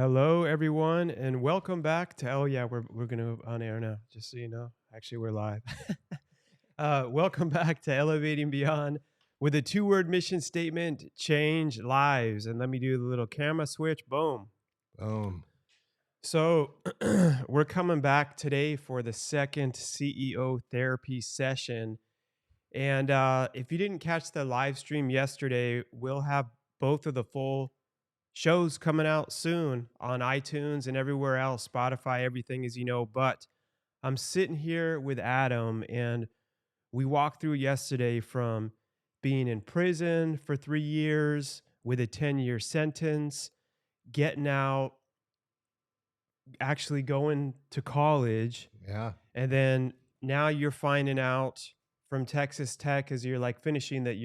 Hello, everyone, and welcome back to. Oh yeah, we're gonna on air now. Just so you know, actually we're live. Welcome back to Elevating Beyond with a two-word mission statement: change lives. And let me do the little camera switch. Boom. Boom. So we're coming back today for the second CEO therapy session. And if you didn't catch the live stream yesterday, we'll have both of the full shows coming out soon on iTunes and everywhere else, Spotify, everything as you know. But I'm sitting here with Adam, and we walked through yesterday from being in prison for 3 years with a 10-year sentence, getting out, actually going to college, Yeah. and then now you're finding out from Texas Tech as you're like finishing that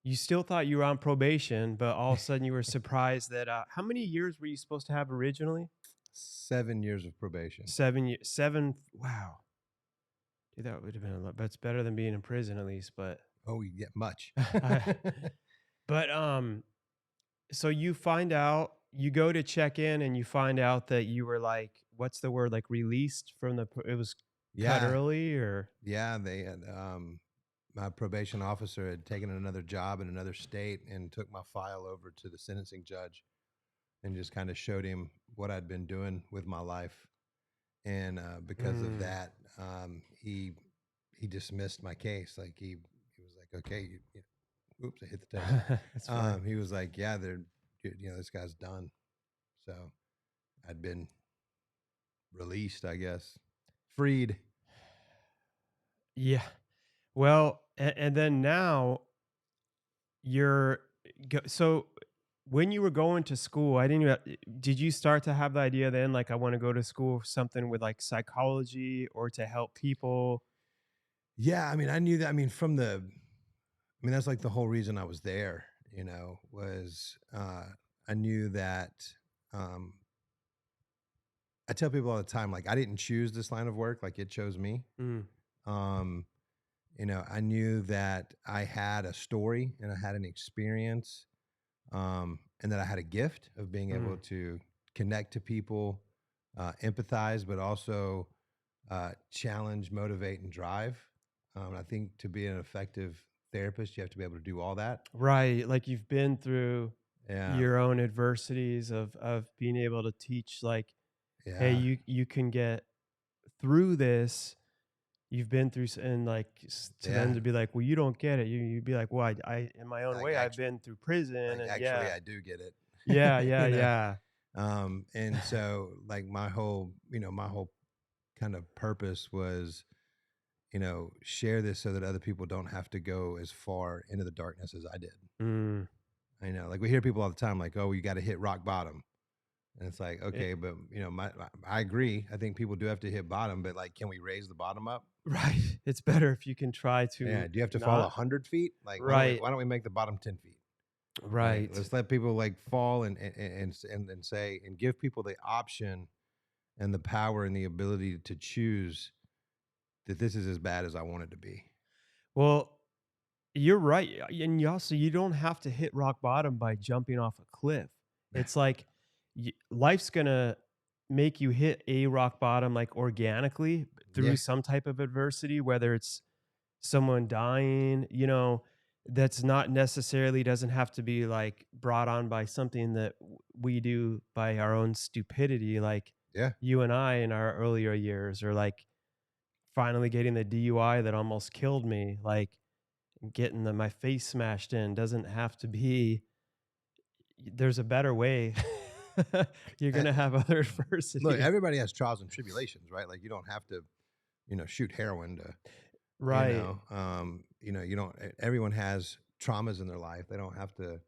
you still thought you were on probation, but all of a sudden you were surprised that how many years were you supposed to have originally? 7 years of probation. 7 years. Seven. Wow. Dude, that would have been a lot. That's better than being in prison at least. But Oh, you get much. I, but so you find out, you go to check in, and you find out that you were like, what's the word? Like released from it was cut Yeah. early, or Yeah. They had, my probation officer had taken another job in another state and took my file over to the sentencing judge and just kind of showed him what I'd been doing with my life. And because of mm, that, he dismissed my case. Like he was like, okay, oops, I hit the table. that's fine. He was like, yeah, this guy's done. So I'd been released, I guess, freed. Yeah. Well, and then now you're so when you were going to school, I didn't did you start to have the idea then, like, I want to go to school for something with like psychology or to help people? Yeah, I mean, I knew that. I mean, that's like the whole reason I was there. Was I knew that. Um, I tell people all the time, like I didn't choose this line of work, like it chose me. Mm, Um, I knew that I had a story and I had an experience, and that I had a gift of being able mm. to connect to people, empathize, but also challenge, motivate, and drive. I think to be an effective therapist, you have to be able to do all that. Right, like you've been through Yeah, your own adversities of being able to teach, like, hey, yeah, you can get through this. You've been through and like to them yeah. to be like, well, you don't get it. You'd be like, well, I in my own Like way, I've actually, been through prison, and actually, yeah. I do get Yeah, it. yeah, yeah. And so like my whole kind of purpose was, share this so that other people don't have to go as far into the darkness as I did. Mm. I know, like we hear people all the time, like, "Oh, you got to hit rock bottom," and it's like, It, okay, but I agree. I think people do have to hit bottom, but like, can we raise the bottom up? right. It's better if you can try Yeah. to Do you have to fall not. 100 feet? Like, why don't we Right, why don't we make the bottom 10 feet? Like, right. let's let people like fall and say and give people the option and the power and the ability to choose that this is as bad as I want it to be. Well, you're right, and you don't have to hit rock bottom by jumping off a cliff. It's like life's gonna make you hit a rock bottom like organically through Yeah. some type of adversity, whether it's someone dying, that's not necessarily doesn't have to be like brought on by something that we do by our own stupidity, like Yeah. you and I in our earlier years, or like finally getting the DUI that almost killed me, like getting my face smashed in doesn't have to be. There's a better way. You're Uh, gonna have other Look, adversity. everybody has trials and tribulations, right? Like you don't have to, shoot heroin to, Right. you don't. Everyone has traumas in their life. They don't have to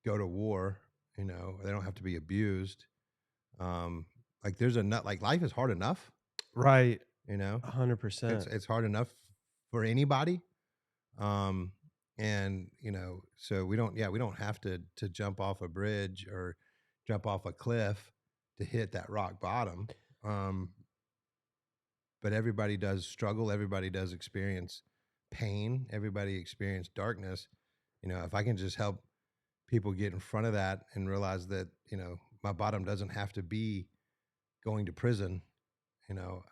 go to war. They don't have to be abused. Um, like there's a nut. Like life is hard enough. Right. You know, it's 100%. it's hard enough for anybody. Um, and so we don't have to jump off a bridge or jump off a cliff to hit that rock bottom. Um, but everybody does struggle. Everybody does experience pain. Everybody experience darkness. If I can just help people get in front of that and realize that, my bottom doesn't have to be going to prison.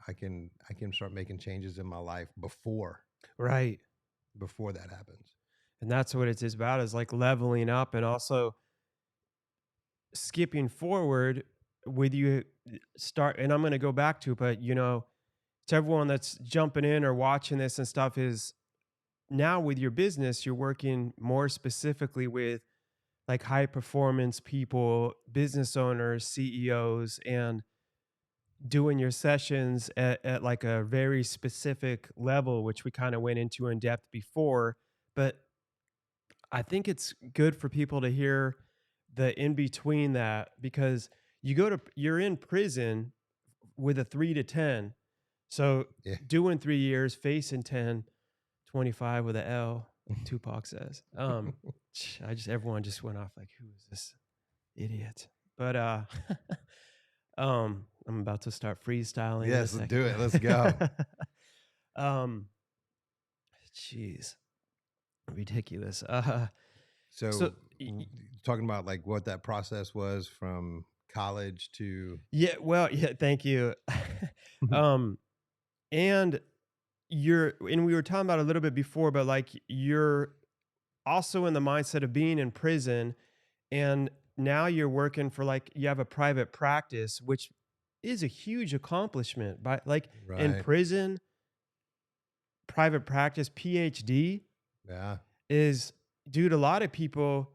I can start making changes in my life Right. before that happens. And that's what it's about, is like leveling up and also skipping forward with you start. And I'm going to go back to it, but to everyone that's jumping in or watching this and stuff, is now with your business, you're working more specifically with like high performance people, business owners, CEOs, and doing your sessions at like a very specific level, which we kind of went into in depth before. But I think it's good for people to hear the in between that, because you're in prison with a 3 to 10. So Yeah. doing 3 years, facing 10, 25 with a L, like Tupac says. Everyone just went off like, who is this idiot? But I'm about to start freestyling in a Yes, let's do second. it. Let's go. um, Jeez, ridiculous. So So, talking about like what that process was from college to yeah, well, yeah, thank you. um, and we were talking about it a little bit before, but like you're also in the mindset of being in prison, and now you're working for, like, you have a private practice, which is a huge accomplishment. By like in right. prison, private practice, PhD Yeah. is, dude, a lot of people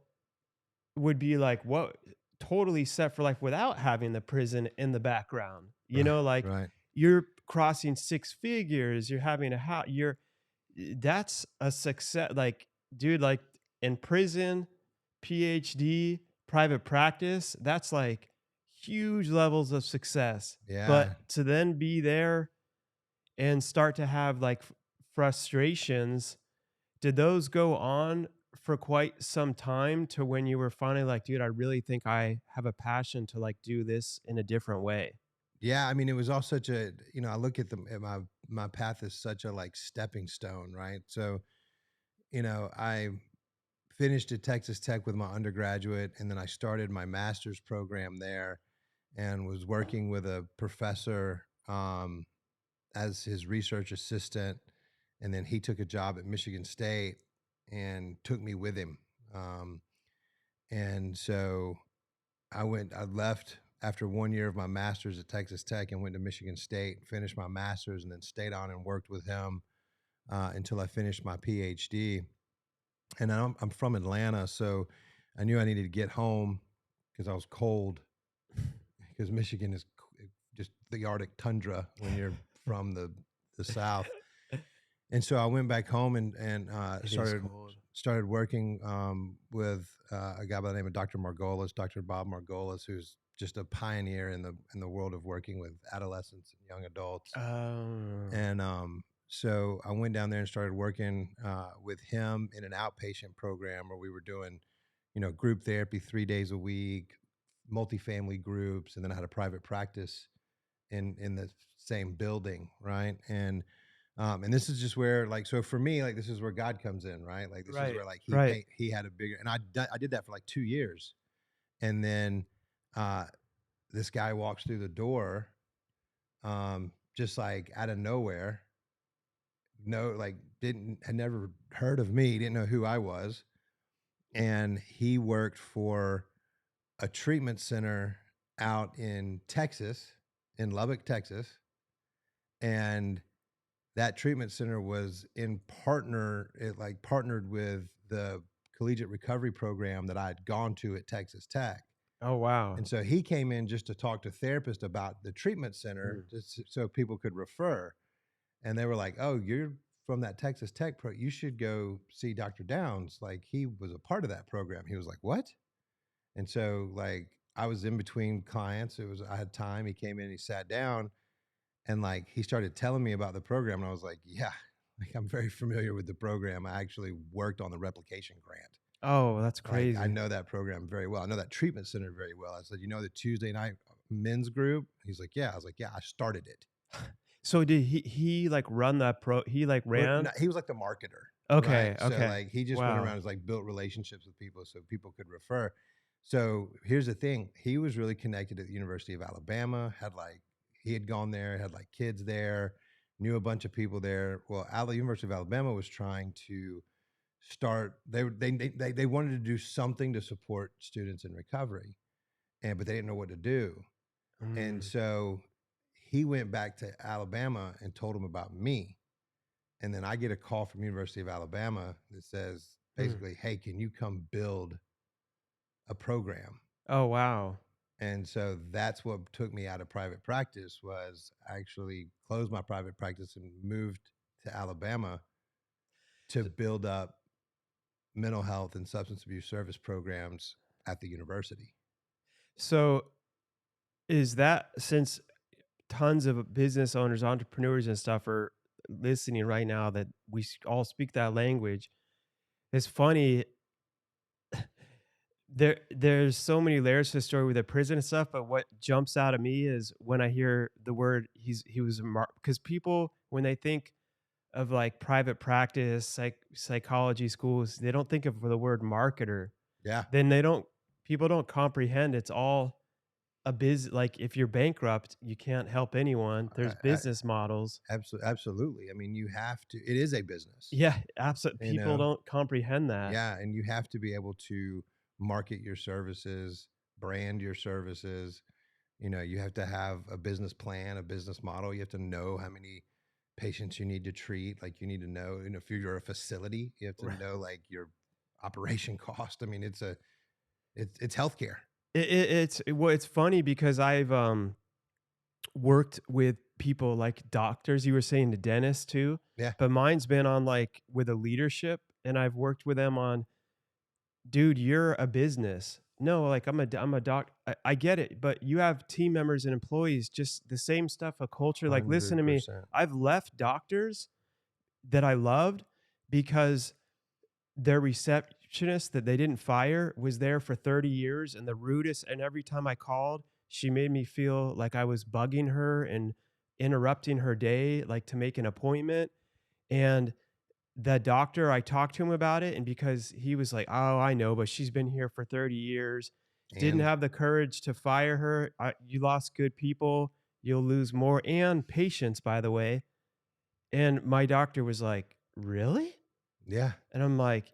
would be like, what, totally set for life without having the prison in the background. Right. Like Right. you're crossing six figures, you're having a house, that's a success. Like, dude, like in prison, PhD, private practice, that's like huge levels of success. Yeah. But to then be there and start to have like frustrations, did those go on for quite some time to when you were finally like, dude, I really think I have a passion to like do this in a different way? Yeah, I mean, it was all such a, I look at my path as such a like stepping stone, right? So, I finished at Texas Tech with my undergraduate, and then I started my master's program there and was working with a professor as his research assistant. And then he took a job at Michigan State and took me with him. Um, and so I left after 1 year of my master's at Texas Tech and went to Michigan State, finished my master's, and then stayed on and worked with him until I finished my PhD. And I'm from Atlanta, so I knew I needed to get home because I was cold, because Michigan is just the Arctic tundra when you're from the South. And so I went back home and It is cold. started working with a guy by the name of Dr. Margolis, Dr. Bob Margolis, who's just a pioneer in the world of working with adolescents and young adults. Oh, And so I went down there and started working with him in an outpatient program where we were doing, group therapy 3 days a week, multifamily groups, and then I had a private practice in the same building, right? And this is just where, like, so for me, like, this is where God comes in, right? Like, this is right, where, like, right. he had a bigger, and I did that for like 2 years, and then uh, this guy walks through the door, just like out of nowhere, no, like, didn't had never heard of me, didn't know who I was, and he worked for a treatment center out in Texas, in Lubbock, Texas, and that treatment center was it partnered with the collegiate recovery program that I had gone to at Texas Tech. Oh, wow. And so he came in just to talk to therapists about the treatment center, Mm. just so people could refer. And they were like, "Oh, you're from that Texas Tech pro. You should go see Dr. Downs. Like, he was a part of that program." He was like, "What?" And so, like, I was in between clients. I had time. He came in, he sat down, and like he started telling me about the program, and I was like, "Yeah, like, I'm very familiar with the program. I actually worked on the replication grant. Oh, that's Like, I crazy. know that program very well. I know that treatment center very well." I said, "The Tuesday night men's group?" He's like, "Yeah." I was like, "Yeah, I started it." So did he like run that he like Well, no, ran? he was like the marketer, right? Okay, So okay. like he just went around Wow. and like built relationships with people so people could refer. So here's the thing. He was really connected at the University of Alabama, had like he had gone there, had like kids there, knew a bunch of people there. Well, University of Alabama was trying to start they wanted to do something to support students in recovery, and but they didn't know what to do. And Mm, so he went back to Alabama and told him about me. And then I get a call from University of Alabama that says mm. basically, "Hey, can you come build a program?" Oh, wow. And so that's what took me out of private practice was I actually closed my private practice and moved to Alabama to S build up mental health and substance abuse service programs at the university. so, is that since tons of business owners, entrepreneurs, and stuff are listening right now that all speak that language, it's funny. There's so many layers to the story with the prison and stuff, but what jumps out at me is when I hear the word he was because people when they think of like private practice, psychology schools, they don't think of the word marketer. Yeah. Then they don't people don't comprehend it's all a like if you're bankrupt, you can't help anyone. There's business models. Absolutely. I mean, you have to it is a business, Yeah, absolutely. you People know? don't comprehend that. Yeah, and you have to be able to market your services, brand your services. You know, you have to have a business plan, a business model. You have to know how many patients you need to treat. Like you need to know, if you're a facility, you have to know like your operation cost. I mean, it's healthcare. Well, it's funny because I've worked with people like doctors, you were saying the dentist too, Yeah. but mine's been on like with a leadership and I've worked with them on, dude, you're a business. No, like I'm a doc. I get it, but you have team members and employees, just the same stuff, a culture. Like, listen to me. 100%. I've left doctors that I loved because their receptionist that they didn't fire was there for 30 years and the rudest. And every time I called, she made me feel like I was bugging her and interrupting her day, like to make an appointment. And the doctor, I talked to him about it. And because he was like, oh, I know, but she's been here for 30 years, didn't And have the courage to fire her. You lost good people. You'll lose more and patients, by the way. And my doctor was like, really? yeah, And I'm like,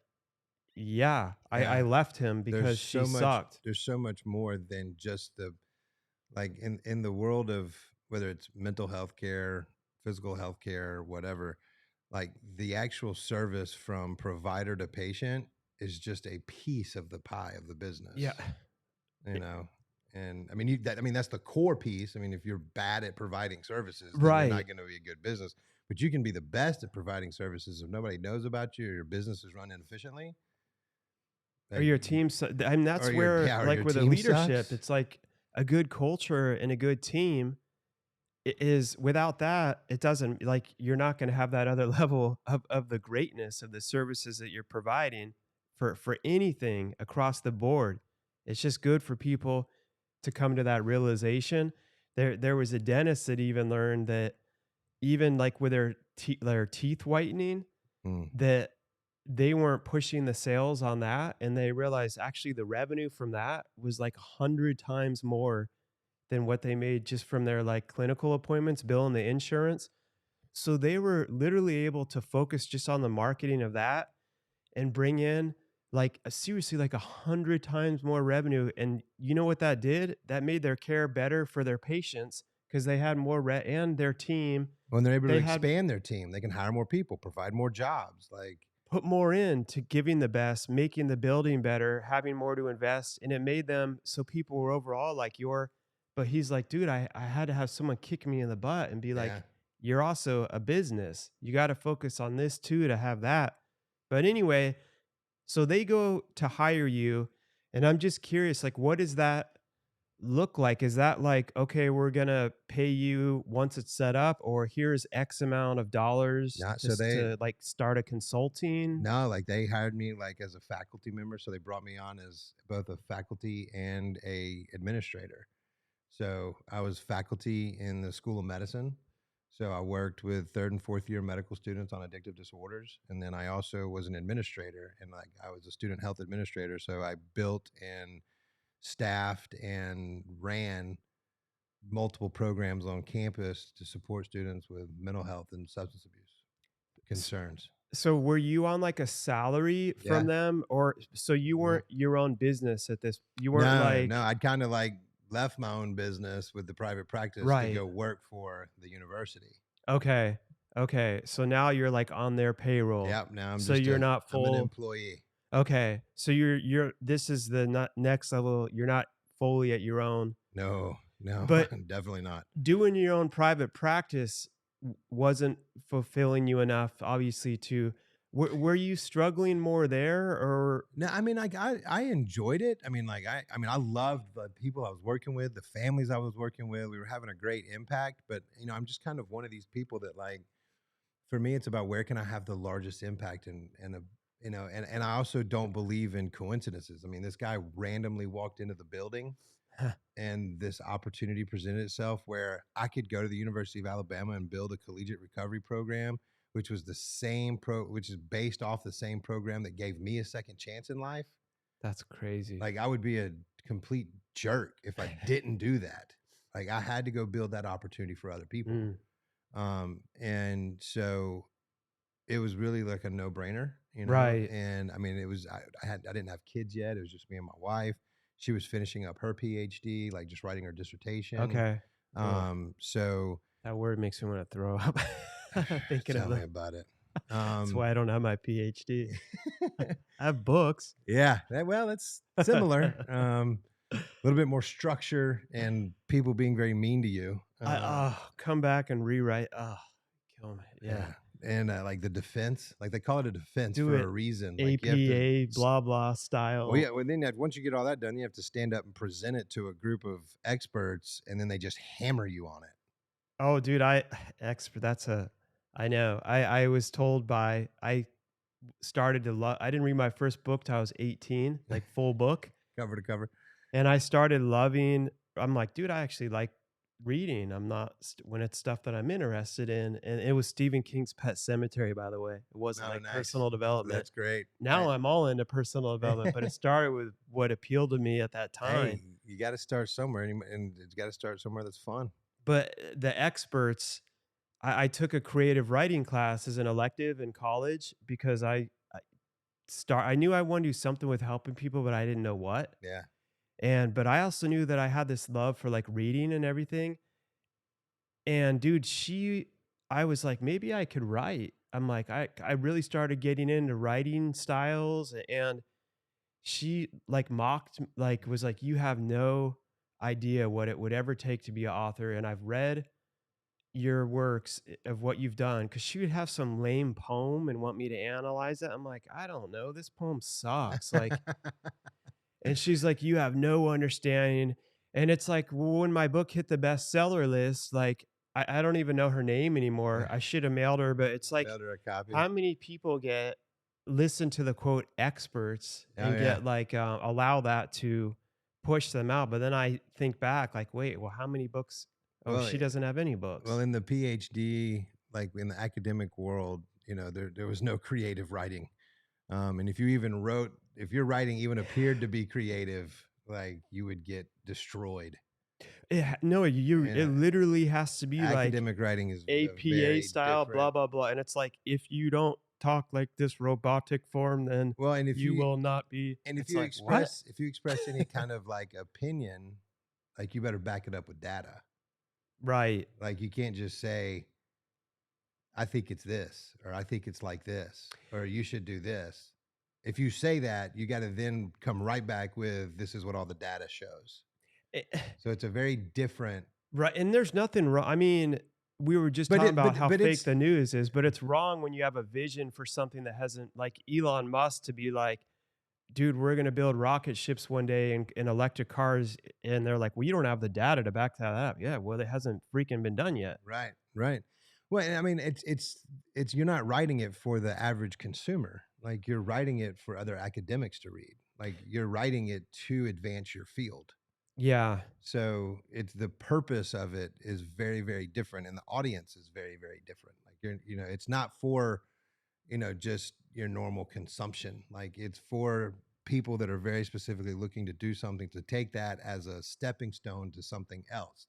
yeah, I yeah. left him There's because she so much sucked. there's so much more than just the like in the world of whether it's mental health care, physical health care, whatever, like the actual service from provider to patient is just a piece of the pie of the Yeah. business, you know. And I mean, that's the core piece. I mean, if you're bad at providing services, then you're Right. not going to be a good business. But you can be the best at providing services if nobody knows about you or your business is run inefficiently. Or Like, your team I mean, that's or your where yeah, or like your with a team leadership, sucks. it's like a good culture and a good team is without that, it doesn't like you're not gonna have that other level of the greatness of the services that you're providing for anything across the board. It's just good for people to come to that realization. There was a dentist that even learned that even like with their teeth whitening, Mm. that they weren't pushing the sales on that, and they realized actually the revenue from that was like 100 times more than what they made just from their, like, clinical appointments, billing the insurance. So they were literally able to focus just on the marketing of that and bring in, like, seriously, like, 100 times more revenue, and you know what that did? That made their care better for their patients because they had more re and their team, When they're able to they had expand their team, they can hire more people, provide more jobs. Like, put more in to giving the best, making the building better, having more to invest, and it made them so people were overall like, "You're," but he's like, "Dude, I had to have someone kick me in the butt and be yeah, like, 'You're also a business. You gotta focus on this too to have that.'" But anyway, so they go to hire you, and I'm just curious, like, what does that look like? Is that like, "Okay, we're gonna pay you once it's set up," or, "Here's X amount of dollars not so just they to, like, start a consulting?" no, like they hired me like as a faculty member, so they brought me on as both a faculty and a administrator. So I was faculty in the School of Medicine. So I worked with third and fourth year medical students on addictive disorders, and then I also was an administrator, and like I was a student health administrator. So I built and staffed and ran multiple programs on campus to support students with mental health and substance abuse S concerns. so were you on, like, a salary from Yeah. them? Or so you No. weren't your own business at this you weren't No, no, like I'd kinda, like, left my own business with the private practice to right. go work for the university. Okay. Okay, so now you're, like, on their payroll. Yep, now So you're not I'm an full employee. okay. So you're this is the next level, you're not fully at your own. No, no, But definitely not. doing your own private practice wasn't fulfilling you enough, obviously, to were you struggling more there or No, I mean, like, I enjoyed it. I mean, like, I mean, I loved the people I was working with, the families I was working with. We were having a great impact, but, I'm just kind of one of these people that, like, for me, it's about where can I have the largest impact and a and I also don't believe in coincidences. I mean, this guy randomly walked into the building and this opportunity presented itself where I could go to the University of Alabama and build a collegiate recovery program, which was the same which is based off the same program that gave me a second chance in life. that's crazy. Like I would be a complete jerk if I didn't do that. Like I had to go build that opportunity for other people. Mm, And so it was really like a no-brainer, right. and I mean, I didn't have kids yet, it was just me and my wife. She was finishing up her PhD, like, just writing her dissertation, Okay. Oh, so that word makes me wanna throw up thinking of tell me the about it. that's Um why I don't have my PhD. I have books. Yeah, well, it's similar, a little bit more structure and people being very mean to you, Come back and rewrite. Kill me. Yeah. yeah, and, like, the defense, like, they call it a defense Do for a it reason, like, you have to APA blah blah well, yeah, style. well, then once you get all that done, you have to stand up and present it to a group of experts, and then they just hammer you on it. Oh, dude, I expert that's a I know. I was told by I started to love I didn't read my first book till I was 18, like full book, Cover to cover. and I started loving I'm like, dude, I actually like reading. I'm not when it's stuff that I'm interested in, and it was Stephen King's Pet Cemetery, by the way. It wasn't Oh, like nice. personal development. That's great. Now I'm all into personal development, but it started with what appealed to me at that time. Hey, you gotta start somewhere, and it's gotta start somewhere that's fun. But the experts I took a creative writing class as an elective in college because I knew I wanted to do something with helping people, but I didn't know what. Yeah. And but I also knew that I had this love for like reading and everything. And dude, I was like, maybe I could write. I'm like, I really started getting into writing styles and she like like was like, you have no idea what it would ever take to be an author. And I've read your works of what you've done because she would have some lame poem and want me to analyze it. I'm like, I don't know. This poem sucks. Like, and she's like, you have no understanding. And it's like, well, when my book hit the bestseller list, like, I don't even know her name anymore. I should have mailed her, but it's like, Mailed her a copy. how many people get listen to the quote experts Oh, and yeah. get like allow that to push them out? But then I think back, like, wait, well, how many books? Oh, Well, she doesn't have any well, books. in the PhD, like, in the academic world, there was no creative writing. And if your writing even appeared to be creative, like, you would get destroyed. No, And, it literally has to be like academic writing is a APA very style, blah, different. blah, blah, and it's like, if you don't talk like this robotic form, then Well, you will not be it's like, "What?" if you express any kind of, like, opinion, like, you better back it up with data. Right. Like, you can't just say, "I think it's this," or "I think it's like this," or "You should do this." If you say that, you gotta then come right back with, "This is what all the data shows." Eh So it's a very different. right, and there's nothing wrong I mean, we were just talking about how But fake it's the news is, but it's wrong when you have a vision for something that hasn't like, Elon Musk to be like, "Dude, we're gonna build rocket ships one day and electric cars," and they're like, "Well, you don't have the data to back that up." Yeah, well, it hasn't freaking been done yet. right, right. Well, and I mean, it's you're not writing it for the average consumer. Like, you're writing it for other academics to read. Like, you're writing it to advance your field. Yeah. So it's the purpose of it is very, very different, and the audience is very, very different. Like, it's not for, just your normal consumption. Like, it's for people that are very specifically looking to do something, to take that as a stepping stone to something else,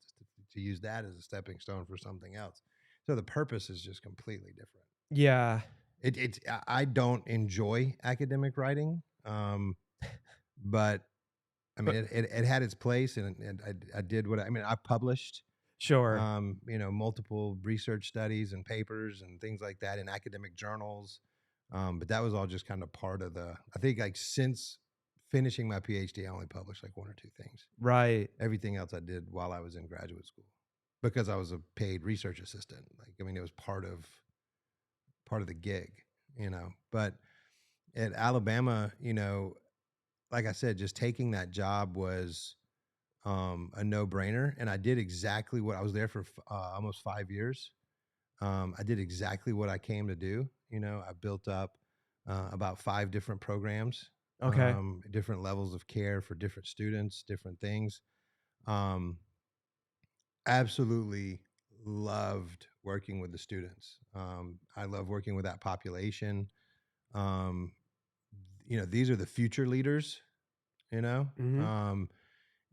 to use that as a stepping stone for something else. So the purpose is just completely different. Yeah. I don't enjoy academic writing, but I mean, But it had its place, and I did what I mean. I published, sure. multiple research studies and papers and things like that in academic journals. But that was all just kind of part of the. I think like since finishing my PhD, I only published like one or two things. Right. Everything else I did while I was in graduate school because I was a paid research assistant. Like I mean, it was part of the gig, But at Alabama, like I said, just taking that job was a no brainer. And I did exactly what I was there for almost 5 years. I did exactly what I came to do. I built up about five different programs, Okay. different levels of care for different students, different things. Um, Absolutely loved working with the students. I love working with that population. Um, these are the future leaders, you know, Mhm. um,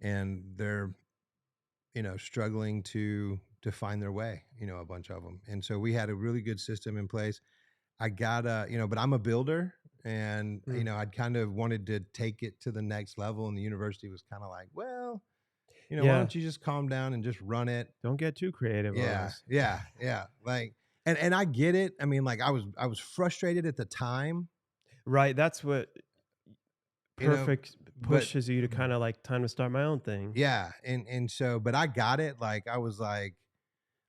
and they're struggling to find their way, a bunch of them. And so we had a really good system in place. I got but I'm a builder, and Mm. I'd kind of wanted to take it to the next level, and the university was kind of like, well, why Yeah. don't you just calm down and just run it? Don't get too creative on Yeah, us. yeah, yeah. Like, and I get it. I mean, like I was frustrated at the time, Right, that's what you know, perfect but pushes you to kinda, like, time to start my own thing. yeah, and so, but I got it. Like I was like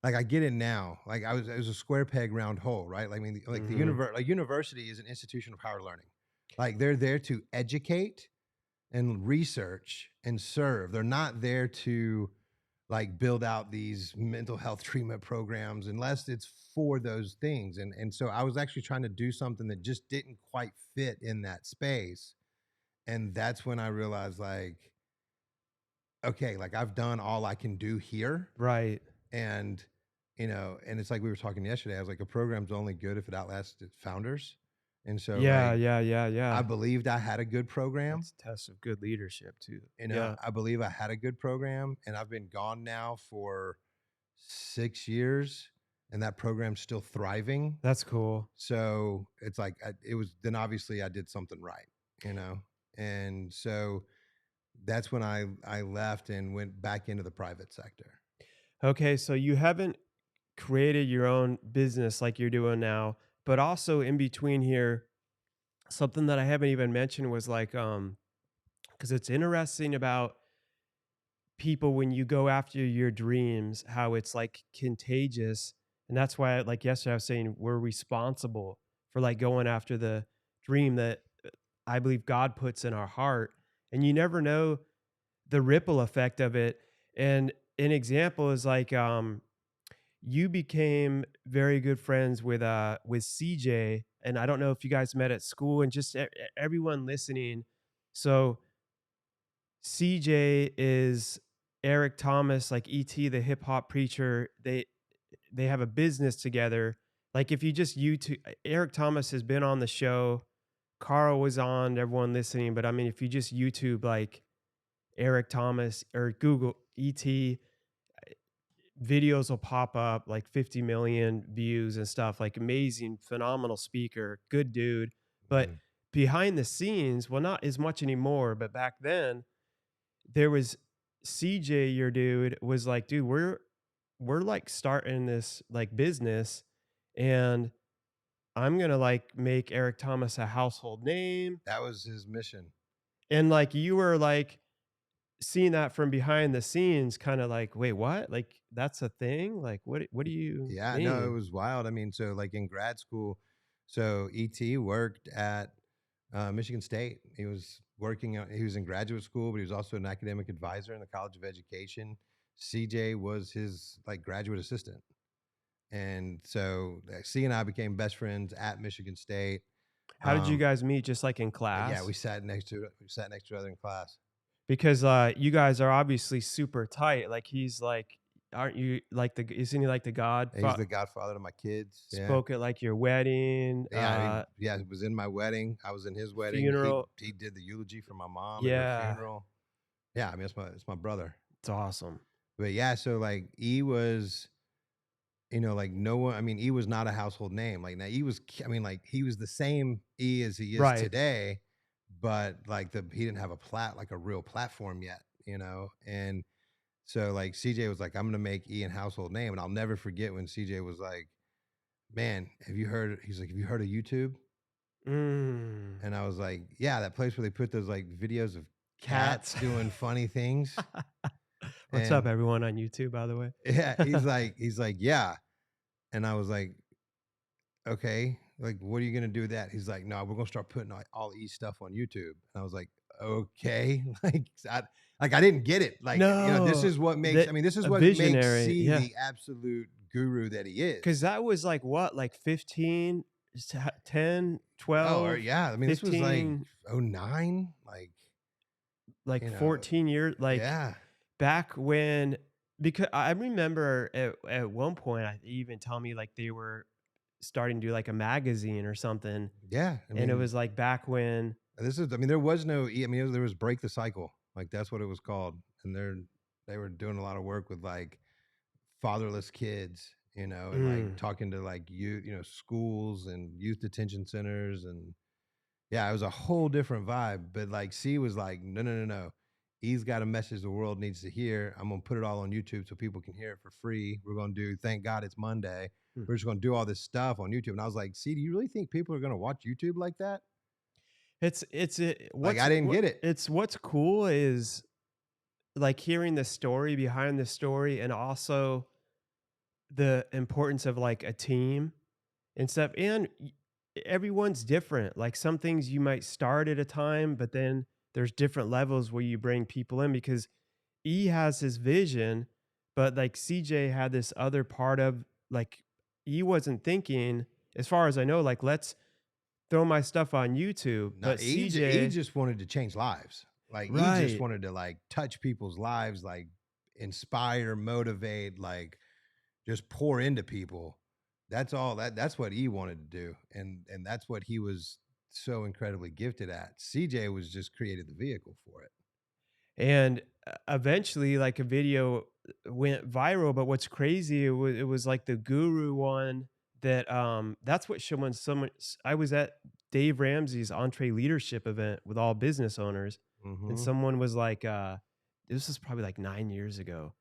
I get it now. Like it was a square peg round hole, right? Like I mean, like Mhm. like university is an institution of higher learning. Like they're there to educate and research and serve. They're not there to like build out these mental health treatment programs unless it's for those things. And so I was actually trying to do something that just didn't quite fit in that space. And that's when I realized like, okay, like I've done all I can do here. Right. And and it's like we were talking yesterday. I was like, a program's only good if it outlasts its founders. And so Yeah, like yeah, yeah, I yeah. believed I had a good program. That's a test of good leadership too. Yeah. I believe I had a good program, and I've been gone now for 6 years, and that program's still thriving. That's cool. So it's like it was. Then obviously I did something right, and so that's when I left and went back into the private sector. Okay, so you haven't created your own business like you're doing now, but also in between here, something that I haven't even mentioned was like, because it's interesting about people when you go after your dreams, how it's like contagious. And that's why, like yesterday, I was saying we're responsible for like going after the dream that I believe God puts in our heart. And you never know the ripple effect of it. And an example is like you became very good friends with CJ, and I don't know if you guys met at school, and just everyone listening. So CJ is Eric Thomas, like ET, the hip hop preacher. They have a business together. Like if you just YouTube, Eric Thomas has been on the show. Carl was on. Everyone listening, but I mean, if you just YouTube like Eric Thomas or Google ET, videos will pop up like 50 million views and stuff. Like amazing, phenomenal speaker, good dude. But Mhm. behind the scenes, well, not as much anymore, but back then there was CJ, your dude, was like, dude, we're like starting this like business, and I'm gonna like make Eric Thomas a household name. That was his mission. And like you were like seeing that from behind the scenes, kind of like, wait, what? Like that's a thing? Like what do you Yeah, no, it mean? was wild. I mean, so like in grad school, so ET worked at Michigan State. He was he was in graduate school, but he was also an academic advisor in the College of Education. CJ was his like graduate assistant. And so C and I became best friends at Michigan State. How did you Um, guys meet? Just like in yeah, class? we sat next to each other in class. Because you guys are obviously super tight. Like he's like aren't you like isn't he like the He's the godfather to my kids. Yeah. spoke at like your wedding, Yeah, yeah, it was in my wedding. I was in his wedding. funeral? He did the eulogy for my mom at her Yeah, funeral. Yeah, I mean, it's my brother. it's awesome. But yeah, so like E was, like no one. I mean, E was not a household name. Like now, E was. I mean, like he was the same E as he is Right. today, but like he didn't have like a real platform yet. And so like CJ was like, I'm gonna make E a household name, and I'll never forget when CJ was like, man, have you heard? He's like, have you heard of YouTube? Mm. And I was like, yeah, that place where they put those like videos of cats Cats. doing funny things. What's up, And everyone on YouTube, by the way? yeah, he's like, yeah. And I was like, okay, like, what are you gonna do with that? He's like, no, we're gonna start putting all E stuff on YouTube. And I was like, okay, like I didn't get it. Like, this No, is what makes. that I mean, this is a what makes visionary, C yeah. the absolute guru that he Because is. that was like what, like 15, 10, Oh, or 12, yeah, I mean, this was like 15, '09, like like you know, 14 years, like yeah, back when, because I remember at one point, I even tell me like they were starting to do like a magazine or something. yeah. I And it mean, was like back when, I mean, there was no. I mean, there was Break the Cycle, like that's what it was called, and they were doing a lot of work with like fatherless kids, and like mm, talking to like youth, schools and youth detention centers, and yeah, it was a whole different vibe. But like C was like, no, no, no, no. He's got a message the world needs to hear. I'm gonna put it all on YouTube so people can hear it for free. We're gonna do. Thank God it's Monday. mm. We're just gonna do all this stuff on YouTube. And I was like, C, do you really think people are gonna watch YouTube like that? Like, I didn't get it. What's cool is like hearing the story behind the story, and also the importance of like a team and stuff. And everyone's different. Like some things you might start at a time, but then there's different levels where you bring people in, because E has his vision, but like CJ had this other part of like, E wasn't thinking, as far as I know, like, let's throw my stuff on YouTube. No, But he CJ, just wanted to change lives. Like he just right. wanted to like touch people's lives, like inspire, motivate, like just pour into people. That's all that's what he wanted to do. And that's what he was so incredibly gifted at. CJ was just created the vehicle for it. And eventually, like a video went viral. But what's crazy, it was like the guru one that that's what someone I was at Dave Ramsey's Entree Leadership event with all business owners, and Mhm. someone was like, this is probably like 9 years ago.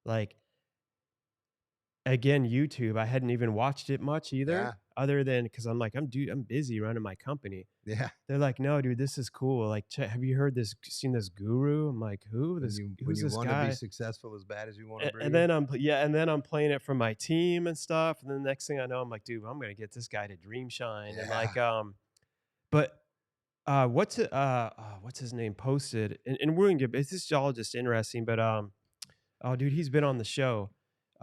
Like, again, YouTube, I hadn't even watched it much either, Yeah. other than because I'm like, I'm busy running my company. Yeah. They're like, "No, dude, this is cool. Like, have you seen this guru?" I'm like, "Who? When Who's you this want to be guy?" successful as bad as you want to And breathe. then and then I'm playing it for my team and stuff. And then the next thing I know, I'm like, "Dude, I'm gonna get this guy to dream shine." And Yeah. like, but what's his name posted? And we're gonna get this is all just interesting, but oh, dude, he's been on the show.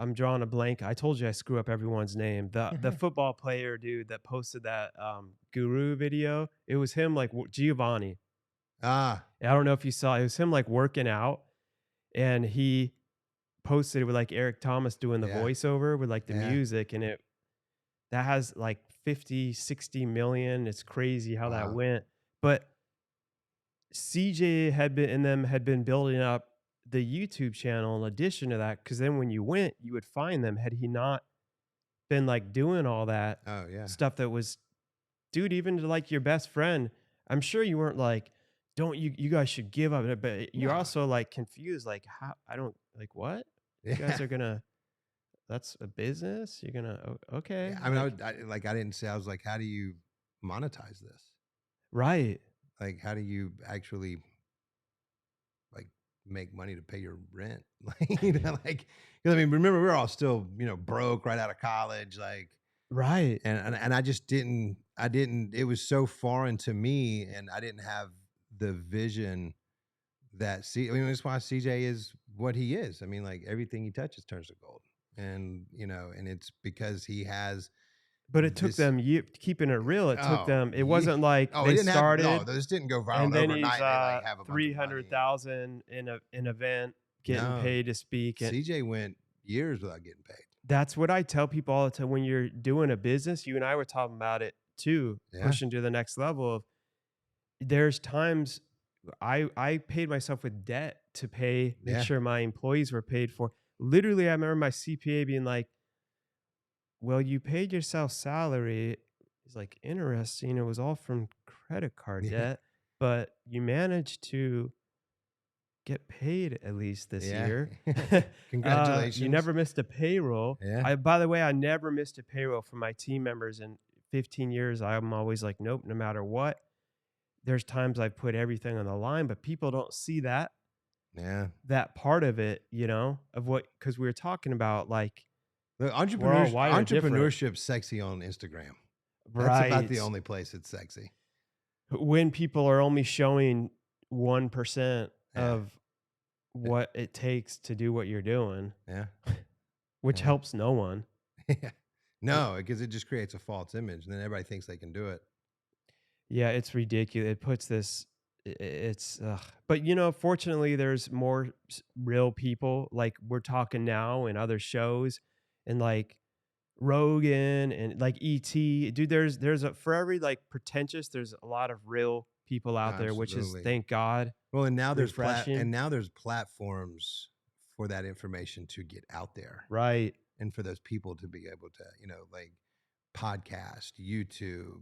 I'm drawing a blank. I told you I screw up everyone's name. The football player dude that posted that guru video. It was him, like Giovanni. Ah, I don't know if you saw. It was him like working out, and he posted it with like Eric Thomas doing the yeah. voiceover with like the Yeah. music, and it that has like 50, 60 million. It's crazy how that Wow. went. But CJ had been building up the YouTube channel in addition to that, because then when you went, you would find them. Had he not been like doing all that Oh, yeah. stuff that was, dude, even to like your best friend, I'm sure you weren't like, don't you guys should give up. But you're No. also like confused, like, how I don't like what? You guys Yeah. are gonna, that's a business? You're gonna okay. Yeah. I mean, Like, I didn't say, I was like, how do you monetize this? right. Like, how do you actually like make money to pay your rent? Like, like, 'cause I mean, remember, we were all still, broke right out of college. Like, Right. and I just didn't, it was so foreign to me, and I didn't have the vision I mean, that's why CJ is what he is. I mean, like everything he touches turns to gold. And, and it's because he has But it took this. them keeping it real. It took Oh, them. It wasn't like it they didn't have, no, started this didn't go and viral then he's overnight. They like have a bunch of money. 300,000 in an event getting No, paid to speak. And CJ went years without getting paid. That's what I tell people all the time when you're doing a business. You and I were talking about it too, Yeah, pushing to the next level of there's times I paid myself with debt to make yeah, sure my employees were paid for. Literally, I remember my CPA being like, "Well, you paid yourself salary." He's like, "Interesting. It was all from credit card yeah, debt, but you managed to get paid at least this yeah. year. You Congratulations. never missed a payroll." Yeah, By the way, I never missed a payroll for my team members in 15 years. I'm always like, "Nope, no matter what." There's times I've put everything on the line, but people don't see yeah. that part of it, of what because we were talking about, like, The we're all wired different. entrepreneurship's sexy on Instagram. That's about the Right. only place it's sexy. When people are only showing 1% Yeah, of what it takes to do what you're doing, yeah, which yeah, helps no one. yeah. Uh, No, because it just creates a false image, and then everybody thinks they can do it. yeah, it's ridiculous. It puts this it's ugh. But, fortunately, there's more real people, like we're talking now in other shows and, like, Rogan and, like, ET. Dude, there's a for every, like, pretentious, there's a lot of real people out there, which is, Absolutely. thank God, Well, refreshing. and now there's platforms for that information to get out there, Right. and for those people to be able to, like podcast, YouTube,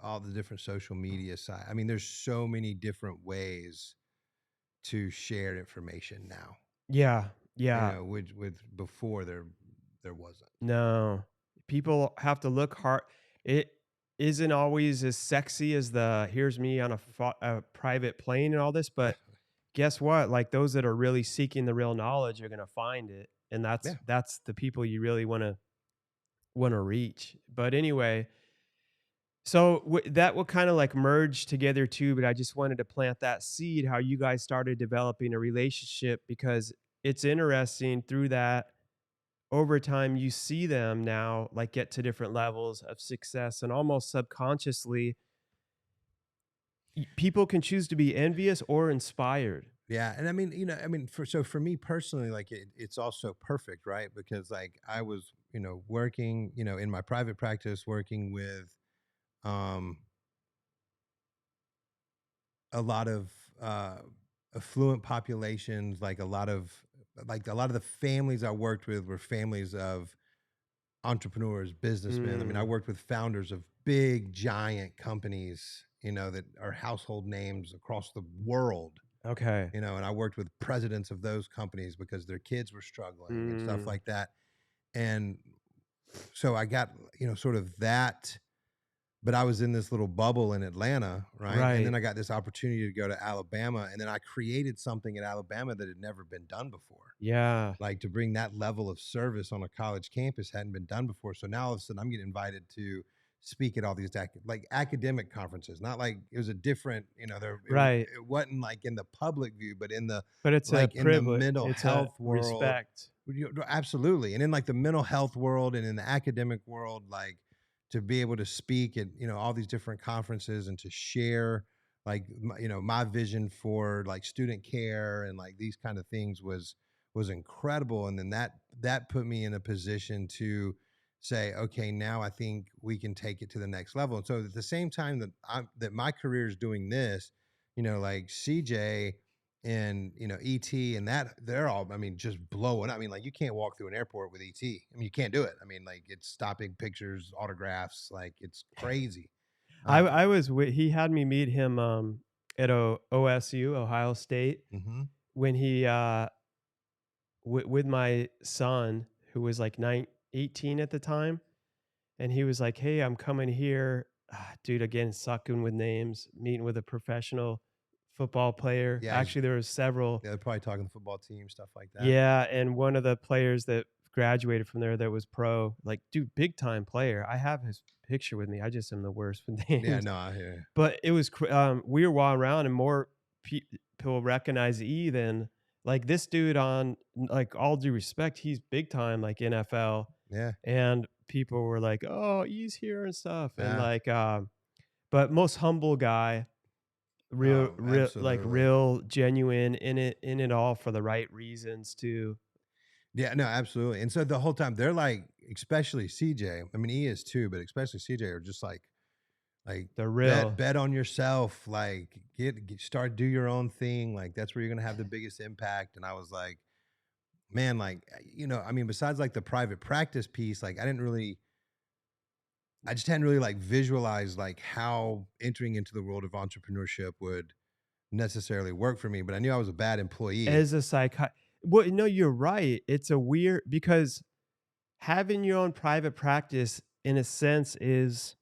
all the different social media side. I mean, there's so many different ways to share information now. Yeah. Yeah. With before there wasn't. No. People have to look hard. It isn't always as sexy as the "here's me on a private plane" and all this, but guess what? Like, those that are really seeking the real knowledge are gonna find it, and Yeah. that's the people you really wanna reach. But anyway, so that will kinda, like, merge together too, but I just wanted to plant that seed, how you guys started developing a relationship, because it's interesting through that over time, you see them now, like, get to different levels of success, and almost subconsciously, people can choose to be envious or inspired. Yeah, and for me personally, like it's also perfect, right? Because like I was, working, in my private practice, working with um a lot of affluent populations, like a lot of the families I worked with were families of entrepreneurs, businessmen. I mean, I Mm, worked with founders of big giant companies, that are household names across the world. okay. And I worked with presidents of those companies because their kids were struggling and stuff Mm, like that. And so I got, sort of that, but I was in this little bubble in Atlanta, right? And then right. I got this opportunity to go to Alabama, and then I created something in Alabama that had never been done before. Yeah. Like to bring that level of service on a college campus hadn't been done before. So now all of a sudden I'm getting invited to speak at all these like academic conferences. Not like it was a different, Right. it wasn't like in the public view, but in the But it's a like in the privilege. mental It's a health world. respect. Absolutely. And in like the mental health world and in the academic world, like to be able to speak at, all these different conferences and to share like my vision for like student care and like these kind of things was incredible. And then that put me in a position to say, okay, now I think we can take it to the next level. And so at the same time that my career is doing this, like CJ and ET and that they're all, I mean, just blowing. I mean, like you can't walk through an airport with ET. I mean, you can't do it. I mean, like it's stopping pictures, autographs, like it's crazy. Uh, I was he had me meet him, at OSU, Ohio State, mhm. when he, with my son, who was, like, 18 at the time. And he was like, "Hey, I'm coming here." Dude, again, sucking with names, meeting with a professional football player. Yeah, Actually, there was several. yeah, they're probably talking the football team, stuff like that. Yeah, and one of the players that graduated from there that was pro, like, dude, big time player. I have his picture with me. I just am the worst with Yeah, names. no, I hear you. But it was we were walking around and more people recognize E than, like, this dude on, like, all due respect, he's big time, like, NFL, Yeah, and people were like, "Oh, E's here," and stuff, and, yeah. like, but most humble guy, Oh, like, absolutely. real genuine in it all for the right reasons too. Yeah, no, absolutely. And so the whole time they're like, especially CJ, I mean, he is too, but especially CJ are just like The bet real. bet on yourself, like get start do your own thing, like that's where you're gonna have the biggest impact. And I was like, man, like I mean, besides like the private practice piece, like I just hadn't really like visualized like how entering into the world of entrepreneurship would necessarily work for me. But I knew I was a bad employee. As a psycho well, no, you're right. It's a weird because having your own private practice in a sense is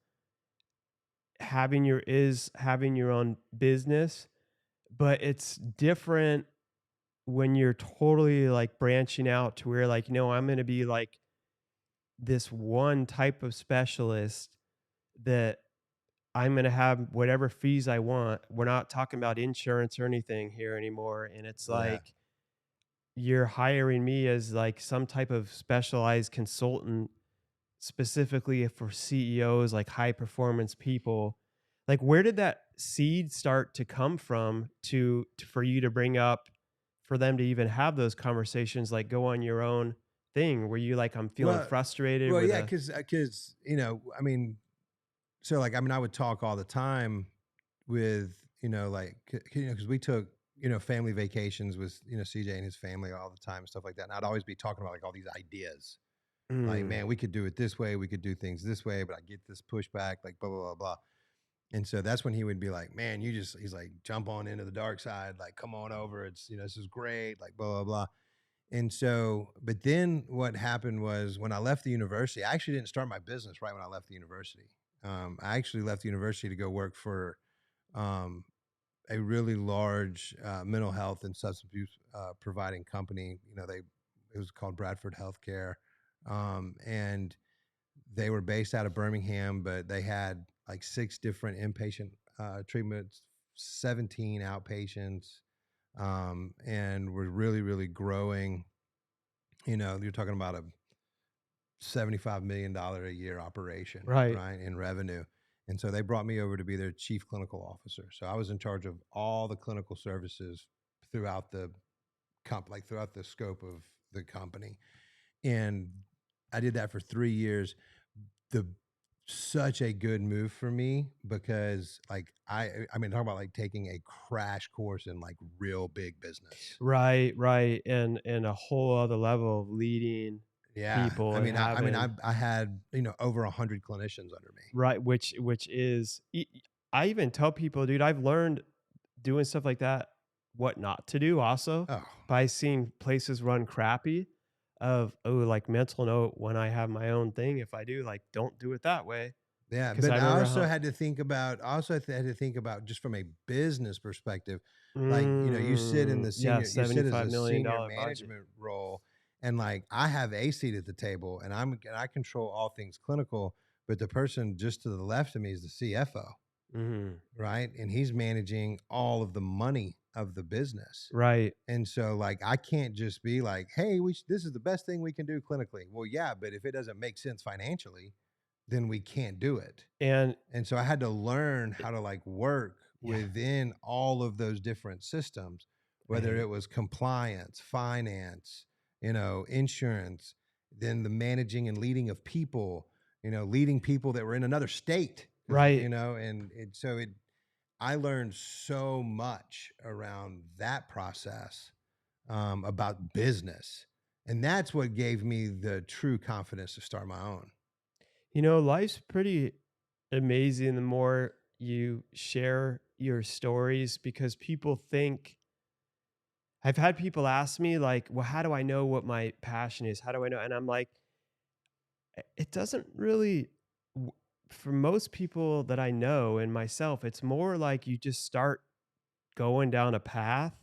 having your own business, but it's different when you're totally, like, branching out to where, like, "No, I'm gonna be, like, this one type of specialist that I'm gonna have whatever fees I want." We're not talking about insurance or anything here anymore, and it's Yeah. like, you're hiring me as, like, some type of specialized consultant specifically for CEOs, like high performance people. Like, where did that seed start to come from for you to bring up for them to even have those conversations, like go on your own thing? Were you like, I'm feeling Well, frustrated well, with yeah, a because I mean, so like I mean, I would talk all the time with like because we took family vacations with CJ and his family all the time and stuff like that. And I'd always be talking about like all these ideas. Like, Mm, man, we could do it this way, we could do things this way, but I get this pushback, like blah blah blah blah. And so that's when he would be like, man, he's like, jump on into the dark side, like come on over. It's this is great, like blah blah blah. And so, but then what happened was when I left the university, I actually didn't start my business right when I left the university. I actually left the university to go work for um, a really large mental health and substance abuse providing company. It was called Bradford Healthcare, and they were based out of Birmingham, but they had like 6 different inpatient treatments, 17 outpatients, and were really really growing. You're talking about a $75 million a year operation, right. right, in revenue. And so they brought me over to be their chief clinical officer. So I was in charge of all the clinical services throughout the like throughout the scope of the company. And I did that for 3 years. The Such a good move for me because like I mean talk about like taking a crash course in like real big business. Right, right. And a whole other level of leading Yeah. people I and mean I mean having I had, over 100 clinicians under me. right, which is I even tell people, dude, I've learned doing stuff like that, what not to do also Oh, by seeing places run crappy of, oh, like mental note when I have my own thing, if I do, like, don't do it that way. yeah, Cause I but I remember also how had to think about just from a business perspective, like, yeah, you sit as a senior $75 million budget. management role and like I have a seat at the table and I control all things clinical, but the person just to the left of me is the CFO, Mhm. right? And he's managing all of the money of the business. Right, And so like I can't just be like, "Hey, this is the best thing we can do clinically." Well, yeah, but if it doesn't make sense financially, then we can't do it. and And so I had to learn how to like work yeah, within all of those different systems, whether right, it was compliance, finance, insurance, then the managing and leading of people, leading people that were in another state. Cause, right. I learned so much around that process about business. And that's what gave me the true confidence to start my own. Life's pretty amazing the more you share your stories because people think I've had people ask me like, "Well, how do I know what my passion is? How do I know?" And I'm like, It doesn't really w for most people that I know and myself, it's more like you just start going down a path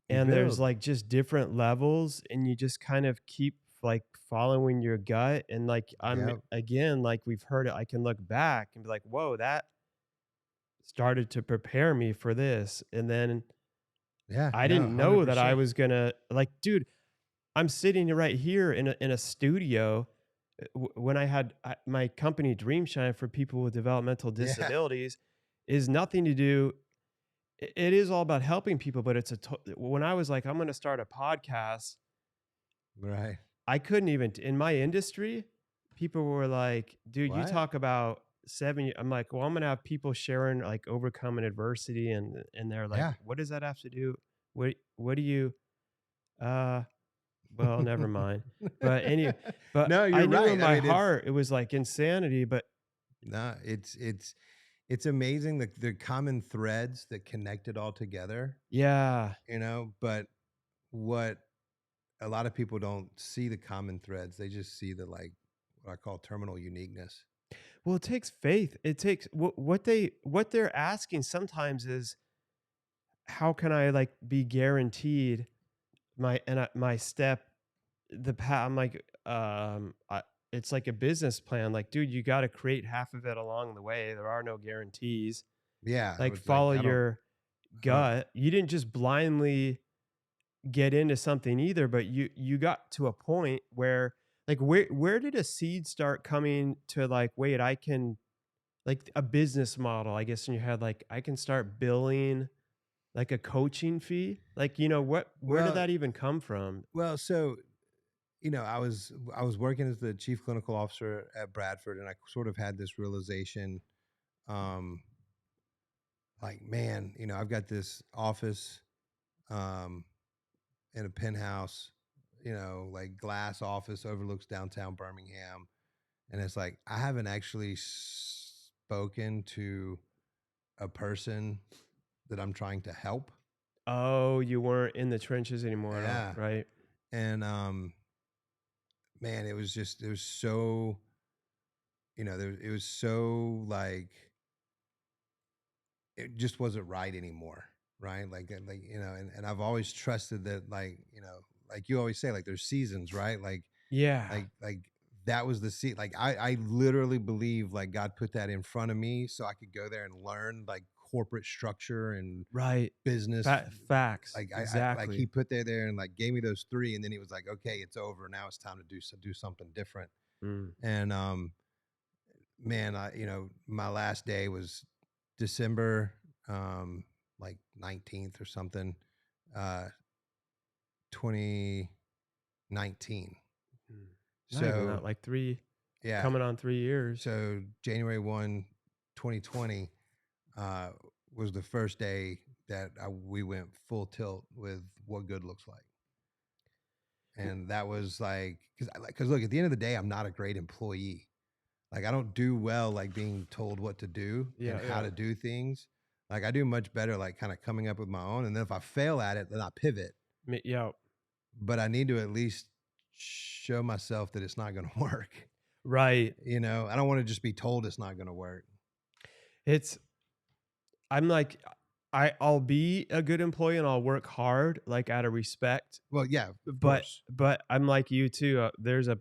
You and there's, build. like, just different levels, and you just kind of keep, like, following your gut, and, like, I'm Yep. again, like we've heard it, I can look back and be like, "Whoa, that started to prepare me for this," and then Yeah. I No, didn't know that I 100%. was gonna like, dude, I'm sitting right here in a studio, when I had my company Dream Shine for people with developmental Yeah. disabilities is nothing to do it is all about helping people, but it's when I was like, "I'm gonna start a podcast," Right. I couldn't even in my industry, people were like, "Dude, you What? talk about 7 I'm like, "Well, I'm gonna have people sharing, like, overcoming adversity," and they're like, Yeah. "What does that have to do? What do you" uh, well, never mind. But but No, I you're knew right. in I my mean, it's heart it was, like, insanity, but no, it's amazing the common threads that connect it all together, yeah. but what a lot of people don't see the common threads. They just see the like what I call terminal uniqueness. Well, it takes faith. It takes what they're asking sometimes is, "How can I, like, be guaranteed my step the path?" I'm like, it's like a business plan, like, "Dude, you gotta create half of it along the way, there are no guarantees." Yeah, I Like, was like, follow I your don't. gut. You didn't just blindly get into something either, but you got to a point where like, where did a seed start coming to, like, "Wait, I can" like, a business model, I guess, in your head, like, "I can start billing, like, a coaching fee?" Like, where did Well, that even come from? so I was working as the chief clinical officer at Bradford, and I sort of had this realization, um, like, man, I've got this office, um, in a penthouse, like glass office overlooks downtown Birmingham, and it's like I haven't actually spoken to a person that I'm trying to help. Oh, you weren't in the trenches anymore at all, Yeah, right? and man, it was so it was so like it just wasn't right anymore, right? Like and I've always trusted that, like you always say, like there's seasons, right? Yeah, Like that was the seat. Like I literally believe like God put that in front of me so I could go there and learn like corporate structure and right. business. Facts, Like like he exactly. put there and like gave me those three, and then he was like, okay, it's over. Now it's time to do something different. Mm. And man, my last day was December like 19th or something, uh 2019. Mm. Not even So that, like 3 yeah, coming on 3 years. so January 1, 2020 uh was the first day that we went full tilt with what good looks like. W And that was like because look, at the end of the day, I'm not a great employee. Like I don't do well like being told what to do and Yeah, how yeah. to do things. Like I do much better like kind of coming up with my own, and then if I fail at it, then I pivot. Yeah, But I need to at least show myself that it's not going to work. right. I don't want to just be told it's not going to work. It's I'm like, I'll be a good employee and I'll work hard, like, out of respect, Well, yeah, of but course. I'm like you too, there's a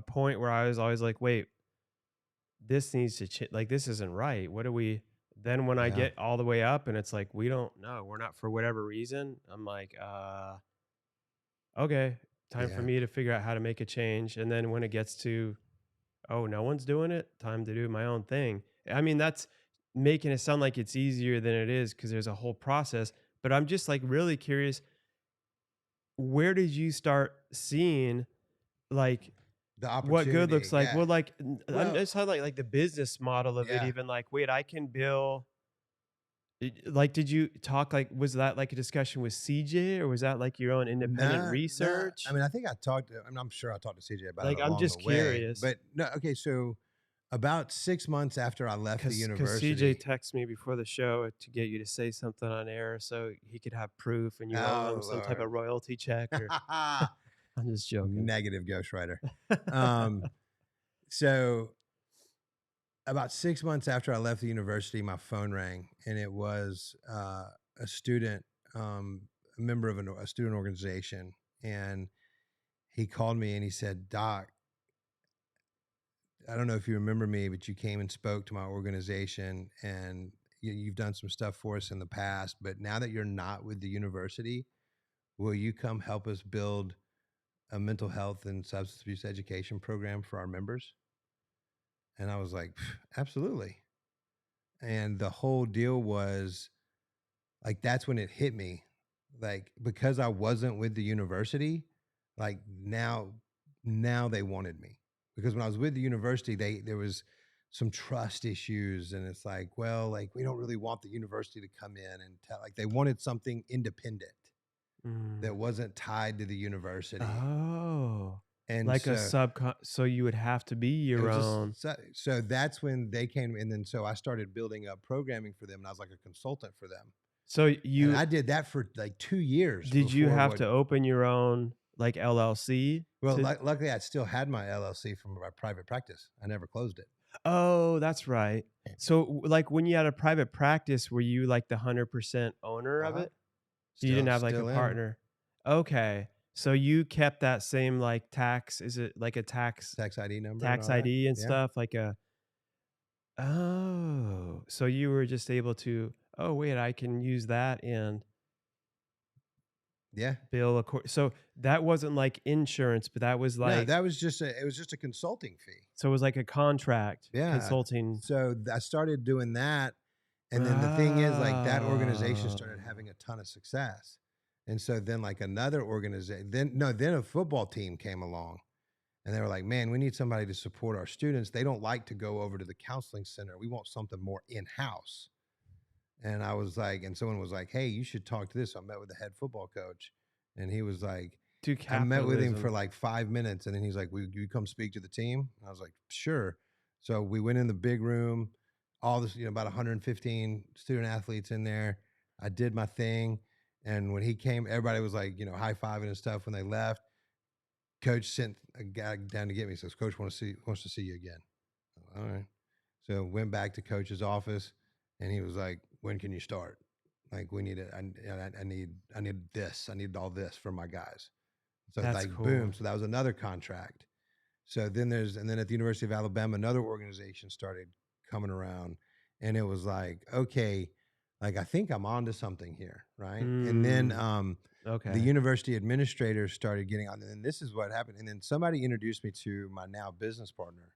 point where I was always like, "Wait, this needs to like, this isn't right. What do we" then when I Yeah, get all the way up and it's like, "We don't know, we're not for whatever reason," I'm like, okay, time for yeah, me to figure out how to make a change," and then when it gets to, "Oh, no one's doing it, time to do my own thing." I mean, that's making it sound like it's easier than it is because there's a whole process, but I'm just, like, really curious, where did you start seeing, like, the what good looks opportunity. like? Yeah. Well, like, I'm Well, just talking like the business model of it yeah. even, like, wait, I can bill like, did you talk like was that like a discussion with CJ or was that like your own independent Nah, nah. I research? mean, I think I talked to, I mean, I'm sure I talked to CJ about Like, it I'm along the just way. curious. But no, okay. So about 6 months after I left the Cause CJ university, texted me before the show to get you to say something on air so he could have proof and you owe him oh, some type Lord. of royalty check or I'm just joking. Negative ghostwriter. Um, so about 6 months after I left the university, my phone rang, and it was a student, a member of a student organization, and he called me and he said, "Doc, I don't know if you remember me, but you came and spoke to my organization, and you've done some stuff for us in the past. But now that you're not with the university, will you come help us build a mental health and substance abuse education program for our members?" And I was like, "Absolutely." And the whole deal was like, that's when it hit me. Like, because I wasn't with the university, Like now they wanted me because when I was with the university, there was some trust issues, and it's like, well, like we don't really want the university to come in and tell. Like they wanted something independent that Mm. wasn't tied to the university, Oh, and like a subcon so you would have to be it your was own. just so that's when they came, and then so I started building up programming for them, and I was like a consultant for them, So and you I did that for like 2 years did you before have what. to open your own, like, LLC Well, to luckily, I still had my LLC from my private practice. I never closed it. Oh, that's right. So, like, when you had a private practice, were you, like, the 100% owner Uh of huh. it? You didn't Still, have, like, a still am. partner? Okay. So you kept that same, like, tax is it like a Tax ID number and tax all that. ID and Yeah. stuff? Like a Oh, so you were just able to, "Oh, wait, I can use that and Yeah. bill a so that wasn't like insurance, but that was No, like that was just it was just a consulting fee. so it was like a contract Yeah. consulting. So I started doing that. And then the thing is, like, that organization started Oh. having a ton of success. And so then, like, another organization, then, no, then a football team came along and they were like, man, we need somebody to support our students. They don't like to go over to the counseling center. We want something more in house. And I was like, and someone was like, hey, you should talk to this. So I met with the head football coach, and he was like, To I met with him for capitalism. like 5 minutes, and then he's like, will you come speak to the team? And I was like, sure. So we went in the big room, all this, about 115 student athletes in there. I did my thing. And when he came, everybody was like, high fiving and stuff. When they left, coach sent a guy down to get me. Says, Coach wants to see you again. All right. So went back to coach's office, and he was like, "When can you start? Like, we need it. I need this. I need all this for my guys." So it's That's like, boom. cool. So that was another contract. So then and then at the University of Alabama, another organization started coming around, and it was like, okay, like I think I'm onto something here, right? And then Mm, the okay. university administrators started getting on, and then this is what happened. And then somebody introduced me to my now business partner,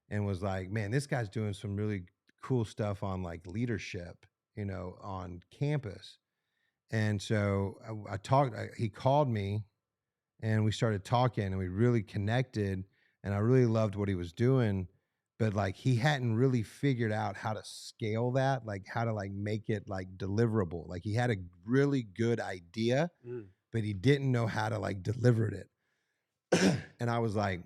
and was like, "Man, this guy's doing some really cool stuff on like leadership, on campus." And so I talked. He called me, and we started talking, and we really connected. And I really loved what he was doing, but like he hadn't really figured out how to scale that, like how to like make it like deliverable. Like he had a really good idea, Mm, but he didn't know how to like deliver it. And I was like,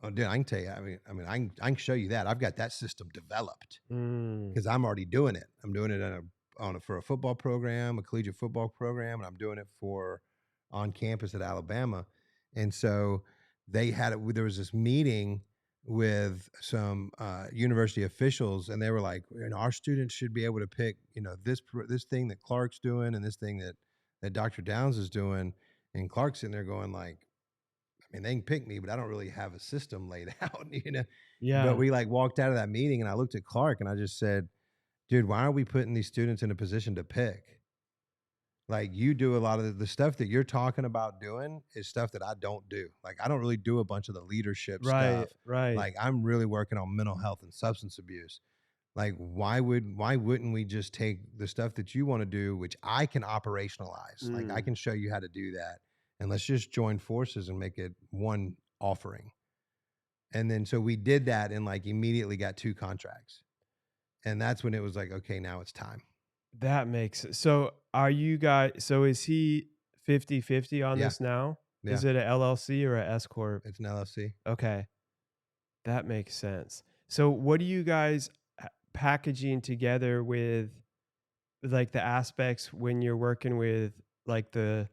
"Oh, dude, I can tell you. I can show you that. I've got that system developed mm. because I'm already doing it. I'm doing it for a football program, a collegiate football program, and I'm doing it for on campus at Alabama. And so they had it. There was this meeting with some university officials, and they were like, our students should be able to pick, this thing that Clark's doing, and this thing that Dr. Downs is doing. And Clark's sitting there going like, I mean, they can pick me, but I don't really have a system laid out. But Yeah, we like walked out of that meeting, and I looked at Clark and I just said, dude, why are we putting these students in a position to pick? Like you do a lot of the stuff that you're talking about doing is stuff that I don't do. Like I don't really do a bunch of the leadership right, stuff. right. Like I'm really working on mental health and substance abuse. Like why wouldn't we just take the stuff that you want to do, which I can operationalize? Like I Mm. can show you how to do that. And let's just join forces and make it one offering. And then so we did that and like immediately got 2 contracts. And that's when it was like, okay, now it's time. That makes so are you guys so is he 50/50 on Yeah. this now? Yeah. Is it a LLC or a S corp? It's an LLC. Okay, that makes sense. So what are you guys packaging together with like the aspects when you're working with like the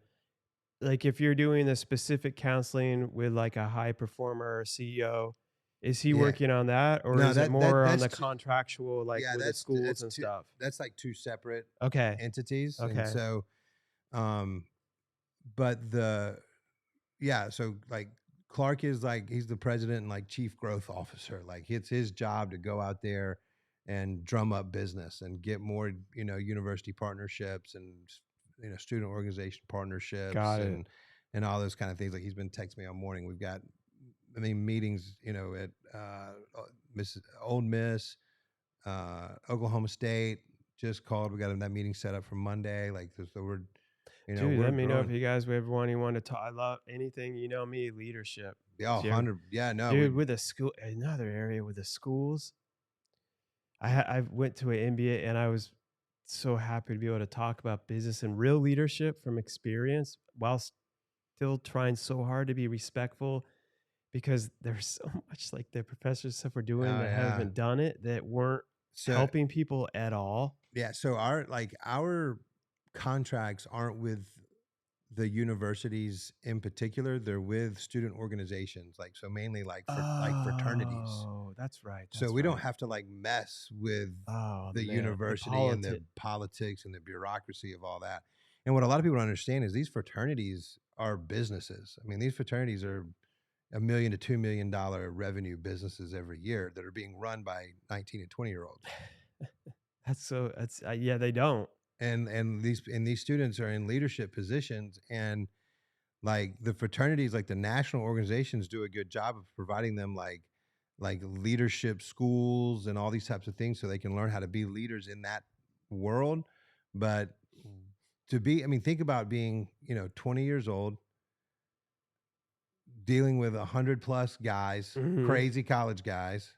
like if you're doing the specific counseling with like a high performer or CEO, is he Yeah. working on that or No, is it more on that's the contractual like yeah, with the schools and stuff? that's like 2 separate Okay. entities. And Okay. so um but yeah, so like Clark is like he's the president and like chief growth officer. Like it's his job to go out there and drum up business and get more, university partnerships and student organization partnerships Got it. and all those kind of things. Like he's been texting me all morning. We've got meetings, at Miss Old Miss, Oklahoma State just called. We got that meeting set up for Monday. Like so we're Dude, We're let me know if growing. you guys ever want anyone to talk. I love anything, you know me, leadership. Yeah, So you're 100. Yeah, no, we dude, with the school another area with the schools, I went to an MBA and I was so happy to be able to talk about business and real leadership from experience while still trying so hard to be respectful because there's so much like the professors stuff we're doing oh that yeah. haven't done it that weren't So helping people at all. yeah, so our contracts aren't with the universities in particular, they're with student organizations, like, so mainly like for like fraternities. Oh, that's right. So That's we don't right. have to like mess with Oh the man, the university and the politic. politics and the bureaucracy of all that. And what a lot of people don't understand is these fraternities are businesses. I mean, these fraternities are $1 million to $2 million revenue businesses every year that are being run by 19 and 20-year-olds. That's so that's yeah, they don't. And these students are in leadership positions, and like the fraternities, like the national organizations, do a good job of providing them like leadership schools and all these types of things so they can learn how to be leaders in that world. But to be, I mean, think about being, 20 years old, dealing with 100 plus guys, Mhm. crazy college guys,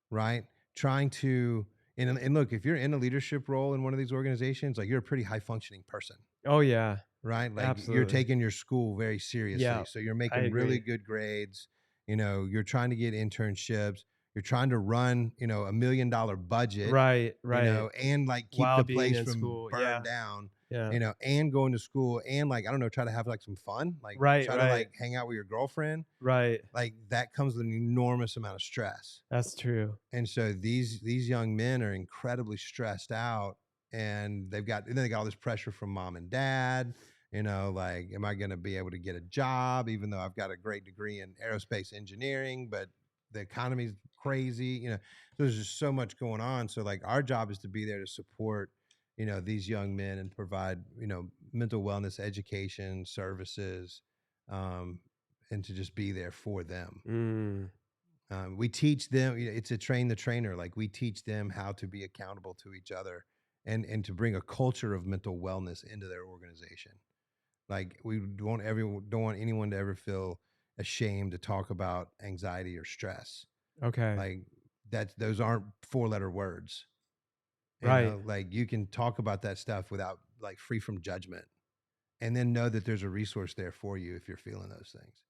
right? Trying to, and look, if you're in a leadership role in one of these organizations, like, you're a pretty high functioning person, Oh yeah, right? Like, you're absolutely. taking your school very Yeah, seriously. So you're I making really agree. good grades. You're trying to get internships. You're trying to run, $1 million budget, Right, right. and like keep While the being place in from school, burned yeah, down, yeah. and going to school, and like, I don't know, try to have like some fun, like Right, try to right, like hang out with your girlfriend. right. Like, that comes with an enormous amount of stress. That's true. And so these young men are incredibly stressed out, and then they got all this pressure from mom and dad, like, am I going to be able to get a job even though I've got a great degree in aerospace engineering, but the economy's crazy. So there's just so much going on. So like, our job is to be there to support, these young men, and provide, mental wellness education services, um, and to just be there for them. Mm, We teach them, it's a train the trainer. Like, we teach them how to be accountable to each other, and to bring a culture of mental wellness into their organization. Like, we don't want anyone to ever feel ashamed to talk about anxiety or stress. okay. Like, those aren't four-letter words. Right. Like, you can talk about that stuff without, like, free from judgment, and then know that there's a resource there for you if you're feeling those things.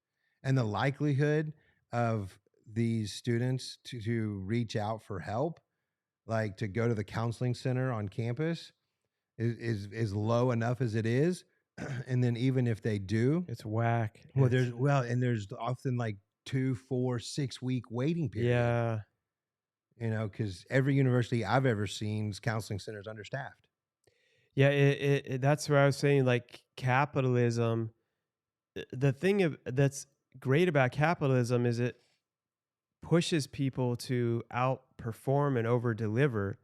And the likelihood of these students to reach out for help, like to go to the counseling center on campus, is low enough as it is. And then even if they do, It's whack. well, It's there's often like 2, 4, 6 week waiting period, yeah. because every university I've ever seen's counseling center is understaffed. Yeah, that's where I was saying, like, capitalism, the thing that's great about capitalism is it pushes people to outperform and over deliver.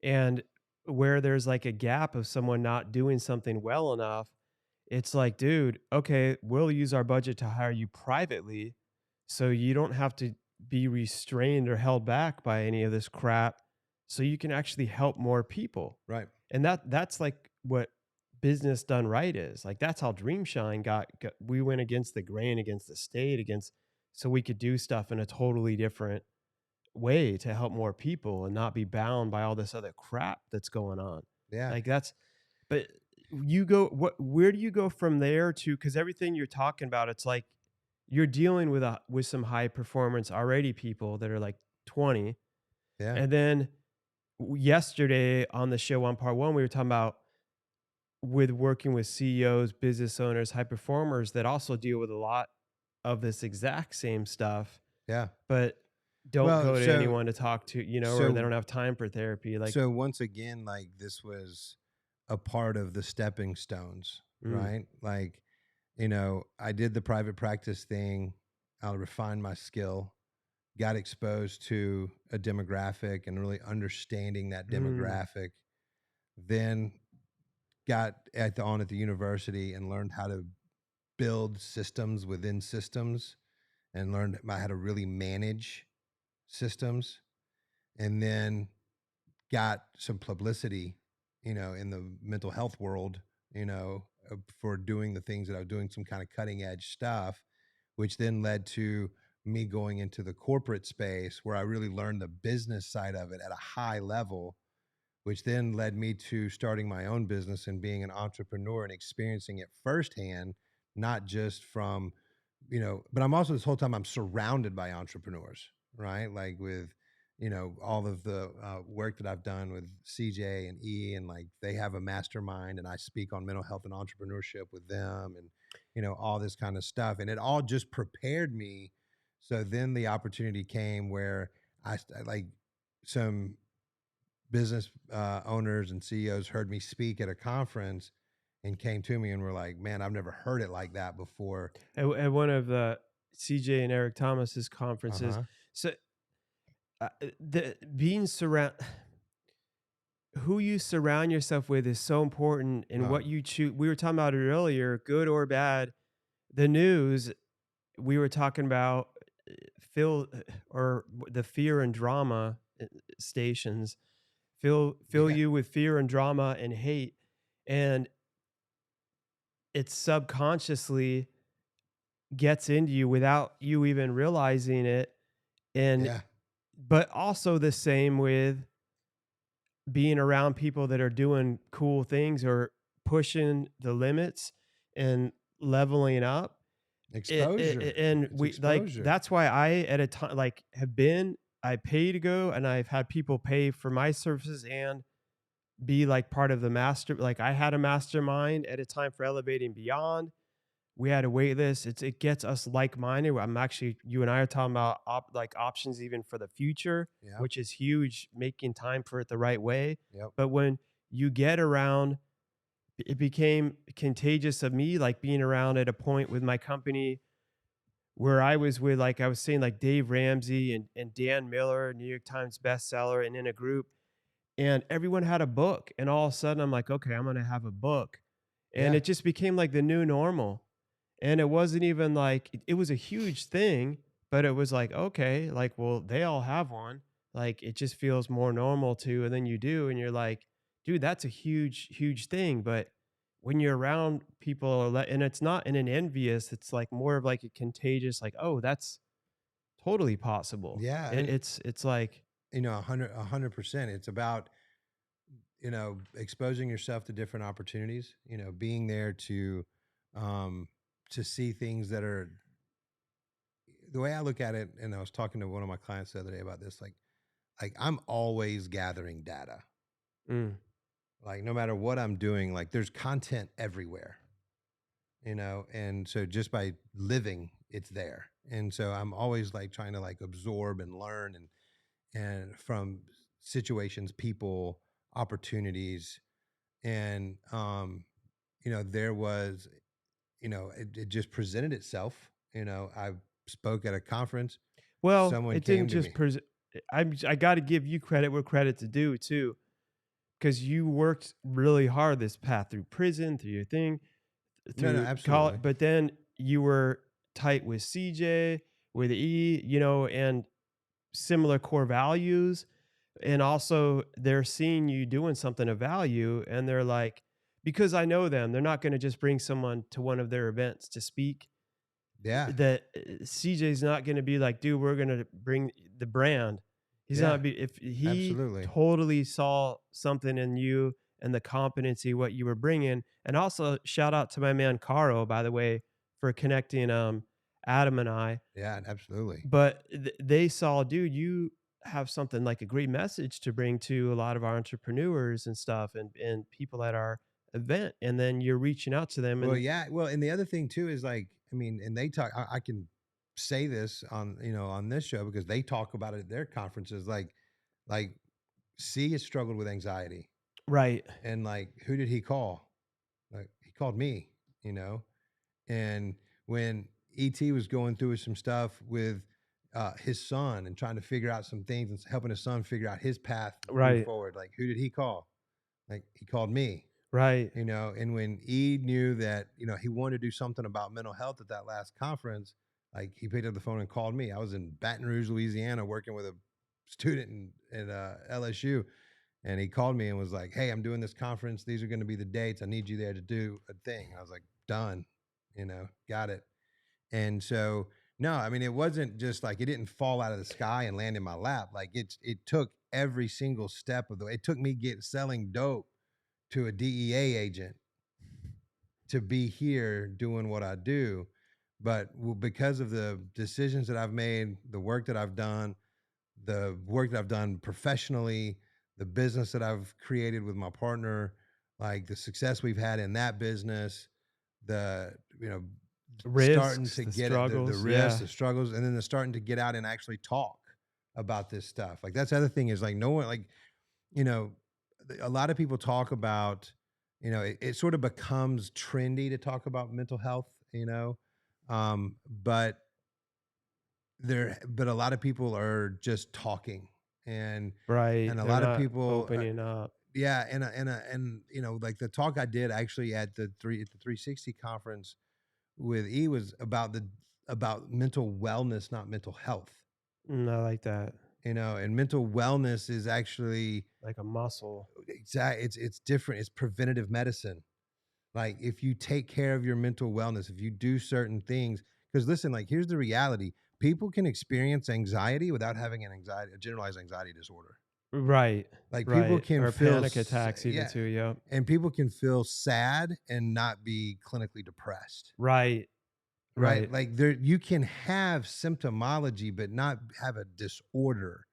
And where there's like a gap of someone not doing something well enough, it's like, dude, okay, we'll use our budget to hire you privately so you don't have to be restrained or held back by any of this crap so you can actually help more people. Right. And that's like what business done right is. Like that's how Dreamshine got we went against the grain, against the state, against so we could do stuff in a totally different way to help more people and not be bound by all this other crap that's going on. Yeah. Like that's but you go where do you go from there to cuz everything you're talking about it's like you're dealing with some high performance already people that are like 20 Yeah. and then yesterday on the show on part 1 we were talking about with working with CEOs, business owners, high performers that also deal with a lot of this exact same stuff Yeah. but don't Well, go to so anyone to talk to, or they so don't have time for therapy, like so once again, like, this was a part of the stepping stones, mm, right? Like, I did the private practice thing. I refined my skill, got exposed to a demographic and really understanding that mm, demographic. Then got at the university and learned how to build systems within systems, and learned how to really manage systems. And then got some publicity, in the mental health world, for doing the things that I was doing, some kind of cutting edge stuff, which then led to me going into the corporate space where I really learned the business side of it at a high level, which then led me to starting my own business and being an entrepreneur and experiencing it firsthand, not just from, but I'm also this whole time I'm surrounded by entrepreneurs, right? Like with, all of the work that I've done with CJ and E, and like they have a mastermind, and I speak on mental health and entrepreneurship with them, and all this kind of stuff, and it all just prepared me. So then the opportunity came where like some business owners and CEOs heard me speak at a conference and came to me and were like, "Man, I've never heard it like that before." At one of the CJ and Eric Thomas's Uh conferences. huh. So the being surround who you surround yourself with is so important in Uh, what you choose. We were talking about it earlier, good or bad. The news, we were talking about fill or the fear and drama stations fill yeah, you with fear and drama and hate, and it subconsciously gets into you without you even realizing it. And yeah, but also the same with being around people that are doing cool things or pushing the limits and leveling up. exposure. And It's we like exposure. that's why I at a time like have been I pay to go, and I've had people pay for my services and be like part of the master. Like I had a mastermind at a time for Elevating Beyond. We had a wait list. It gets us like-minded. I'm actually you and I are talking about like options even for the future, Yep, which is huge, making time for it the right way. yep, But when you get around, it became contagious of me, like being around at a point with my company where I was with, like I was saying, like Dave Ramsey and Dan Miller, New York Times bestseller, and in a group, and everyone had a book. And all of a sudden, I'm like, okay, I'm going to have a book. And yeah, it just became like the new normal. And it wasn't even like it was a huge thing, but it was like, okay, like, well, they all have one. Like, it just feels more normal to, and then you do, and you're like, dude, that's a huge, huge thing. But when you're around people, and it's not in an envious, it's like more of like a contagious, like, oh, that's totally possible. yeah. It, it's like, 100%. It's about exposing yourself to different opportunities. Being there um, to see things that are the way I look at it. And I was talking to one of my clients the other day about this. Like I'm always gathering data. mm, Like no matter what I'm doing, like there's content everywhere, and so just by living, it's there. And so I'm always like trying to like absorb and learn and from situations, people, opportunities. And there was, it just presented itself. I spoke at a conference, well, someone it didn't came to just me. I got to give you credit where credit's due too, because you worked really hard this path through prison, through your thing, No, no, through college, absolutely. but then you were tight with CJ, with E, and similar core values. And also, they're seeing you doing something of value, and they're like, because I know them, they're not going to just bring someone to one of their events to speak. Yeah, That CJ's not gonna be like, "Dude, we're gonna bring the brand." He's yeah, not be if he absolutely. totally saw something in you and the competency, what you were bringing. And also shout out to my man Caro, by the way, for connecting, Adam and I. Yeah, absolutely. But they saw, "Dude, you have something like a great message to bring to a lot of our entrepreneurs and stuff and people at our event." And then you're reaching out to them Well, and yeah. Well, and the other thing too is like, I mean, and they talk. I can say this on on this show because they talk about it at their conferences. Like C has struggled with anxiety, right, and like, who did he call? Like, he called me. You know, and when ET was going through some stuff with his son and trying to figure out some things and helping his son figure out his path to move right, forward, like, who did he call? Like, he called me. right, And when E knew that, he wanted to do something about mental health at that last conference, like he picked up the phone and called me. I was in Baton Rouge, Louisiana, working with a student in LSU, And he called me and was like, "Hey, I'm doing this conference. These are going to be the dates. I need you there to do a thing." And I was like, "Done, got it." And so, no, I mean, it wasn't just like it didn't fall out of the sky and land in my lap. Like it took every single step of the way. It took me selling dope to a DEA agent to be here doing what I do. But because of the decisions that I've made, the work that I've done, the work that I've done professionally, the business that I've created with my partner, like the success we've had in that business, the starting Risks, to the get it, the struggles. risks, Yeah. the struggles, and then the starting to get out and actually talk about this stuff. Like that's the other thing is like no one like you know a lot of people talk about it sort of becomes trendy to talk about mental health, but a lot of people are just talking and Right. a They're lot of not people opening up. yeah and like the talk I did actually at the 360 conference with was about mental wellness, not mental health. I like that. And mental wellness is actually Like a muscle. it's different. It's preventative medicine. Like if you take care of your mental wellness, if you do certain things, because listen, like here's the reality: people can experience anxiety without having a generalized anxiety disorder. Right. Like people Right. can Or feel, panic attacks even yeah, too. Yep. and people can feel sad and not be clinically depressed. Right. Right? Right. Like there, you can have symptomology, but not have a disorder.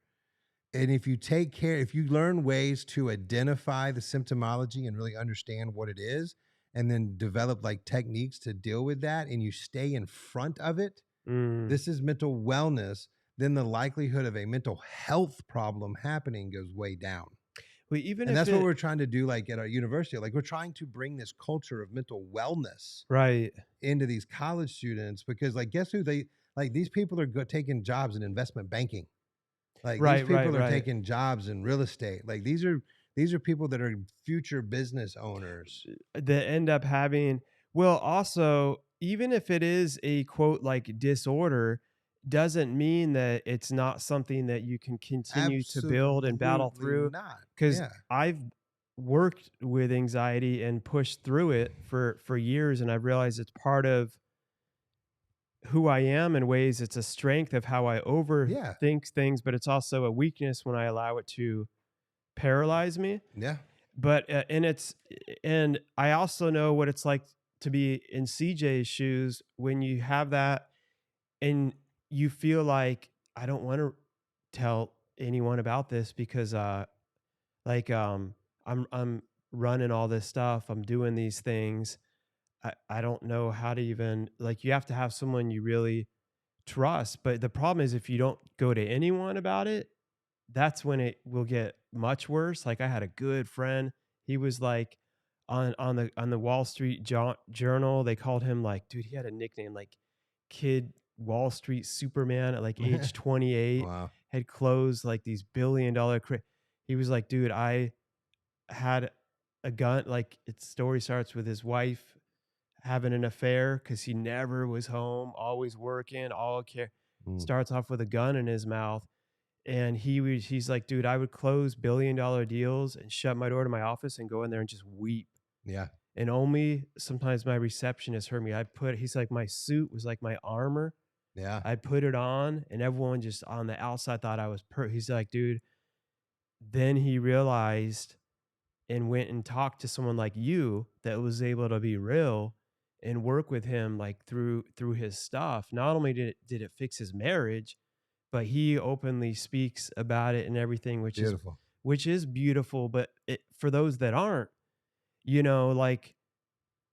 And if you learn ways to identify the symptomology and really understand what it is, and then develop like techniques to deal with that, and you stay in front of it, Mm. this is mental wellness, then the likelihood of a mental health problem happening goes way down. Well, even And if that's what it we're trying to do, like at our university. Like we're trying to bring this culture of mental wellness right. into these college students because, like, guess who they like? These people are taking jobs in investment banking. Like these Right, right, people are right. taking jobs in real estate. Like these are people that are future business owners. That end up having, well, also, even if it is a quote like disorder, doesn't mean that it's not something that you can continue to build and battle Absolutely through. not. Because Yeah. I've worked with anxiety and pushed through it for years, and I've realized it's part of who I am in ways. It's a strength of how I Yeah. overthink things, but it's also a weakness when I allow it to paralyze me. Yeah. But, and I also know what it's like to be in CJ's shoes when you have that and you feel like, "I don't wanna tell anyone about this because, like, I'm running all this stuff, I'm doing these things. I don't know how to even," like, you have to have someone you really trust, but the problem is if you don't go to anyone about it, that's when it will get much worse. Like I had a good friend, he was like on the Wall Street Journal, they called him like, dude, he had a nickname like Kid Wall Street Superman at like age 28, Wow. had closed like these billion-dollar he was like, dude, I had a gun, like its story starts with his wife having an affair because he never was home, always working, all care. Mm. Starts off with a gun in his mouth, and he's like, dude, I would close billion-dollar deals and shut my door to my office and go in there and just weep. Yeah. And only sometimes my receptionist heard me. He's like, my suit was like my armor. Yeah. I put it on, and everyone just on the outside thought I was he's like, dude. Then he realized and went and talked to someone like you that was able to be real and work with him like through his stuff. Not only did it fix his marriage, but he openly speaks about it and everything, Beautiful. which is beautiful. But for those that aren't, like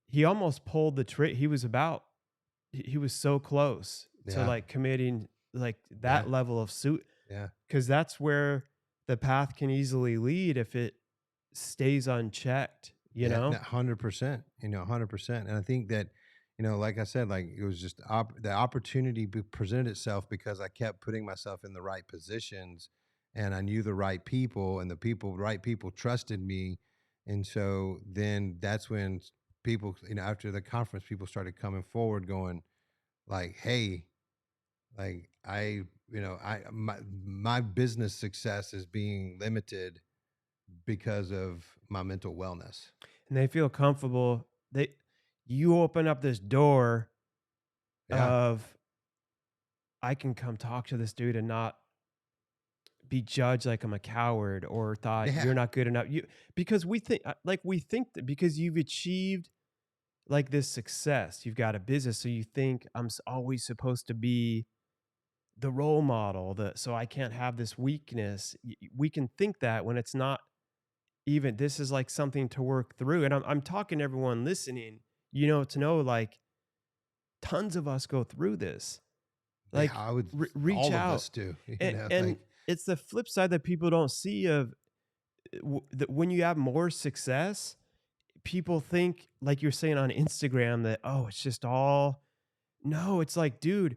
he almost pulled the trick. He was so close to Yeah. like committing like Yeah. that level of suit, Yeah. because that's where the path can easily lead if it stays unchecked, you Yeah, no, know? 100%, 100%. And I think that, like I said, like it was just the opportunity presented itself because I kept putting myself in the right positions and I knew the right people and right people trusted me. And so then that's when people, after the conference, people started coming forward going like, hey, like my business success is being limited because of my mental wellness. And they feel comfortable. You open up this door Yeah. of, I can come talk to this dude and not be judged like I'm a coward or thought Yeah. you're not good enough. Because we think that because you've achieved like this success, you've got a business, so you think always supposed to be the role model, so I can't have this weakness. We can think that when it's not even. This is like something to work through. And I'm talking to everyone listening, to know like tons of us go through this. Yeah, Like I would reach all of out. us do, And like it's the flip side that people don't see of that when you have more success, people think like you're saying on Instagram that, oh, it's just all. No, it's like, dude,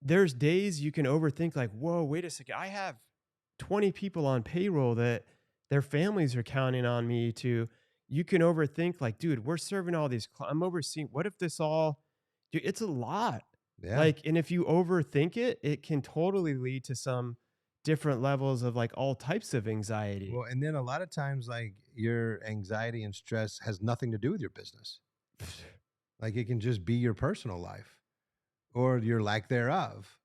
there's days you can overthink like, whoa, wait a second. I have 20 people on payroll that their families are counting on me to. You can overthink like, dude, we're serving all these. I'm overseeing. What if this all, dude, it's a lot. yeah. Like, and if you overthink it, it can totally lead to some different levels of like all types of anxiety. Well, and then a lot of times, like, your anxiety and stress has nothing to do with your business. Like, it can just be your personal life or your lack thereof,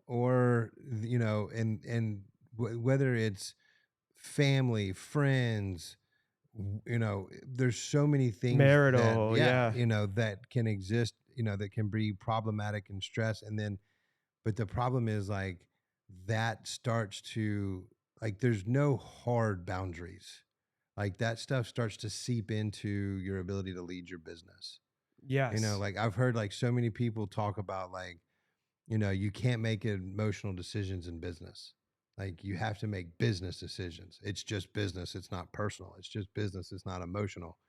or, and whether it's family, friends, there's so many things that, Marital, yeah, yeah. that can exist, that can be problematic and stress. And then, but the problem is like that starts to, like, there's no hard boundaries. Like that stuff starts to seep into your ability to lead your business. Yes. Like I've heard like so many people talk about like, you can't make emotional decisions in business. Like you have to make business decisions. It's just business. It's not personal. It's just business. It's not emotional.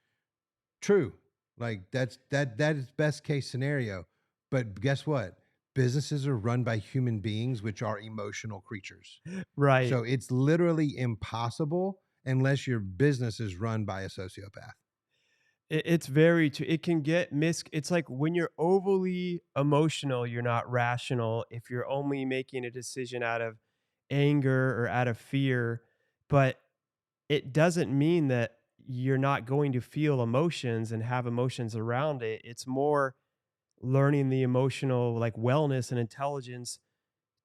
True. Like that is best case scenario. But guess what? Businesses are run by human beings, which are emotional creatures. Right. So it's literally impossible unless your business is run by a sociopath. It's very true. It can get it's like when you're overly emotional, you're not rational if you're only making a decision out of anger or out of fear, but it doesn't mean that you're not going to feel emotions and have emotions around it. It's more learning the emotional like wellness and intelligence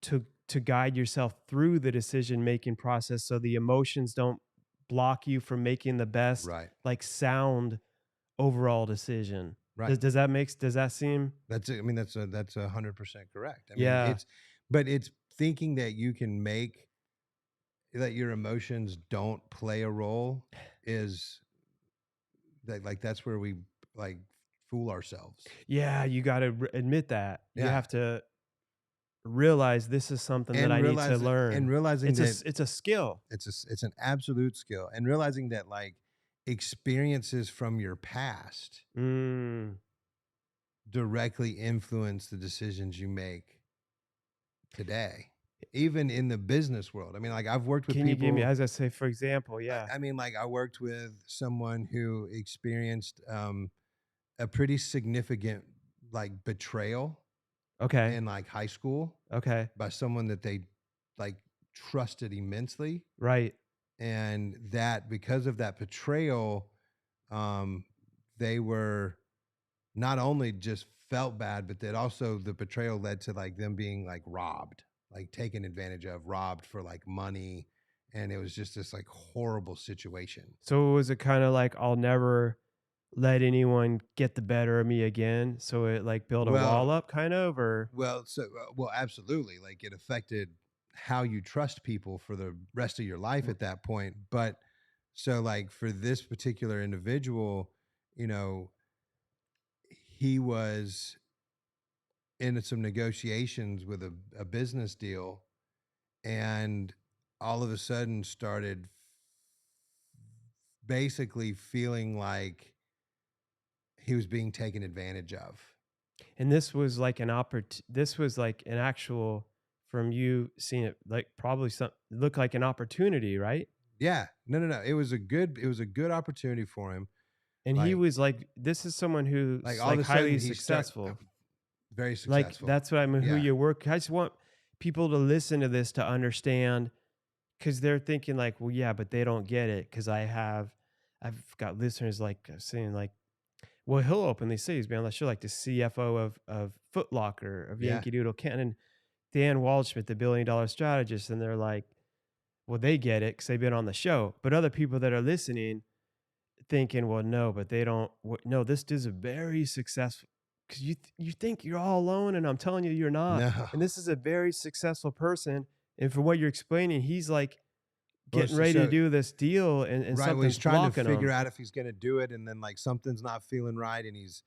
to guide yourself through the decision making process so the emotions don't block you from making the best Right. like sound overall decision. Right. Does that seem. I mean, that's 100% correct. I mean, Yeah. but it's thinking that you can make that your emotions don't play a role is that, like, that's where we like fool ourselves. Yeah, you gotta admit that. You Yeah. have to realize this is something that And I need to learn. realizing that It's a skill. it's an absolute skill, and realizing that like experiences from your past Mm. directly influence the decisions you make today, even in the business world. I mean, like I've worked with Can you give me, people. as I say, for example, yeah. I mean, like I worked with someone who experienced a pretty significant like betrayal Okay. in like high school Okay. by someone that they like trusted immensely, Right. and that because of that betrayal, um, they were not only just felt bad, but that also the betrayal led to like them being like robbed, like taken advantage of, robbed for like money. And it was just this like horrible situation. So was it kinda like, I'll never let anyone get the better of me again, so it, like, built a Well, wall up kind of, or. well, absolutely. Like it affected how you trust people for the rest of your life R at that point. But so like for this particular individual, you know, he was in some negotiations with a business deal and all of a sudden started basically feeling like he was being taken advantage of. And this was like an actual, from you seeing it, like, probably some looked like an opportunity, right? Yeah. No, no, no. It was a good opportunity for him. And he Like was like, this is someone like who's, all of like, a sudden highly he start successful. very Like, successful. that's what I mean, who Yeah. you work I just want people to listen to this to understand, 'cause they're thinking like, "Well, yeah, but they don't get it." 'Cause I've got listeners like saying like, well, he'll openly say he's been on the show, like the CFO of Foot Locker, of Yeah. Yankee Doodle Cannon, Dan Waldschmidt, the $1 billion strategist, and they're like, well, they get it because 'cause they've been on the show. But other people that are listening thinking, well, no, but they don't. No, this dude's a very successful. Because you think you're all alone, and I'm telling you, you're not. No. And this is a very successful person. And from what you're explaining, he's like Well, getting ready to do this deal, and right, well, he's something's trying to blocking figure him. out if he's gonna do it, and then, like, something's not feeling right, and he's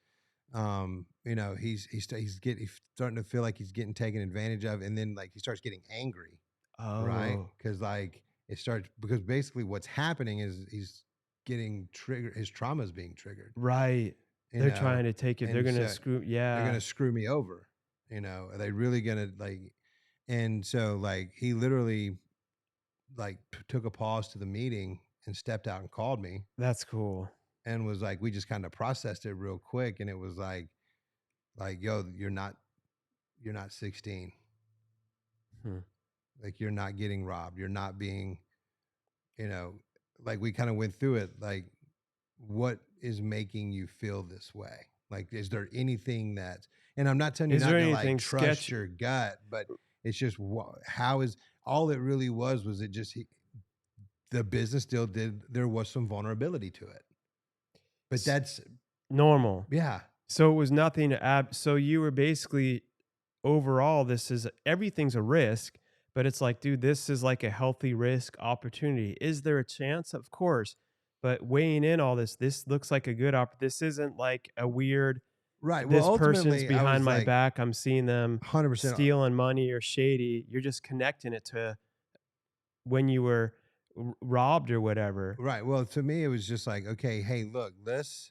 starting to feel like he's getting taken advantage of, and then, like, he starts getting angry, right? Oh, Because like, it starts because basically what's happening is he's getting triggered his trauma is being triggered, right. you They're know? trying to take it. They're And gonna so screw. they're Yeah, gonna screw me over, Are they really gonna, and so, like, he literally, like, took a pause to the meeting and stepped out and called me that's cool. and was like, we just kinda processed it real quick, and it was like, "Yo, you're not 16. Hmm. Like, you're not getting robbed. You're not being," you know, like, we kinda went through it, like, "What is making you feel this way? Like, is there anything that," and I'm not telling you Is not there to, like, anything trust sketch? your gut, but it's just how is all it really was it just the business still did there was some vulnerability to it. But s- that's Normal. yeah. So it was nothing so you were basically overall, this is everything's a risk, but it's like, dude, this is like a healthy risk opportunity. Is there a chance? Of course. But weighing in all this, this looks like a good this isn't like a weird, Right, well, this person's ultimately, I behind was my like back. I'm seeing them 100%. stealing money or shady. You're just connecting it to when you were robbed or whatever. Right. Well, to me, it was just like, okay, hey, look, let's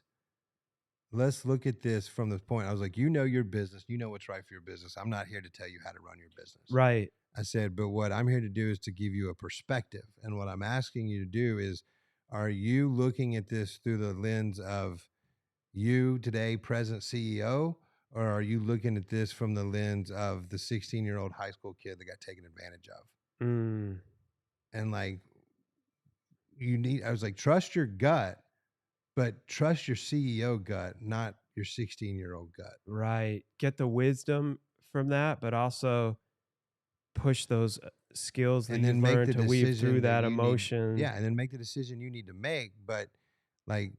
look at this from the point. I was like, you know your business, you know what's right for your business. I'm not here to tell you how to run your business. Right. I said, but what I'm here to do is to give you a perspective. And what I'm asking you to do is, are you looking at this through the lens of you today, present CEO, or are you looking at this from the lens of the 16-year-old high school kid that got taken advantage of? Mm, And like, I was like, trust your gut, but trust your CEO gut, not your 16-year-old gut. right. Get the wisdom from that, but also push those skills that And then you've make learned the to weave through decision that that you need. emotion. Yeah. And then make the decision you need to make. But like,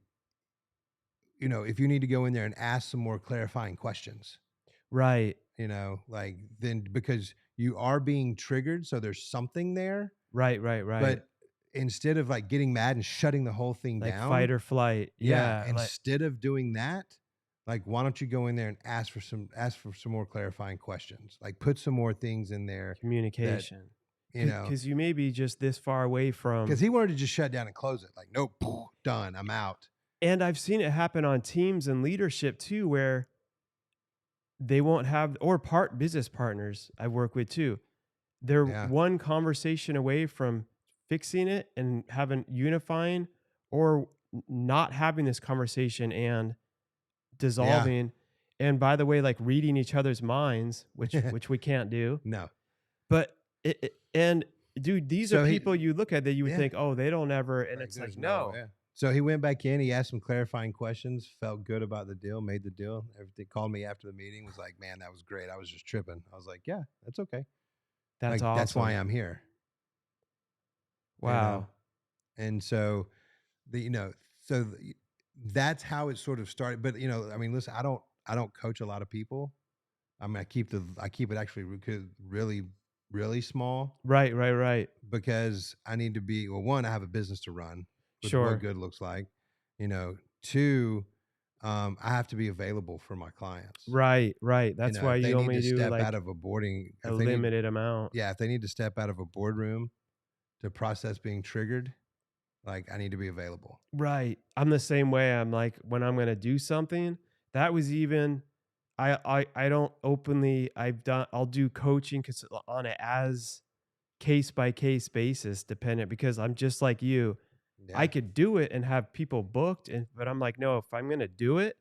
if you need to go in there and ask some more clarifying questions, Right. like then because you are being triggered. So there's something there. Right, right, right. But instead of like getting mad and shutting the whole thing Like down, fight or flight. yeah, Yeah, like instead of doing that, like, why don't you go in there and ask for some more clarifying questions? Like, put some more things in there that, communication. you know, Because you may be just this far away because from, he wanted to just shut down and close it. Like, nope, done. I'm out. and I've seen it happen on teams and leadership too, where they won't have, or business partners I work with too. They're Yeah, one conversation away from fixing it and having unifying, or not having this conversation and yeah. dissolving. And by the way, like reading each other's minds, which we can't do. No. But and dude, these are So he, people you look at that you would yeah, think, oh, they don't ever, and like, it's like, there's no, no, yeah. So he went back in. He asked some clarifying questions. Felt good about the deal. Made the deal. Everything. Called me after the meeting. Was like, man, that was great. I was just tripping. I was like, yeah, that's okay. that's Like, that's why awesome. I'm here. You know. Wow. And so the you know, so the that's how it sort of started, but, I mean, listen, I don't coach a lot of people. I mean, I keep it actually really, really small Right, right, right. because I need to be well, 1, I have a business to run with what Sure. good looks like, 2, I have to be available for my clients. Right, right. That's why If they you need only to do step out like of a boarding a if they need limited amount. yeah, if they need to step out of a boardroom to process being triggered, like, I need to be available. Right. I'm the same way. I'm like, when I'm gonna do something, that was even I don't openly I'll do coaching because on it as case by case basis, dependent, because I'm just like you. I Yeah. could do it and have people booked, but I'm like, no, if I'm gonna do it,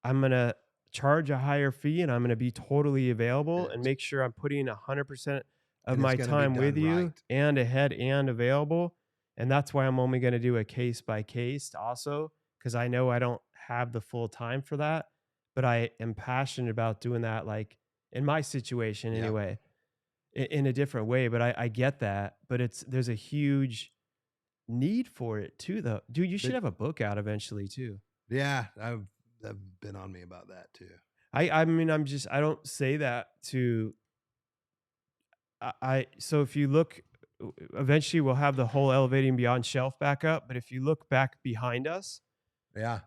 I'm gonna charge a higher fee and I'm gonna be totally available and make sure I'm putting 100% of and it's my gonna be time with done you right. and ahead and available. And that's why I'm only going to do a case by case also, because I know I don't have the full time for that. But I am passionate about doing that, like in my situation Yep. anyway, in a different way. But I get that. But there's a huge need for it too, though. Dude, you should But have a book out eventually too. yeah, I've been on me about that too. I mean, I don't say that to so if you look, eventually we'll have the whole Elevating Beyond shelf back up, but if you look back behind us, Yeah,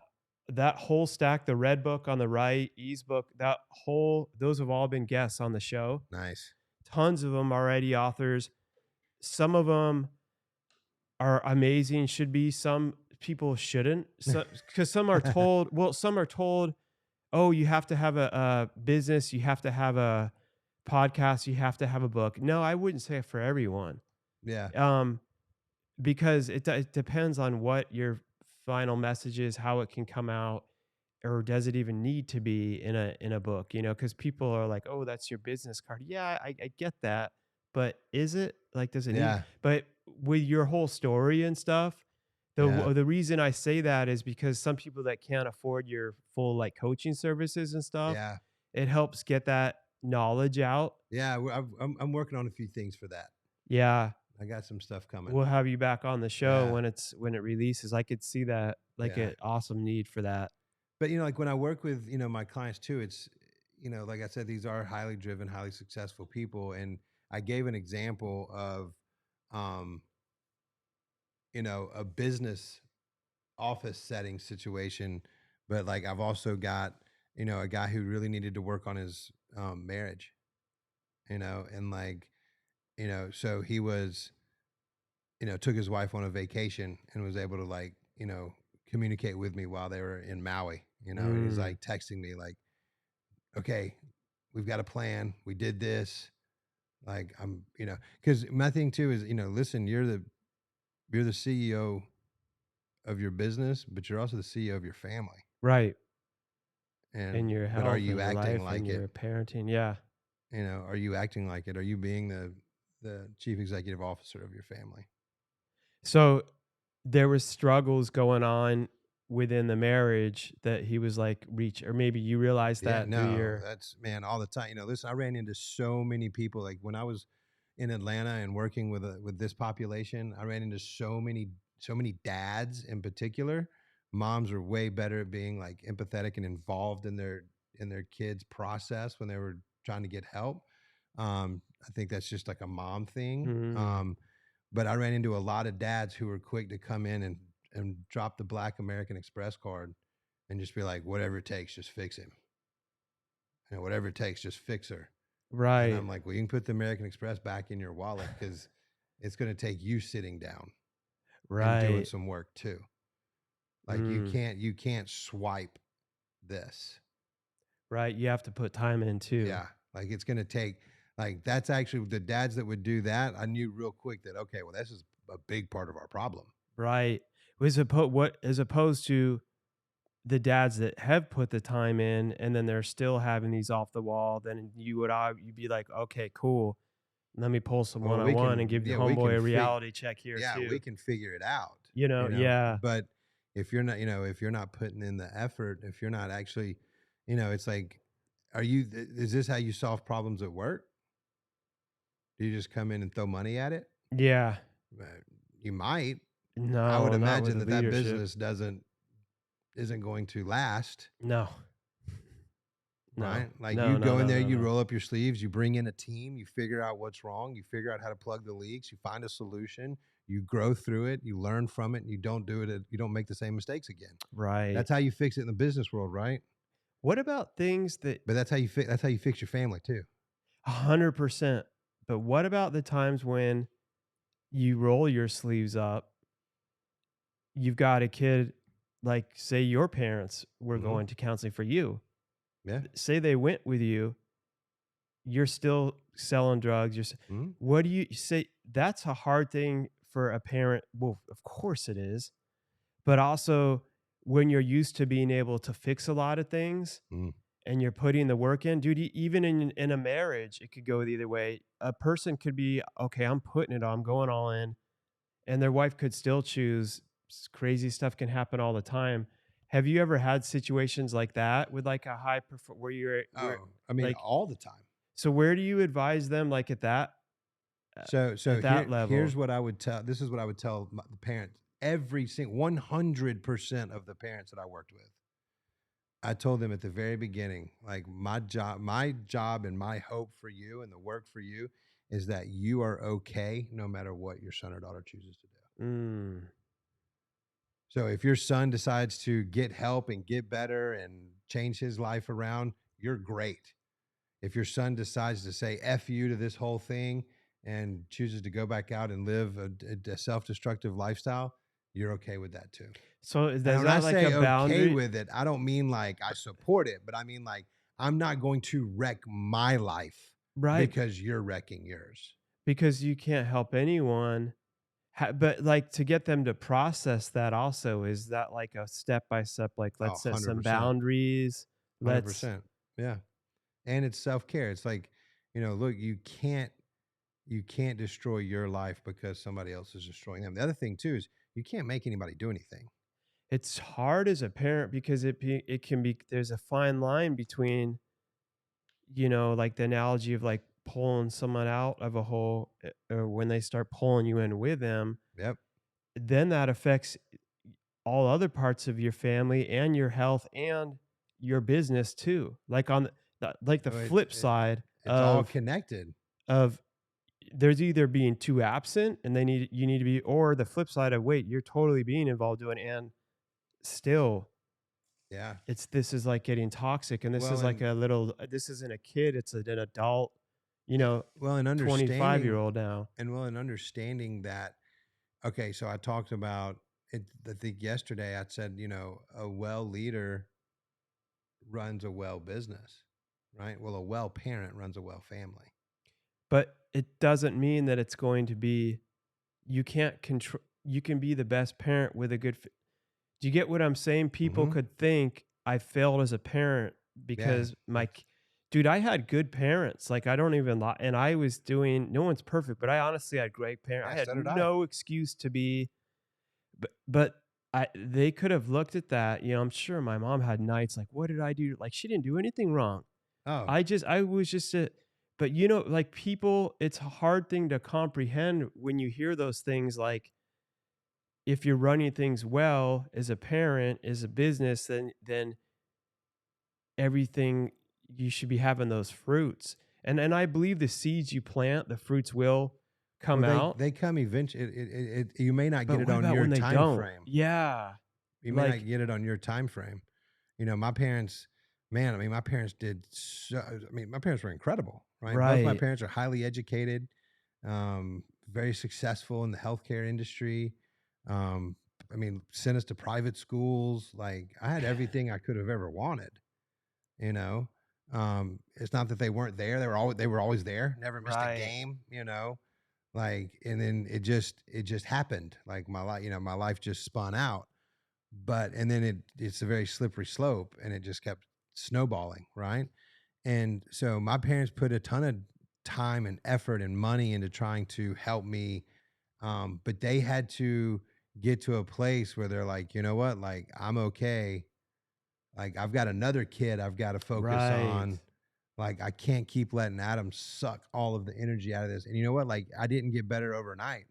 that whole stack, the red book on the right, E's book, that whole those have all been guests on the show. nice. Tons of them already authors. Some of them are amazing, should be, some people shouldn't. So because some are told, "Oh, you have to have a business, you have to have a podcast, you have to have a book." No, I wouldn't say it for everyone. Yeah, Um, because it depends on what your final message is, how it can come out, or does it even need to be in a book, you know? Because people are like, "Oh, that's your business card." Yeah, I get that, but is it? Like, does it need? yeah, But with your whole story and stuff, yeah, the reason I say that is because some people that can't afford your full, like, coaching services and stuff, yeah, it helps get that knowledge out. yeah. I'm working on a few things for that. Yeah. I got some stuff coming. We'll have you back on the show Yeah, when it releases. I could see that, like, yeah. an awesome need for that. But like when I work with my clients too, it's like I said, these are highly driven, highly successful people, and I gave an example of um, a business office setting situation, but like I've also got a guy who really needed to work on his marriage, and like so he was took his wife on a vacation and was able to like communicate with me while they were in Maui, and he's Mm, like texting me like, okay, we've got a plan, we did this, like I'm because my thing too is listen, you're the CEO of your business, but you're also the CEO of your family. right. And And your but are health you and your acting life and like it? your parenting, yeah. Are you acting like it? Are you being the chief executive officer of your family? So, there was struggles going on within the marriage that he was, like, or maybe you realized Yeah, that through no, your. that's man, all the time. Listen, I ran into so many people. Like when I was in Atlanta and working with this population, I ran into so many dads in particular. Moms are way better at being like empathetic and involved in their kids' process when they were trying to get help. I think that's just like a mom thing. Mm, But I ran into a lot of dads who were quick to come in and drop the Black American Express card and just be like, whatever it takes, just fix him. Whatever it takes, just fix her. And right, I'm like, well, you can put the American Express back in your wallet because it's going to take you sitting down and doing right. some work too. Like Mm, you can't swipe this. right, you have to put time in too. Yeah. Like it's going to take, like, that's actually the dads that would do that. I knew real quick that, okay, well, this is a big part of our problem. Right. As opposed to the dads that have put the time in and then they're still having these off the wall, then you'd be like, "Okay, cool. Let me pull some Well, we one-on-one and can, give the yeah, we can homeboy a reality check here yeah, we too." can figure it out, You know? Yeah. but if you're not putting in the effort, if you're not actually, it's like, is this how you solve problems at work? Do you just come in and throw money at it? Yeah. Uh, You might. I would No, not with imagine the that leadership. business isn't going to last, No. No. right? Like No, you no, go in no, there, no, you no. roll up your sleeves, you bring in a team, you figure out what's wrong, you figure out how to plug the leaks, you find a solution, you grow through it, you learn from it, and you don't make the same mistakes again. Right. That's how you fix it in the business world, right? What about things that But that's how you fix your family too. 100%, but what about the times when you roll your sleeves up, you've got a kid, like, say your parents were Mhm. going to counseling for you. Yeah. Say they went with you, you're still selling drugs, Mhm. what do you say? That's a hard thing for a parent. Well, of course it is, but also when you're used to being able to fix a lot of things Mhm. and you're putting the work in, dude, even in a marriage, it could go either way. A person could be, okay, I'm putting it on, I'm going all in, and their wife could still choose. Crazy stuff can happen all the time. Have you ever had situations like that with like a where you're where Oh, I mean, like, all the time. so where do you advise them like uh, So at that here's level? what I would tell. This is what I would tell the parents. Every single 100% of the parents that I worked with, I told them at the very beginning, like my job and my hope for you and the work for you is that you are okay no matter what your son or daughter chooses to do. Mm. So if your son decides to get help and get better and change his life around, you're great. If your son decides to say F you to this whole thing and chooses to go back out and live a self destructive lifestyle, you're okay with that too. So And is when I that like a say okay boundary? with it, I don't mean like I support it, but I mean like I'm not going to wreck my life Right, because you're wrecking yours. because you can't help anyone. But like to get them to process that also, is that like a step by step, like Oh, let's set some 100%. boundaries. Let's 100%. Yeah. And it's self-care. It's like, look, you can't destroy your life because somebody else is destroying them. The other thing too is you can't make anybody do anything. It's hard as a parent because it can be, there's a fine line between, like the analogy of like pulling someone out of a hole, or when they start pulling you in with them, Yep. then that affects all other parts of your family and your health and your business too. Like on like the Oh, It's flip it, side it's all connected. of there's either being too absent and you need to be, or the flip side of, wait, you're totally being involved doing, and still Yeah. this is like getting toxic, and this Well, is like a little, this isn't a kid, it's an adult, you know and 25-year old now. understanding that. Okay, so I talked about it. I think yesterday I said, a well leader runs a well business, right? Well, a well parent runs a well family. But it doesn't mean that it's going to be, you can't control, you can be the best parent with a good do you get what I'm saying? People Mm-hmm. could think I failed as a parent Yeah. because It's dude, I had good parents. Like, I don't even lie. And I was doing, no one's perfect, but I honestly had great parents. I yeah. had So did I. no excuse to be, but they could have looked at that. I'm sure my mom had nights like, what did I do? Like, she didn't do anything wrong. Oh, I was just a, but like people, it's a hard thing to comprehend when you hear those things. Like, if you're running things well as a parent, as a business, then everything, you should be having those fruits. And I believe the seeds you plant, the fruits will come well, they out. they come eventually. You may not But get it what on about your when they time don't? frame. Yeah. You may not Like, get it on your time frame. My parents, man. I mean, my parents did. So, I mean, my parents were incredible, right? Both my right. parents are highly educated, very successful in the healthcare industry. Um, I mean, sent us to private schools. Like, I had everything I could have ever wanted. You know, it's not that they weren't there. They were always there. Never missed a Right. game. Like, and then it just happened. Like my life just spun out. But and then it's a very slippery slope, and it just kept snowballing, right? And so my parents put a ton of time and effort and money into trying to help me, but they had to get to a place where they're like, you know what, like I'm okay. Like I've got another kid I've got to focus Right. on. Like I can't keep letting Adam suck all of the energy out of this. And you know what? Like I didn't get better overnight.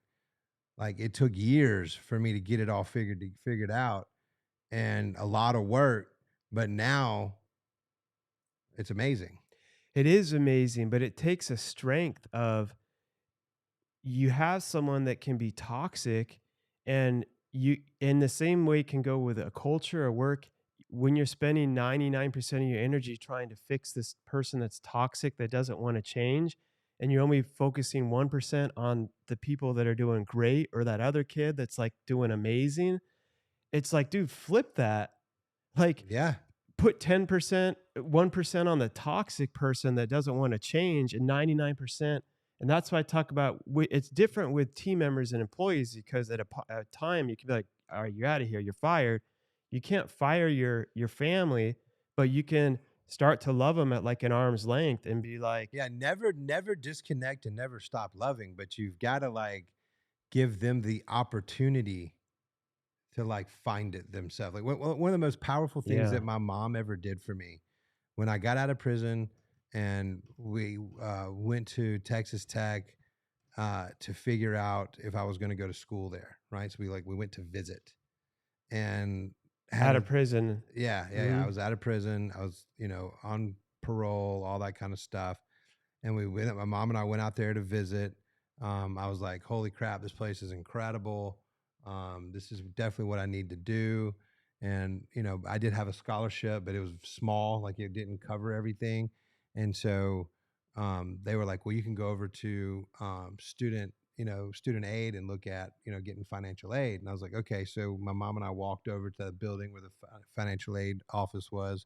Like it took years for me to get it all figured out and a lot of work, but now it's amazing. It is amazing, but it takes a strength of, you have someone that can be toxic, and you, in the same way, can go with a culture or work. When you're spending 99% of your energy trying to fix this person that's toxic, that doesn't want to change, and you're only focusing 1% on the people that are doing great, or that other kid that's like doing amazing, it's like, dude, flip that. Like, Yeah. put 10%, 1% on the toxic person that doesn't want to change, and 99%. And that's why I talk about, it's different with team members and employees, because at a time you can be like, all right, you're out of here, you're fired. You can't fire your family, but you can start to love them at like an arm's length and be like, Yeah, never disconnect and never stop loving, but you've gotta, like, give them the opportunity to, like, find it themselves. Like, one of the most powerful things that yeah, my mom ever did for me, when I got out of prison and we, went to Texas Tech, to figure out if I was gonna go to school there, right? So we went to visit and had out a of prison. yeah, I Mhm. was out of prison, I was, on parole, all that kinda stuff, and we went my mom and I went out there to visit. I was like, "Holy crap, this place is incredible. This is definitely what I need to do." And, I did have a scholarship, but it was small, like it didn't cover everything. And so they were like, "Well, you can go over to student aid and look at, getting financial aid." And I was like, "Okay." So my mom and I walked over to the building where the financial aid office was,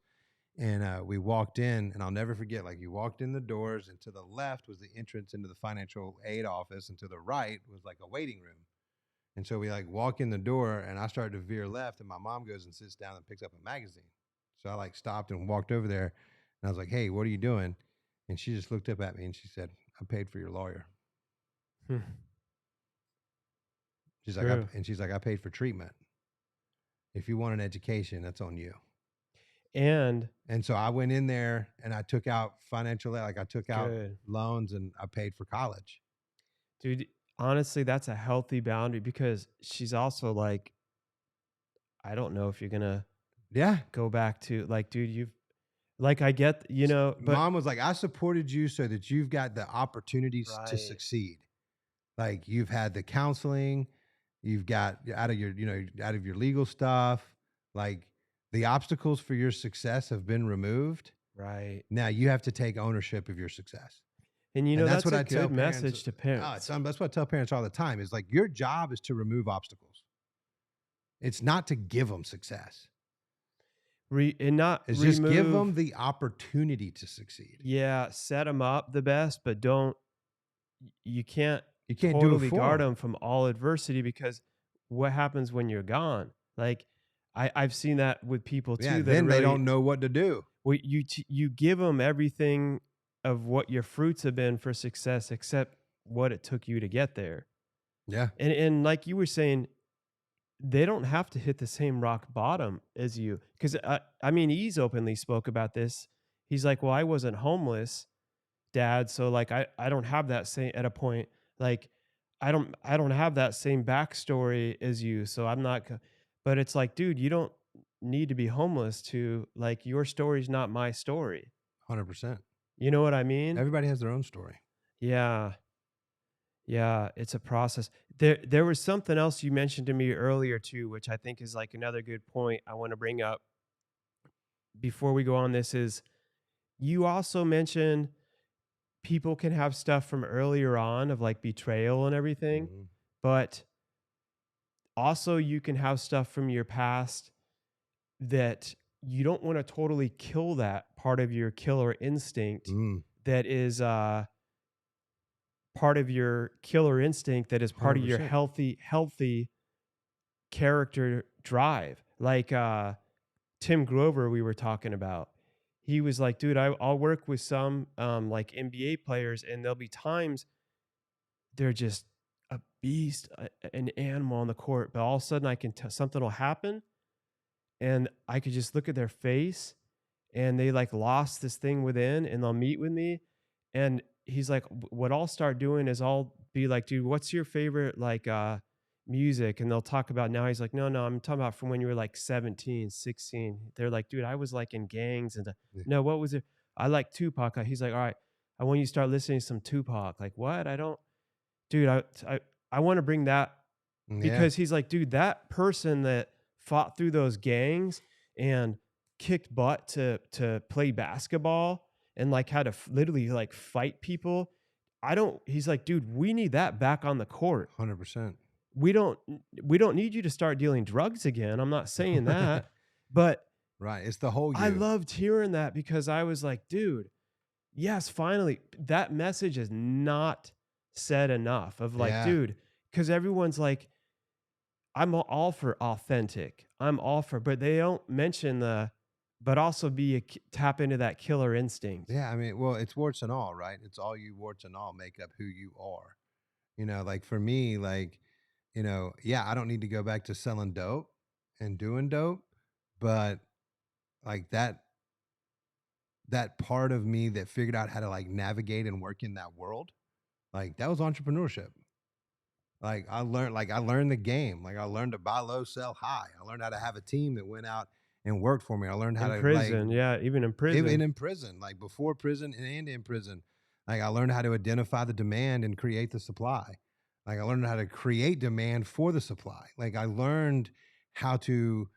and we walked in, and I'll never forget, like, you walked in the doors, and to the left was the entrance into the financial aid office, and to the right was like a waiting room. And so we like walk in the door, and I started to veer left, and my mom goes and sits down and picks up a magazine. So I like stopped and walked over there, and I was like, "Hey, what are you doing?" And she just looked up at me and she said, "I paid for your lawyer." Hmm. True. She's like, "I paid for treatment. If you want an education, that's on you." And And so I went in there and I took out financial aid, like I took out good. loans and I paid for college. Dude, honestly, that's a healthy boundary because she's also like, I don't know if you're gonna Yeah. go back to like, dude, you've like I get, but Mom was like, "I supported you so that you've got the opportunities to right, succeed. Like you've had the counseling, you've got out of your legal stuff, like the obstacles for your success have been removed. right. Now you have to take ownership of your success." And And that's that's what a I tell good parents. message to It's, parents. that's what I tell parents all the time is like your job is to remove obstacles. It's not to give them success. And not It's just give them remove, the opportunity to succeed. yeah, set them up the best, but don't you can't You can't do it totally for guard them. them from all adversity because what happens when you're gone? Like I've seen that with people Yeah, too that are then they really don't know what to do. well, you give them everything of what your fruits have been for success, except what it took you to get there. Yeah, And like you were saying, they don't have to hit the same rock bottom as you, because I mean, he's openly spoke about this. He's like, "Well, I wasn't homeless, Dad, so like I don't have that same at a point like I don't have that same backstory as you, so I'm not." But it's like, dude, you don't need to be homeless to like your story's not my story. 100%. You know what I mean? Everybody has their own story. Yeah. Yeah, it's a process. There was something else you mentioned to me earlier too, which I think is like another good point I want to bring up before we go on this is you also mentioned people can have stuff from earlier on of like betrayal and everything, Mhm. but also you can have stuff from your past that you don't want to totally kill that part of your killer instinct Mm, that is part of your killer instinct that is part of your 100%. healthy character drive. Like Tim Grover we were talking about. He was like, "Dude, I'll work with some like NBA players and there'll be times they're just a beast, an animal on the court, but all of a sudden I can tell something will happen and I could just look at their face and they like lost this thing within and they'll meet with me and he's like what I'll start doing is I'll be like, dude, what's your favorite like music? And they'll talk about now he's like, no, I'm talking about from when you were like 17, 16. They're like, dude, I was like in gangs and Yeah. no, what was it? I like Tupac. He's like, all right, I want you to start listening to some Tupac. Like, what? I don't, dude, I want to bring that Yeah, because he's like, dude, that person that fought through those gangs and kicked butt to play basketball and like had to literally like fight people. I don't. He's like, dude, we need that back on the court. 100%. We don't. We don't need you to start dealing drugs again. I'm not saying that, but Right, it's the whole I you. loved hearing that because I was like, dude, yes, finally, that message is not said enough. Of like, Yeah, dude, because everyone's like, I'm all for authentic. I'm all for, but they don't mention the but also tap into that killer instinct. Yeah, I mean, well, it's warts and all, right? It's all you warts and all make up who you are. Like for me, like, yeah, I don't need to go back to selling dope and doing dope, but like that part of me that figured out how to like navigate and work in that world, like that was entrepreneurship. I learned the game. Like I learned to buy low, sell high. I learned how to have a team that went out and worked for me. I learned how In to like prison, yeah, even in even prison. in prison, like before prison and in prison. Like I learned how to identify the demand and create the supply. Like I learned how to create demand for the supply. Like I learned how to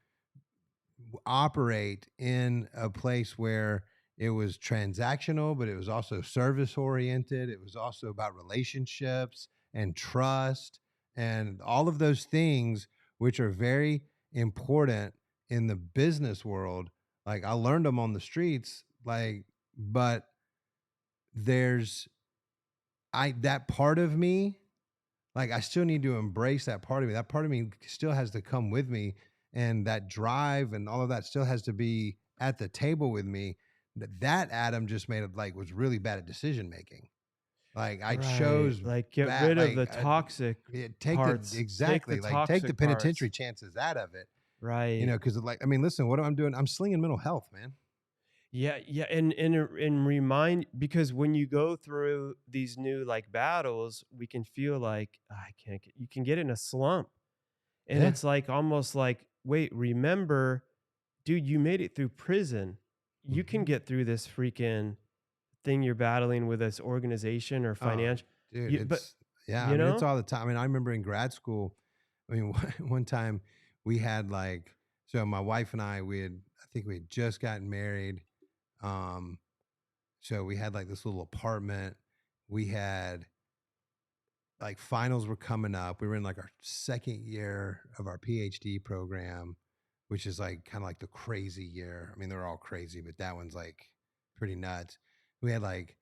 operate in a place where it was transactional, but it was also service oriented. It was also about relationships and trust and all of those things, which are very important in the business world. Like I learned them on the streets, like, but there's, that part of me, like, I still need to embrace that part of me. That part of me still has to come with me, and that drive and all of that still has to be at the table with me. That Adam just made it like was really bad at decision making. Like I Right, chose like, get bad. rid of Like the toxic take the parts. Take the exactly like take the toxic penitentiary parts. chances out of it. Right. Because like I mean, listen, what am I doing? I'm slinging mental health, man. Yeah, yeah, and remind, because when you go through these new, like, battles, we can feel like, "Ah, I can't get," you can get in a slump, and Yeah. it's, like, almost like, "Wait, remember, dude, you made it through prison. You can Hmm. get through this freaking thing you're battling with this organization or Oh, financial." dude, You but it's yeah. I you mean, it's know? all the time. I mean, I remember in grad school. I mean, one time we had like so my wife and I think we had just gotten married. Um, so we had like this little apartment. We had like finals were coming up. We were in like our second year of our PhD program, which is like kind of like the crazy year. I mean, they're all crazy, but that one's like pretty nuts. We had like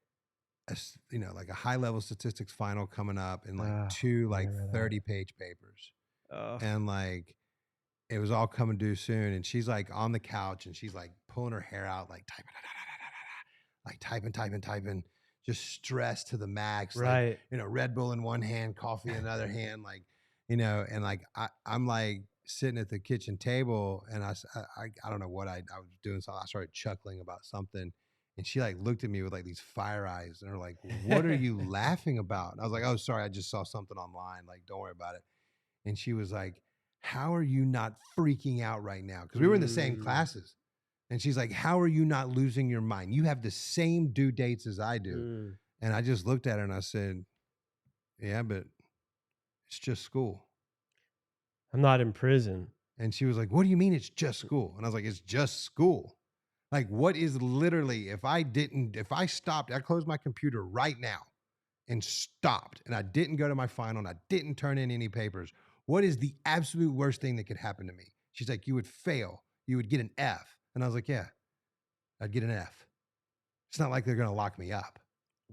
like a high level statistics final coming up and like Ugh, two like remember that. 30-page papers. Ugh. And like it was all coming due soon. And she's like on the couch and she's like pulling her hair out, like typing, like typing, typing, typing, just stressed to the max, like, Right. Red Bull in one hand, coffee in another hand, like, and like I'm like sitting at the kitchen table and I don't know what I was doing. So I started chuckling about something. And she like looked at me with like these fire eyes and are like, "What are you laughing about?" And I was like, "Oh, sorry, I just saw something online. Like, don't worry about it." And she was like, "How are you not freaking out right now?" Because we were in the same Mm, classes. And she's like, "How are you not losing your mind? You have the same due dates as I do." mm. And I just looked at her and I said, "Yeah, but it's just school." I'm not in prison. And she was like, "What do you mean it's just school?" And I was like, "It's just school. Like, what is literally, if I stopped, I closed my computer right now and stopped and I didn't go to my final and I didn't turn in any papers, what is the absolute worst thing that could happen to me?" She's like, "You would fail. You would get an F." And I was like, "Yeah, I'd get an F. It's not like they're going to lock me up.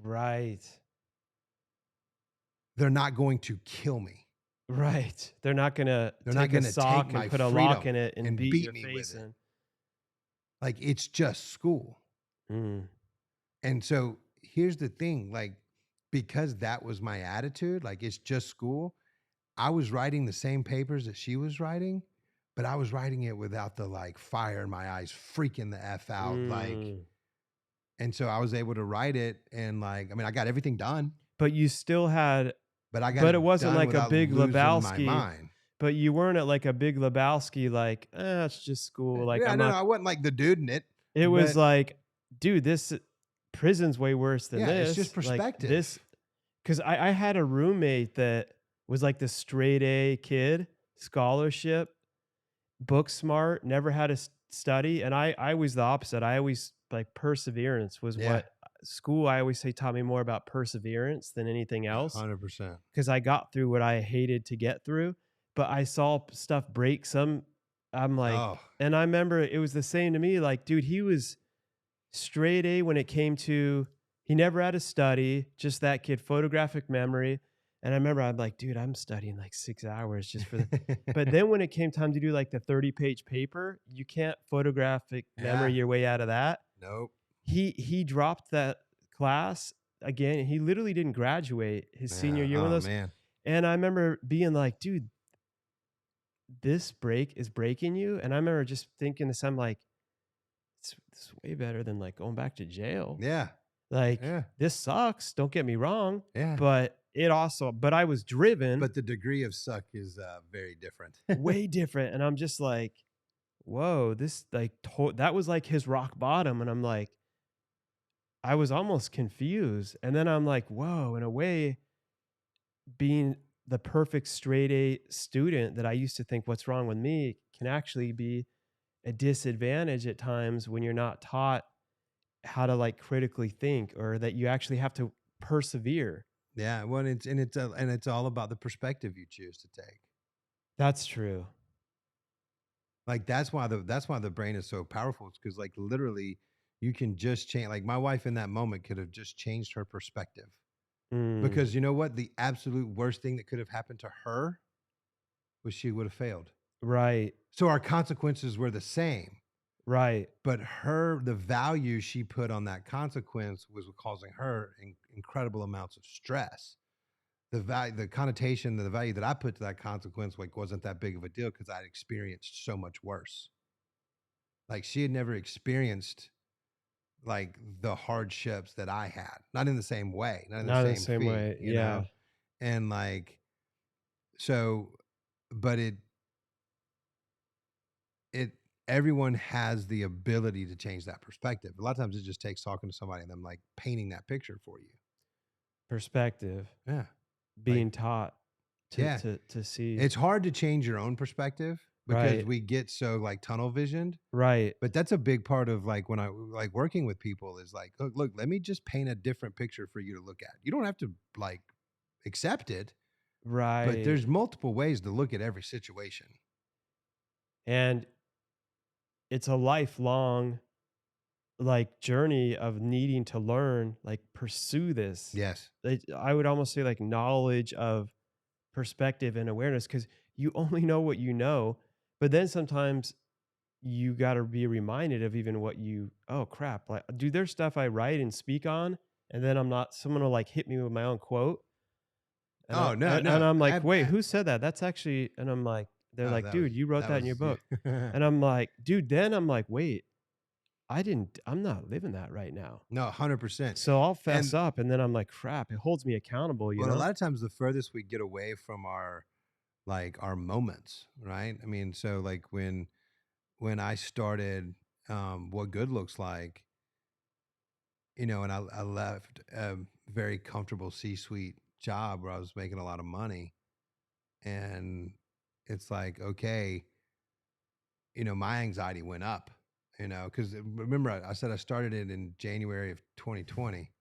Right. They're not going to kill me. Right. They're not gonna They're not take a going to take sock and my put a lock freedom in it and and beat beat your me with face it. in. Like, it's just school." Mm. And so here's the thing, like, because that was my attitude, like, it's just school, I was writing the same papers that she was writing, but I was writing it without the like fire in my eyes, freaking the F out. Like, Mm. and so I was able to write it and like, I mean, I got everything done, But you still had but I got but it it wasn't done like a without Big losing my Lebowski, mind. but you weren't at like a Big Lebowski like, it's just school, like, Yeah, I'm no, no, not." I wasn't like the dude in it, It was but like, "Dude, this prison's way worse than yeah, it's just this." Like, this perspective. 'cause I had a roommate that was like the straight A kid, scholarship, book smart, never had to study, and I was the opposite. I always like, perseverance was Yeah, what school, I always say, taught me more about perseverance than anything else, 100%. because I got through what I hated to get through, but I saw stuff break some. I'm like, Oh, and I remember it was the same to me, like, dude, he was straight A when it came to, he never had to study, just that kid, photographic memory. And I remember I'm like, "Dude, I'm studying like 6 hours just for the." But then when it came time to do like the 30-page paper, you can't photographic memory Yeah. your way out of that. Nope. He dropped that class again. He literally didn't graduate his senior Yeah. year with Oh us. man. And I remember being like, "Dude, this break is breaking you." And I remember just thinking this, I'm like, "It's way better than like going back to jail." Yeah. Like, Yeah. this sucks, don't get me wrong, Yeah. but I was driven But the degree of suck is very different. way different, and I'm just like, "Whoa, this like that was like his rock bottom," and I'm like, I was almost confused, and then I'm like, "Whoa," in a way, being the perfect straight A student that I used to think, "What's wrong with me?" can actually be a disadvantage at times when you're not taught how to, like, critically think, or that you actually have to persevere. Yeah. Well, and it's all about the perspective you choose to take. That's true. Like that's why the brain is so powerful. It's because like literally you can just change. Like my wife in that moment could have just changed her perspective. Mm, Because you know what? The absolute worst thing that could have happened to her was she would have failed. right, So our consequences were the same, right, but the value she put on that consequence was causing her incredible amounts of stress. The connotation, the value that I put to that consequence, like wasn't that big of a deal because I'd experienced so much worse. Like she had never experienced like the hardships that I had, not in the same way, not in the not in the same same feat, way, yeah, and like so, but it everyone has the ability to change that perspective. A lot of times it just takes talking to somebody and them like painting that picture for you. perspective, Yeah. Like, being taught to yeah. to to see. It's hard to change your own perspective because Right, we get so like tunnel visioned. right, But that's a big part of like when I like working with people is like, look, let me just paint a different picture for you to look at. You don't have to like accept it, but right, there's multiple ways to look at every situation. and it's a lifelong, like, journey of needing to learn, like, pursue this. Yes. I would almost say, like, knowledge of perspective and awareness, because you only know what you know, but then sometimes you gotta be reminded of even what you, "Oh, crap," like, dude, there's stuff I write and speak on, and then I'm not someone will, like, hit me with my own quote, and Oh no, no. I'm like, "Wait, who said that? That's actually," and I'm like, they're Oh, like, "Dude, you wrote that that in your was you. book." And I'm like, "Dude," then I'm like, "Wait, I'm not living that right now." No, 100%. So I'll fess And up, and then I'm like, "Crap, it holds me accountable," you well, a know? lot of times the furthest we get away from our moments, right? I mean, so like when I started what good looks like, and I left a very comfortable C-suite job where I was making a lot of money. And it's like, okay, my anxiety went up, because remember I said I started it in January of 2020.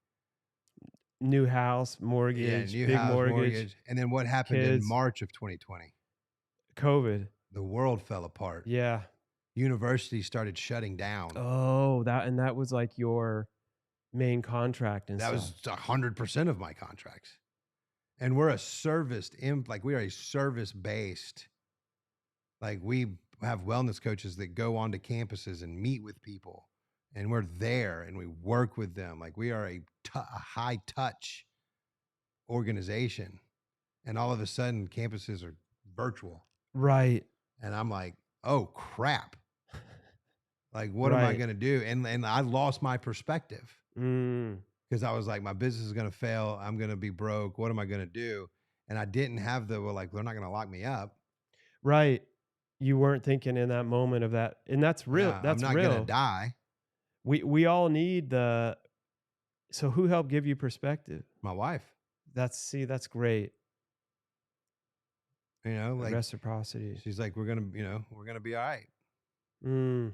New house, Yeah, mortgage, new big house, mortgage, mortgage. And then what happened in kids, March of 2020? COVID. The world fell apart. Yeah. Universities started shutting down. Oh, that was, like, your main contract and That stuff. was 100% of my contracts. And we're a like we are a service based, like we have wellness coaches that go onto campuses and meet with people, and we're there and we work with them. Like we are a high touch organization. And all of a sudden campuses are virtual. Right, And I'm like, oh crap. Like, what am I right. going to do? And I lost my perspective Mm, because I was like, my business is going to fail. I'm going to be broke. What am I going to do? And I didn't have well, like, they're not going to lock me up. right. You weren't thinking in that moment of that, and Yeah, I'm that's not going to real. die. We all need the so who helped give you perspective? My wife, That's great. like, Reciprocity. she's like, we're going to be all right. Mm.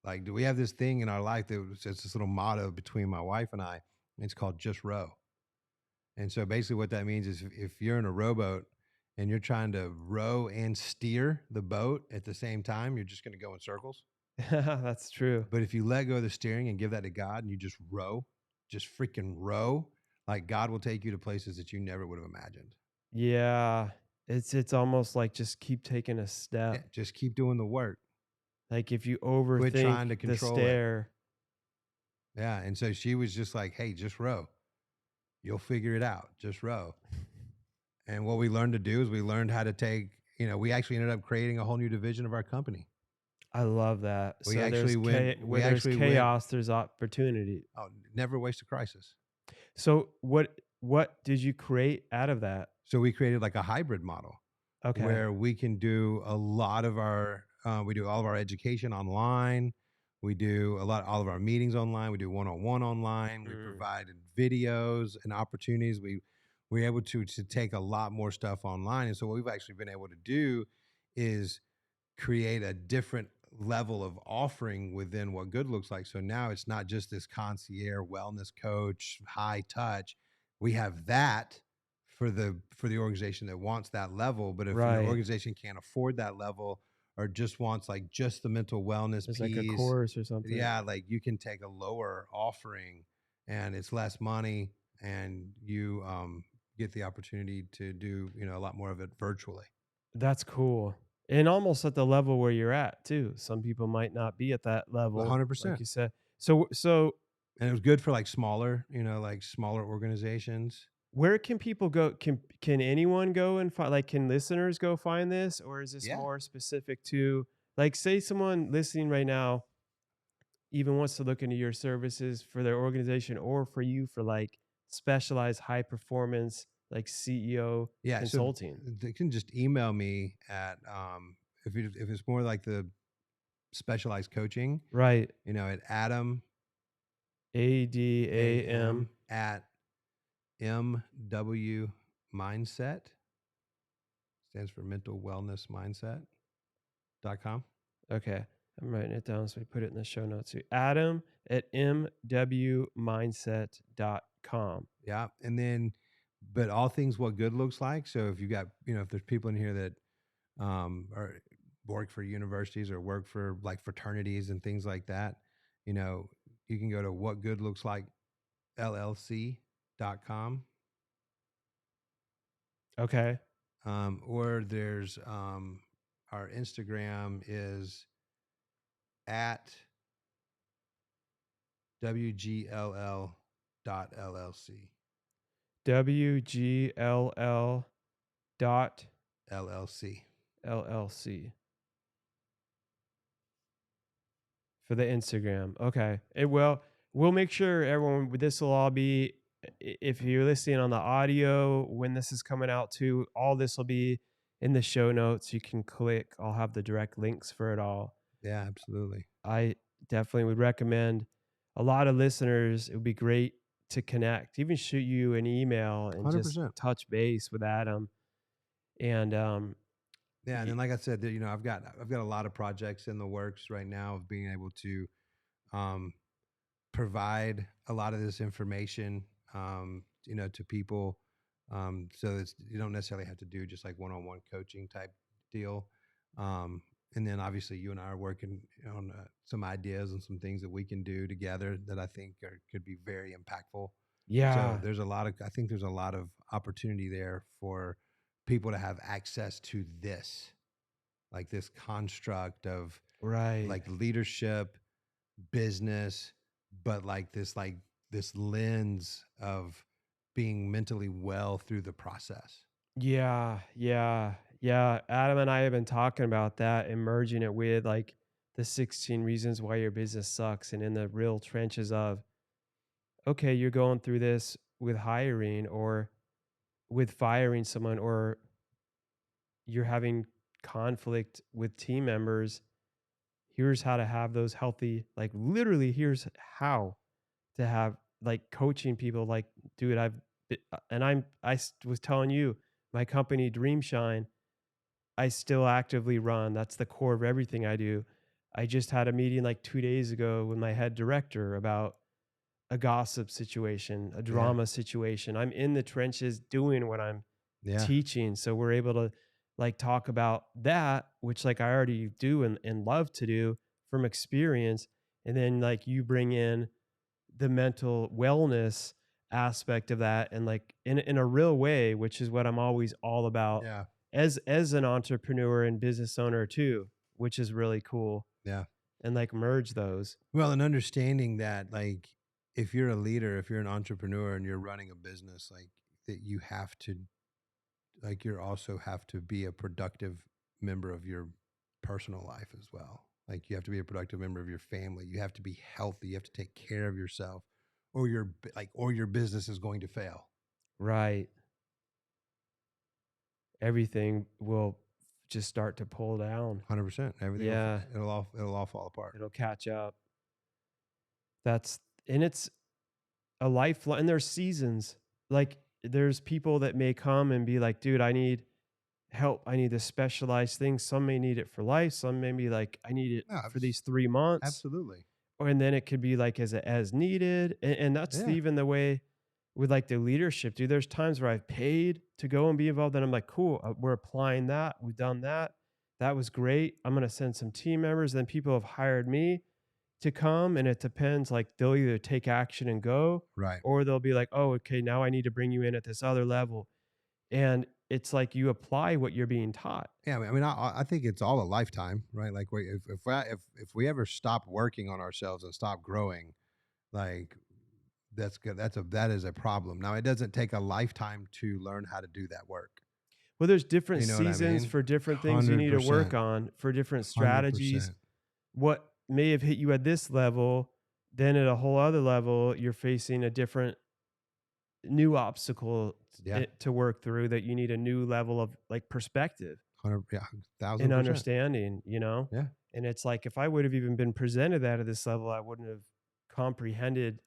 Like, do we have this thing in our life that was just this little motto between my wife and I? It's called just row. And so basically what that means is if you're in a rowboat and you're trying to row and steer the boat at the same time, you're just going to go in circles. That's true. But if you let go of the steering and give that to God and you just row, just freaking row, Like God will take you to places that you never would have imagined. Yeah. It's almost like just keep taking a Yeah, step. just keep doing the work. Like if you Quit trying overthink to the control it. stair, Yeah, and so she was just like, "Hey, just row. You'll figure it out. Just row." And what we learned to do is we learned how to take, we actually ended up creating a whole new division of our company. I love that. We So actually went where we there's actually went chaos, there's opportunity. oh, never waste a crisis. So what did you create out of that? So we created like a hybrid model Okay. where we can do a lot of our we do all of our education online. We do all of our meetings online. We do one-on-one online. We Mm. provide videos and opportunities. We're able to take a lot more stuff online. And so what we've actually been able to do is create a different level of offering within what good looks like. So now it's not just this concierge wellness coach, high touch. We have that for the organization that wants that level. But if your Right. organization can't afford that level or just wants like just the mental wellness There's like a piece, course or something. yeah, like you can take a lower offering and it's less money and you get the opportunity to do, a lot more of it virtually. That's cool. And almost at the level where you're at too. Some people might not be at that level, like 100%. you said. So And it was good for like smaller, like smaller organizations. where can people go? Can anyone go and find, like, can listeners go find this, or is this Yeah. more specific to, like, say someone listening right now even wants to look into your services for their organization or for you for like specialized high performance like CEO Yeah. So consulting. they can just email me at if it's more like the specialized coaching, Right. at Adam ADAM. AM at MW Mindset, stands for mental wellness mindset.com. Okay. I'm writing it down so we put it in the show notes too. Adam at mwmindset.com. Yeah. And then, but all things what good looks like. So if you got, if there's people in here that or work for universities or work for like fraternities and things like that, you know, you can go to whatgoodlookslike.llc.com. Okay. Or there's our Instagram is at wgll.llc. WGLL dot LLC. LLC for the Instagram. Okay. We'll make sure everyone, this will all be, if you're listening on the audio, when this is coming out too, all this will be in the show notes. You can click, I'll have the direct links for it all. Yeah, absolutely. I definitely would recommend a lot of listeners. It would be great to connect, even shoot you an email and just 100%. touch base with Adam. And Yeah, and y- then like I said, I've got a lot of projects in the works right now of being able to um, provide a lot of this information, to people. So it's, you don't necessarily have to do just like one-on-one coaching type deal. Um, and then obviously you and I are working on some ideas and some things that we can do together that I think could be very impactful. So yeah, I think there's a lot of opportunity there for people to have access to this, like this construct of right. like leadership, business, but like this lens of being mentally well through the process. Yeah, yeah, yeah. Adam and I have been talking about that and merging it with like the 16 reasons why your business sucks and in the real trenches of, okay, you're going through this with hiring or with firing someone, or you're having conflict with team members. Here's how to have those healthy, like literally, here's how to have like coaching people. Like, dude, and was telling you, my company Dreamshine, I still actively run. That's the core of everything I do. I just had a meeting like 2 days ago with my head director about a gossip situation, a Yeah. drama situation. I'm in the trenches doing what I'm Yeah. teaching. So we're able to like talk about that, which like I already do and love to do from experience. And then like you bring in the mental wellness aspect of that, and like in a real way, which is what I'm always all about Yeah. as an entrepreneur and business owner too, which is really cool, Yeah. and like merge those. Well, and understanding that, like, if you're a leader, if you're an entrepreneur and you're running a business, like, that you have to, like, you also have to be a productive member of your personal life as well. Like, you have to be a productive member of your family. You have to be healthy. You have to take care of yourself, or or your business is going to fail. Right. Everything will just start to pull down. 100%. Everything will, Yeah, it'll all fall apart. it'll catch up. That's and it's a lifelong, and there's seasons. Like there's people that may come and be like, dude, I need help. I need this specialized thing. Some may need it for life. Some may be like, I need it No, for these 3 months. absolutely. Or and then it could be like as needed. And that's Yeah. even the way with like the leadership, dude. There's times where I've paid to go and be involved, and I'm like, cool, we're applying that. We've done that. That was great. I'm gonna send some team members. Then people have hired me to come, and it depends. Like they'll either take action and go, Right. or they'll be like, oh, okay, now I need to bring you in at this other level. And it's like you apply what you're being taught. Yeah, I mean, I think it's all a lifetime, right? Like, if we ever stop working on ourselves and stop growing, like, that's good. That is a problem. Now, it doesn't take a lifetime to learn how to do that work. Well, there's different You know what I seasons mean? for different things you Hundred need to work percent, on for different hundred strategies. percent. What may have hit you at this level, then at a whole other level, you're facing a different new obstacle Yeah, to work through, that you need a new level of like perspective hundred, yeah, and 1000%. understanding. Yeah, And it's like if I would have even been presented that at this level, I wouldn't have comprehended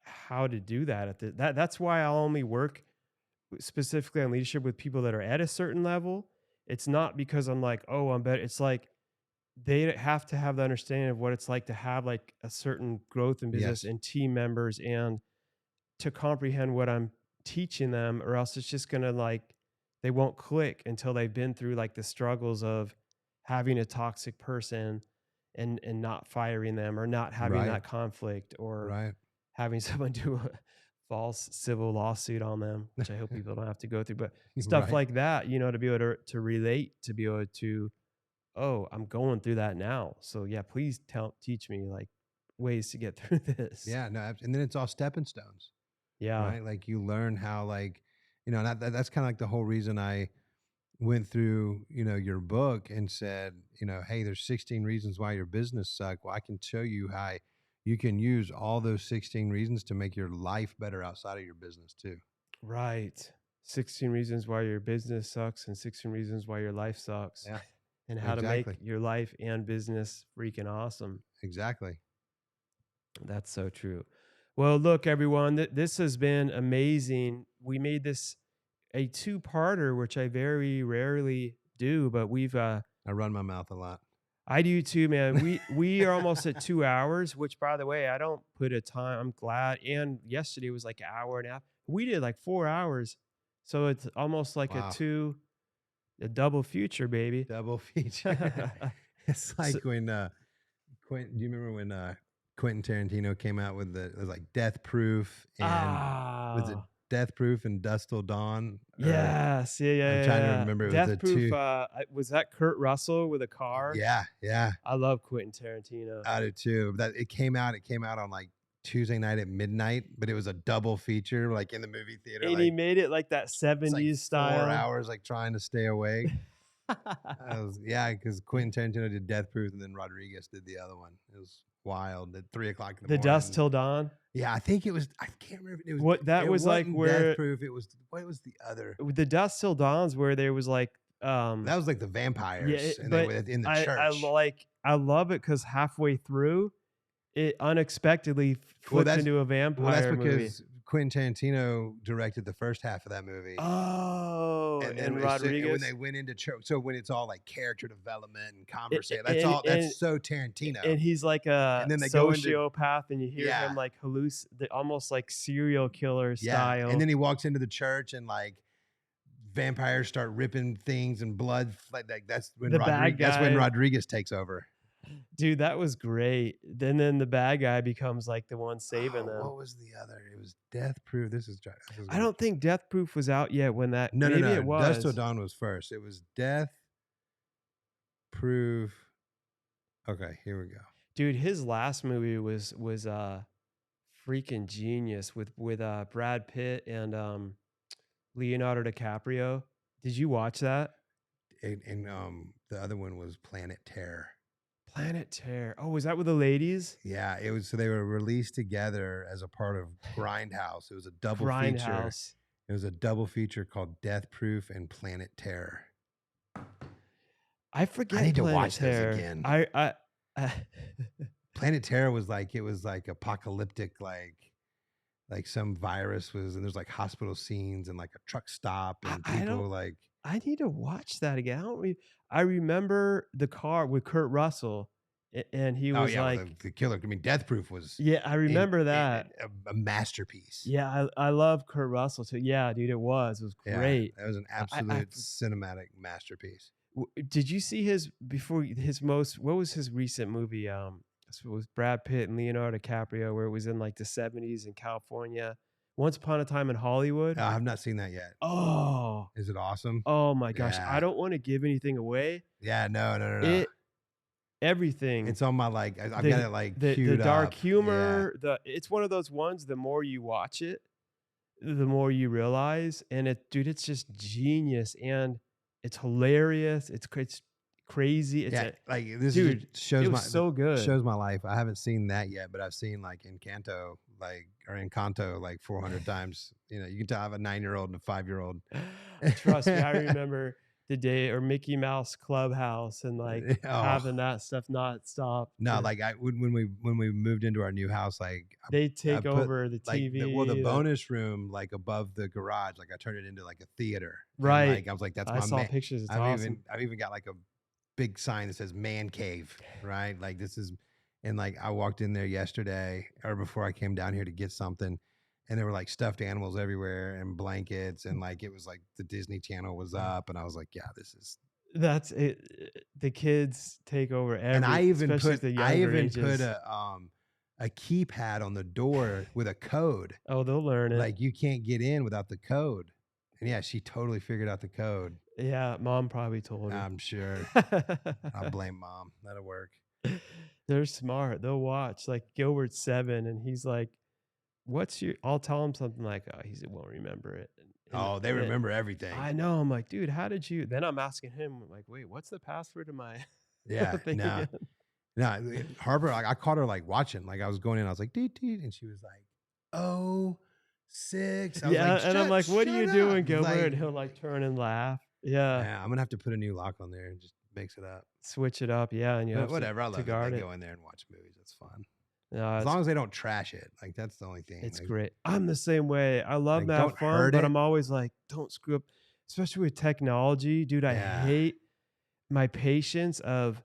how to do that that's why I'll only work specifically on leadership with people that are at a certain level. It's not because I'm like, oh, I'm better. It's like they have to have the understanding of what it's like to have like a certain growth in business yes, and team members, and to comprehend what I'm teaching them, or else it's just gonna like they won't click until they've been through like the struggles of having a toxic person and not firing them, or not having right, that conflict, or right, having someone do a false civil lawsuit on them, which I hope people don't have to go through, but stuff right. like that, to be able to relate, to be able to, oh, I'm going through that now. So yeah, please teach me like ways to get through this. Yeah, no, and then it's all stepping stones, Yeah. right? Like, you learn how, like, and that's kind of like the whole reason I went through, your book and said, hey, there's 16 reasons why your business suck. Well, I can show you how you can use all those 16 reasons to make your life better outside of your business too. Right. 16 reasons why your business sucks and 16 reasons why your life sucks, Yeah, and how to make exactly. your life and business freaking awesome. Exactly. That's so true. Well, look, everyone, this has been amazing. We made this a two-parter, which I very rarely do, but I run my mouth a lot. I do too, man. We are almost at 2 hours, which by the way, I don't put a time. I'm glad. And yesterday was like an hour and a half. We did like 4 hours. So it's almost like Wow. a double feature, baby. Double feature. It's So, like when Quentin, do you remember when Quentin Tarantino came out with it was like Death Proof, and was it ah, Death Proof and Dust Till Dawn? Or yes, yeah, yeah, I'm yeah, trying to yeah. remember, it was the Death Proof. two. Was that Kurt Russell with a car? Yeah, yeah. I love Quentin Tarantino. I do too. That it came out on like Tuesday night at midnight, but it was a double feature, like in the movie theater. And he Like, made it like that it's like 70s style. 4 hours, like trying to stay awake. Yeah, because Quentin Tarantino did Death Proof, and then Rodriguez did the other one. It was wild at 3 o'clock in the The Dust morning. Till Dawn. Yeah, I think it was. I can't remember. It was. What that It was like wasn't where Death Proof. It was. What was the other? the Dust Till Dawns, where there was like That was like the yeah, vampires, and they but were in the I church. I love it because halfway through it unexpectedly Well, flipped into a that's vampire movie. because Quentin Tarantino directed the first half of that movie. Oh, And then and when Rodriguez. they went into church, so when it's all like character development and conversation, And that's so Tarantino. and he's like a And then they go into sociopath, and you hear yeah, him like almost like serial killer yeah. style. And then he walks into the church, and like vampires start ripping things and blood. Like that's when The bad Rodriguez guy. Rodriguez takes over. Dude, that was great. Then the bad guy becomes, like, the one saving Oh, them. what was the other? It was Death Proof. This is I gonna don't think Death Proof was out yet when that no, no, maybe no. it Dust Till was. Dawn was first. It was Death Proof. Okay, here we go. Dude, his last movie was, freaking genius with Brad Pitt and, Leonardo DiCaprio. Did you watch that? And the other one was Planet Terror. Planet Terror. Oh, was that with the ladies? Yeah, it was so they were released together as a part of Grindhouse. It was a double feature. Grindhouse. It was a double feature called Death Proof and Planet Terror. I I forget need to Planet watch those Terror. again. I Planet Terror was like it was like apocalyptic, like some virus was, and there's like hospital scenes and like a truck stop and I don't people like I need to watch that again. I remember the car with Kurt Russell, and he oh was yeah, well, like, the killer. I mean, Death Proof was yeah, I remember that. a masterpiece. Yeah, I love Kurt Russell too. Yeah, dude, it was. It was Yeah, great. that was an I absolute cinematic masterpiece. did you see his before his most what was his recent movie? So it was Brad Pitt and Leonardo DiCaprio, where it was in like the 70s in California. Once Upon a Time in Hollywood. I have not seen that yet. Oh, Is it awesome? oh my gosh. I Yeah. don't want to give anything away. Yeah, no, no, no, no. It everything. It's on my like I've got The it like the queued dark up. Yeah. humor, it's one of those ones, the more you watch it, the more you realize, and dude, it's just genius, and it's hilarious, it's crazy, Yeah, like this is dude, just shows it my was so good. shows my life. I haven't seen that yet, but I've seen like Encanto, like or Encanto like 400 times. You know, you can tell I have a 9-year-old and a 5-year-old. Trust me, I remember the day or Mickey Mouse Clubhouse and, like, Oh having that stuff not stop. no, like I when we moved into our new house, like They I take put over the like the TV, bonus room like above the garage, like I turned it into like a theater, and right. like I was like, that's I my saw man. pictures, it's awesome. I've even got like a big sign that says man cave, right? Like this is, and like I walked in there yesterday or before I came down here to get something, and there were like stuffed animals everywhere and blankets, and like it was like the Disney Channel was up, and I was like, yeah, this is. That's it. The kids take over And especially the I younger even put ages. a keypad on the door with a code. Oh, they'll learn it. Like you can't get in without the code. And yeah, she totally figured out the code. Yeah, mom probably told her. I'm sure. I blame mom. That'll work. They're smart. They'll watch. Like Gilbert's 7, and he's like, "What's your?" I'll tell him something like, "Oh, he won't remember it." Oh, they And remember everything. I know. I'm like, dude, how did you? Then I'm asking him, I'm like, wait, what's the password to my Yeah, thing no, again? no. Harper, like I caught her like watching. Like I was going in, I was like, deet, deet, and she was like, oh, 6. I was Yeah, like, and I'm like, what are you shut doing, up. Gilbert? Like, And he'll like turn and laugh. Yeah, yeah, I'm gonna have to put a new lock on there and just mix it up. switch it up. Yeah, and you But have whatever, I to love it. guard They it. go in there and watch movies. It's fun. No, As long as they don't trash it. Like that's the only thing. it's Like, great. I'm the same way. I love like to have don't fun, hurt but it. I'm always like, don't screw up, especially with technology, dude. I Yeah. hate my patience of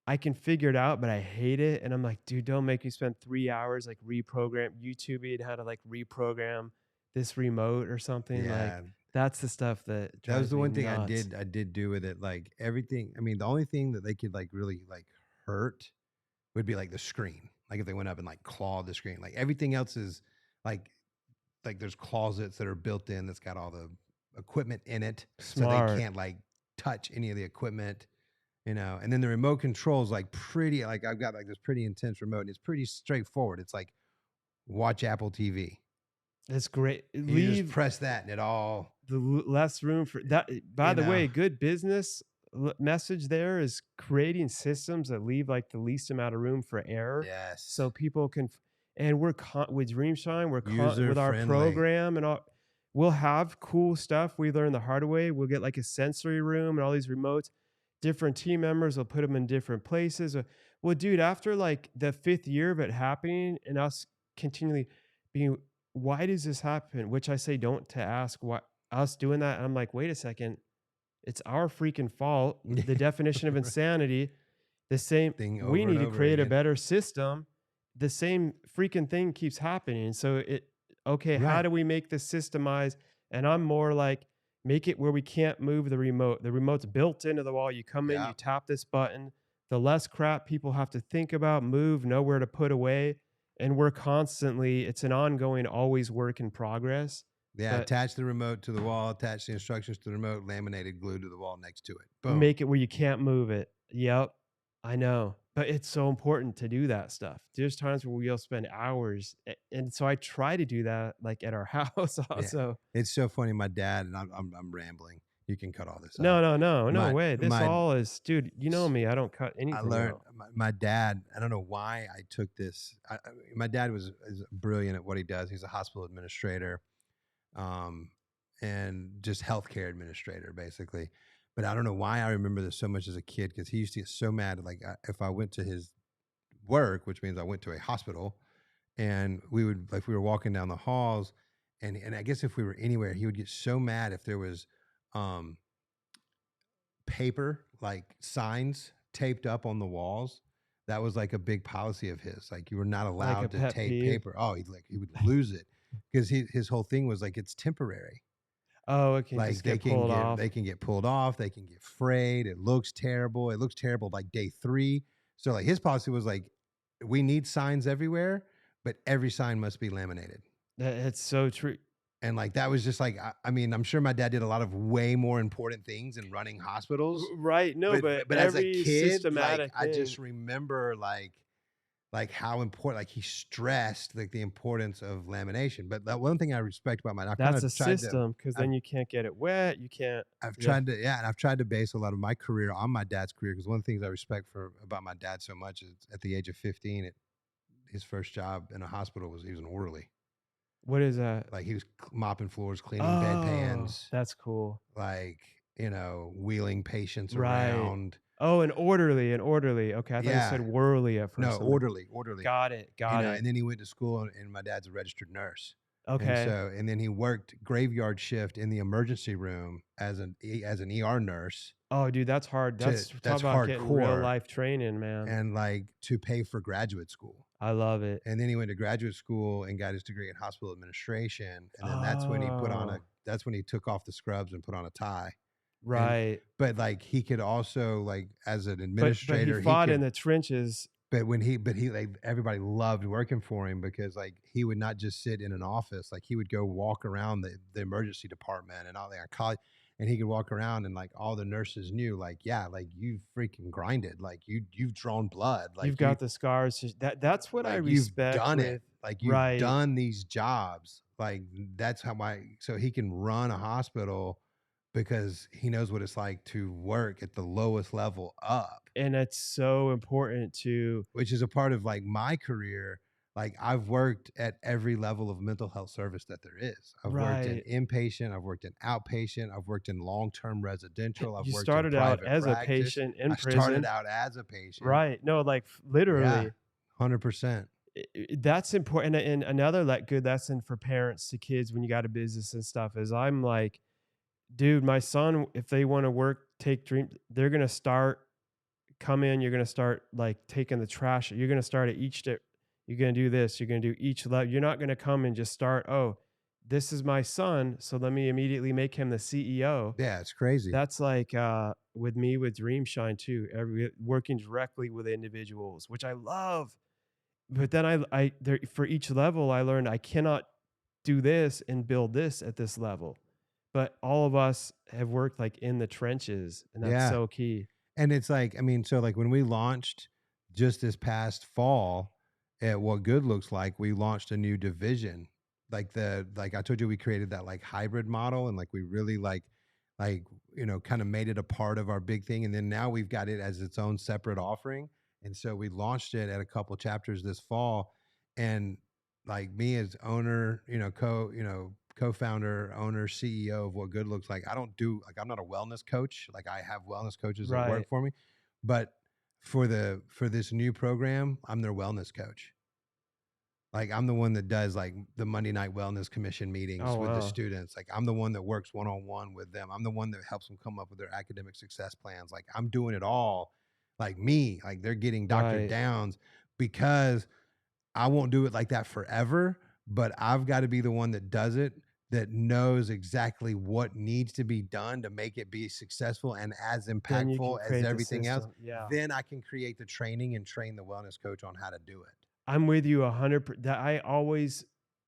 I can figure it out, but I hate it. And I'm like, dude, don't make me spend 3 hours like YouTubing how to like reprogram this remote or something. Like Yeah. that's the stuff that That was drives the me one thing nuts. I did do with it. Like everything. I mean, the only thing that they could like really like hurt would be like the screen. Like if they went up and like clawed the screen. Like everything else is like there's closets that are built in that's got all the equipment in it. So they Smart. can't like touch any of the equipment, you know. And then the remote control is like pretty like I've got like this pretty intense remote and it's pretty straightforward. It's like watch Apple TV. That's great. You just Leave press that and it all, less room for that. By you the way, know. good business message there is creating systems that leave like the least amount of room for error, Yes. so people can. And we're with Dreamshine, with our User-friendly. program and all. We'll have cool stuff we learned the hard way. We'll get like a sensory room and all these remotes. Different team members will put them in different places. Well, dude, after like the 5th year of it happening and us continually being, why does this happen? Which I say don't to ask why us doing that. And I'm like, wait a second, it's our freaking fault. The definition of Right. insanity, the same. Thing We over need and to over create a again. better system. The same freaking thing keeps happening. So okay, how Right. do we make this systemized? And I'm more like, make it where we can't move the remote. The remote's built into the wall. You come in, Yeah. you tap this button. the less crap people have to think about, move, know where to put away. And we're constantly, it's an ongoing, always work in progress. Yeah, But attach the remote to the wall, attach the instructions to the remote, laminated, glued to the wall next to it. Boom. make it where you can't move it. Yep. I know. But it's so important to do that stuff. There's times where we'll spend hours. And so I try to do that like at our house Yeah. also. It's so funny. My dad, and I'm rambling. You can cut all this No, out. no, no, no My way. This my all is, dude, you know me. I don't cut I anything learned out. my dad. I don't know why I took this. My dad is brilliant at what he does. He's a hospital administrator, um, and just healthcare administrator basically. But I don't know why I remember this so much as a kid because he used to get so mad. Like if I went to his work, which means I went to a hospital, and we would like we were walking down the halls, and I guess if we were anywhere, he would get so mad if there was um paper, like signs taped up on the walls. That was like a big policy of his. Like you were not Like a allowed to pet tape peeve. paper. Oh, he would lose it because his whole thing was like it's temporary. Oh, it can Like just get pulled they off. can get pulled off, they can get frayed. It looks terrible. It looks terrible like day 3. So like his policy was like we need signs everywhere, but every sign must be laminated. It's so true. And like that was just like I mean, I'm sure my dad did a lot of way more important things in running hospitals. Right. No, but But as a every kid, like systematic I just thing. remember like how important like he stressed like the importance of lamination. But that one thing I respect about my I kind That's a of tried to system because I've then you can't get it wet. You can't. I've Yeah. tried to yeah, and I've tried to base a lot of my career on my dad's career because one of the things I respect for about my dad so much is at the age of 15, his first job in a hospital was he was an orderly. What is that? Like he was mopping floors, cleaning Oh, bedpans, that's cool. like, wheeling patients Right. around. Oh, an orderly, an orderly. Okay, I thought you said Yeah. whirly at No, first. I'm like, orderly. got it, got it. And then he went to school and my dad's a registered nurse. Okay. And then he worked graveyard shift in the emergency room as an ER nurse Oh, dude, that's hard. to That's talk that's about getting real hardcore life training, man. and like to pay for graduate school. I love it. And then he went to graduate school and got his degree in hospital administration. And then Oh, that's when he took off the scrubs and put on a tie. And right. but like he could also like as an But he administrator, he fought in could the trenches. but he like everybody loved working for him because like he would not just sit in an office, like he would go walk around the emergency department and all that college and he could walk around and like all the nurses knew like yeah like you freaking grinded like you've drawn blood You've got the scars. That's what I like you've respect done it with. like you've Right. done these jobs like that's how my so he can run a hospital because he knows what it's like to work at the lowest level up, And it's so important to. which is a part of like my career. Like I've worked at every level of mental health service that there is. I've worked in Right. inpatient, I've worked in outpatient, I've worked in long-term residential, I've You worked in started out private as a practice. patient in I started prison. out as a patient. Right. No, like Yeah, literally. 100%. That's important. And another like good lesson for parents to kids when you got a business and stuff is I'm like, dude, my son, if they want to work, take dream, they're gonna start come in, you're gonna start like taking the trash. You're gonna start at each step. You're gonna do this, you're gonna do each level. You're not gonna come and just start, oh, this is my son, so let me immediately make him the CEO. Yeah, it's crazy. That's like with me with Dreamshine too, every working directly with individuals, which I love. But then I there for each level I learned I cannot do this and build this at this level. But all of us have worked like in the trenches, and that's Yeah. so key. And it's like, I mean, so like when we launched just this past fall at What Good Looks Like, we launched a new division. Like I told you, we created that like hybrid model and like we really like, kind of made it a part of our big thing. And then now we've got it as its own separate offering. And so we launched it at a couple chapters this fall. And like me as owner, co-founder, owner, CEO of What Good Looks Like. I don't do like I'm not a wellness coach. Like I have wellness coaches that work Right. for me, but for this new program, I'm their wellness coach. Like I'm the one that does like the Monday night wellness commission meetings Oh, with the wow. students. Like I'm the one that works one on one with them. I'm the one that helps them come up with their academic success plans. Like I'm doing it all. Like me, like they're getting Dr. Right. Downs because I won't do it like that forever, but I've got to be the one that does it that knows exactly what needs to be done to make it be successful and as Then you can impactful as create the everything else, system. Yeah. then I can create the training and train the wellness coach on how to do it. I'm with you 100%. That I always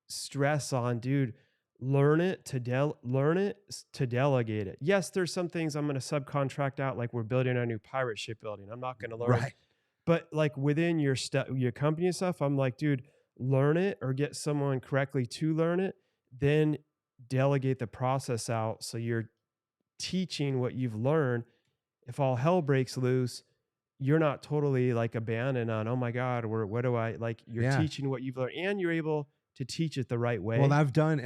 stress on, dude, learn it to delegate it. Yes, there's some things I'm going to subcontract out, like we're building a new pirate shipbuilding. I'm not going to learn, Right. but like within your company and stuff, I'm like, dude, learn it or get someone correctly to learn it, then delegate the process out so you're teaching what you've learned. If all hell breaks loose, you're not totally like abandoned on, oh my God, what do I like? You're Yeah. teaching what you've learned and you're able to teach it the right Well, way. I've done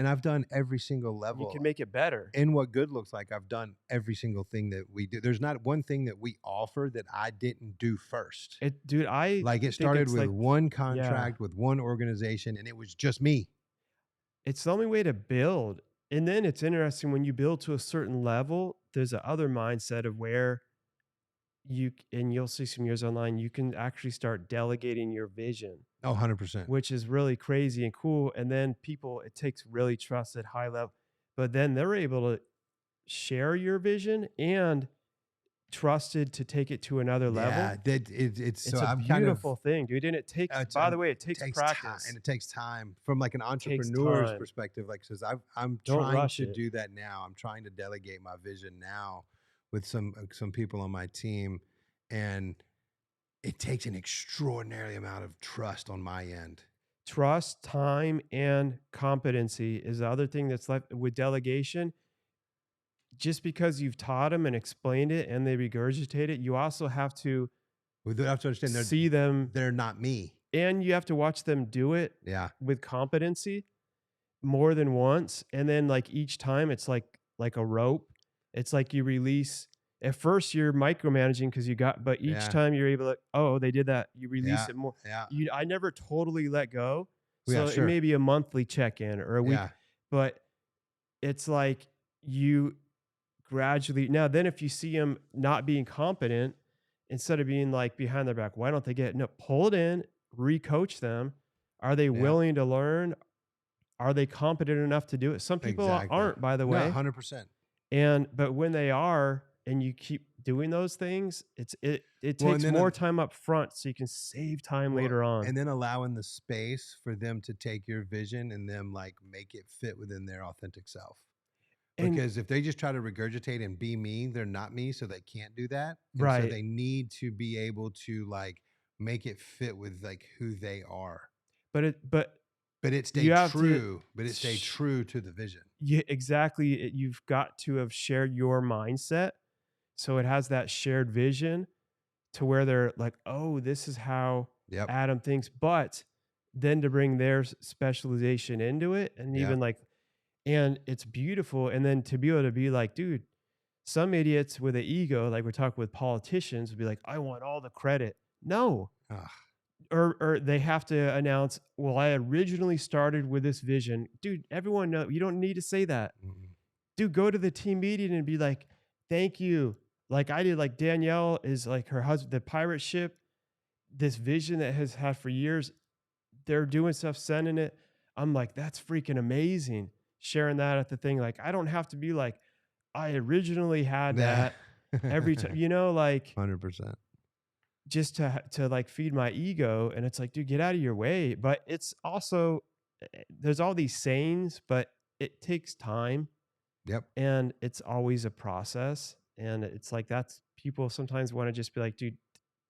every single You level can make it better. in what good looks like. I've done every single thing that we do. There's not one thing that we offer that I didn't do first. Dude, I Like it think started it's with like, one yeah, contract with one organization and it was just me. it's the only way to build. And then it's interesting when you build to a certain level, there's a other mindset of where and you'll see some years online, you can actually start delegating your vision, Oh, 100%. which is really crazy and cool. And then people, it takes really trusted high level, but then they're able to share your vision and trusted to take it to another Yeah, level. it's so It's a I'm kind of beautiful thing, dude. And it takes, it's by the way, it it takes takes time practice. and it takes time from like an It takes entrepreneur's time. perspective. Like says I'm Don't trying rush to it. do that now. I'm trying to delegate my vision now with some people on my team, and it takes an extraordinary amount of trust on my end. Trust, time, and competency is the other thing that's left with delegation. Just because you've taught them and explained it and they regurgitate it, you also have to We do have to understand see them they're not me. and you have to watch them do it Yeah, with competency more than once. And then like each time it's like a rope. It's like you release at first you're micromanaging because you got, but each yeah, time you're able to, oh, they did that. You yeah, release it more. yeah, I never totally let go. yeah. So it Sure. may be a monthly check-in or a week, Yeah, but it's like you gradually now then if you see them not being competent, instead of being like behind their back, why don't they get no, pull it in, recoach them. Are they yeah. willing to learn? Are they competent enough to do it? Some people Exactly. aren't, by the No, way. 100%. And but when they are and you keep doing those things, it Well, and takes then more time up front so you can save time Well, later on. and then allowing the space for them to take your vision and them like make it fit within their authentic self. And Because if they just try to regurgitate and be me, they're not me, so they can't do that. And so right. they need to be able to like make it fit with like who they are. But But it you stayed have to true, but it stayed true to the vision. yeah, exactly. You've got to have shared your mindset. So it has that shared vision to where they're like, oh, this is how Yep. Adam thinks. But then to bring their specialization into it and Yep. even like, and it's beautiful. And then to be able to be like, dude, some idiots with an ego, like we're talking with politicians, would be like, I want all the credit. No. Ugh, Or they have to announce, well, I originally started with this vision. Dude, everyone know you don't need to say that. mm-mm. Dude, go to the team meeting and be like, thank you. Like I did, like Danielle is like her husband, the pirate ship, this vision that has had for years. They're doing stuff, sending it. I'm like, that's freaking amazing. Sharing that at the thing. Like, I don't have to be like, I originally had Yeah. that every time, like 100%. just to like feed my ego. And it's like, dude, get out of your way. But it's also there's all these sayings, but it takes time Yep. and it's always a process. And it's like that's people sometimes want to just be like, dude,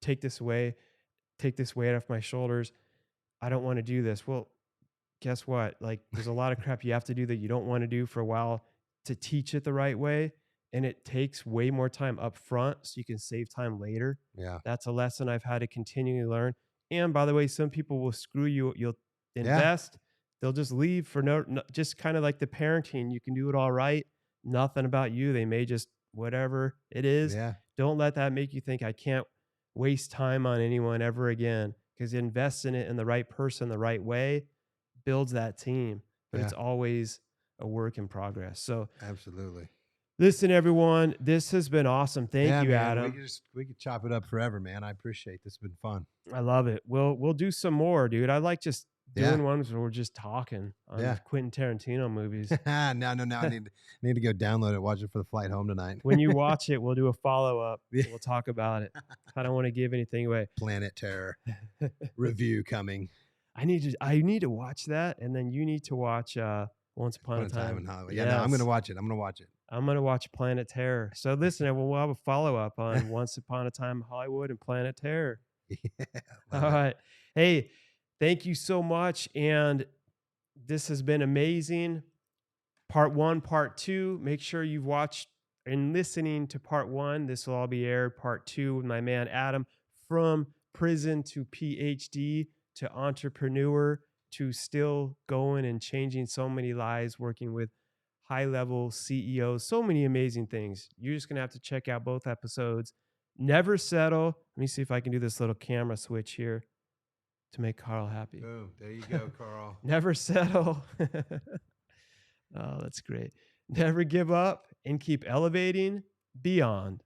take this away, take this weight off my shoulders. I don't want to do this. Well, guess what? Like there's a lot of crap you have to do that you don't want to do for a while to teach it the right way. And it takes way more time up front so you can save time later. Yeah. That's a lesson I've had to continually learn. And by the way, some people will screw you. You'll Yeah. invest, they'll just leave for no just kind of like the parenting. You can do it all right. Nothing about you. They may just whatever it is. Yeah. Don't let that make you think I can't waste time on anyone ever again because invest in it in the right person, the right way builds that team. But Yeah. it's always a work in progress. So Absolutely. listen, everyone, this has been awesome. Thank Yeah, you, man. Adam. We could chop it up forever, man. I appreciate this. It's been fun. I love it. We'll do some more, dude. I like just Yeah. doing ones where we're just talking on Yeah. Quentin Tarantino movies. No. I need to go download it, watch it for the flight home tonight. When you watch it, we'll do a follow-up. Yeah. We'll talk about it. I don't wanna give anything away. Planet Terror review coming. I need to watch that, and then you need to watch, Once Upon a Fun time in Time. Hollywood. Yeah, no, I'm gonna Yes. watch it. I'm gonna watch it. I'm gonna watch Planet Terror. So listen, we'll have a follow-up on Once Upon a Time in Hollywood and Planet Terror. Yeah, All love it. right. Hey, thank you so much, and this has been amazing. Part 1, part 2, make sure you've watched and listening to part 1. This will all be aired. Part 2 with my man Adam, from prison to PhD to entrepreneur to still going and changing so many lives, working with high level CEOs, so many amazing things. You're just going to have to check out both episodes. Never settle. Let me see if I can do this little camera switch here to make Carl happy. Boom. There you go, Carl. Never settle. Oh, that's great. Never give up and keep elevating beyond.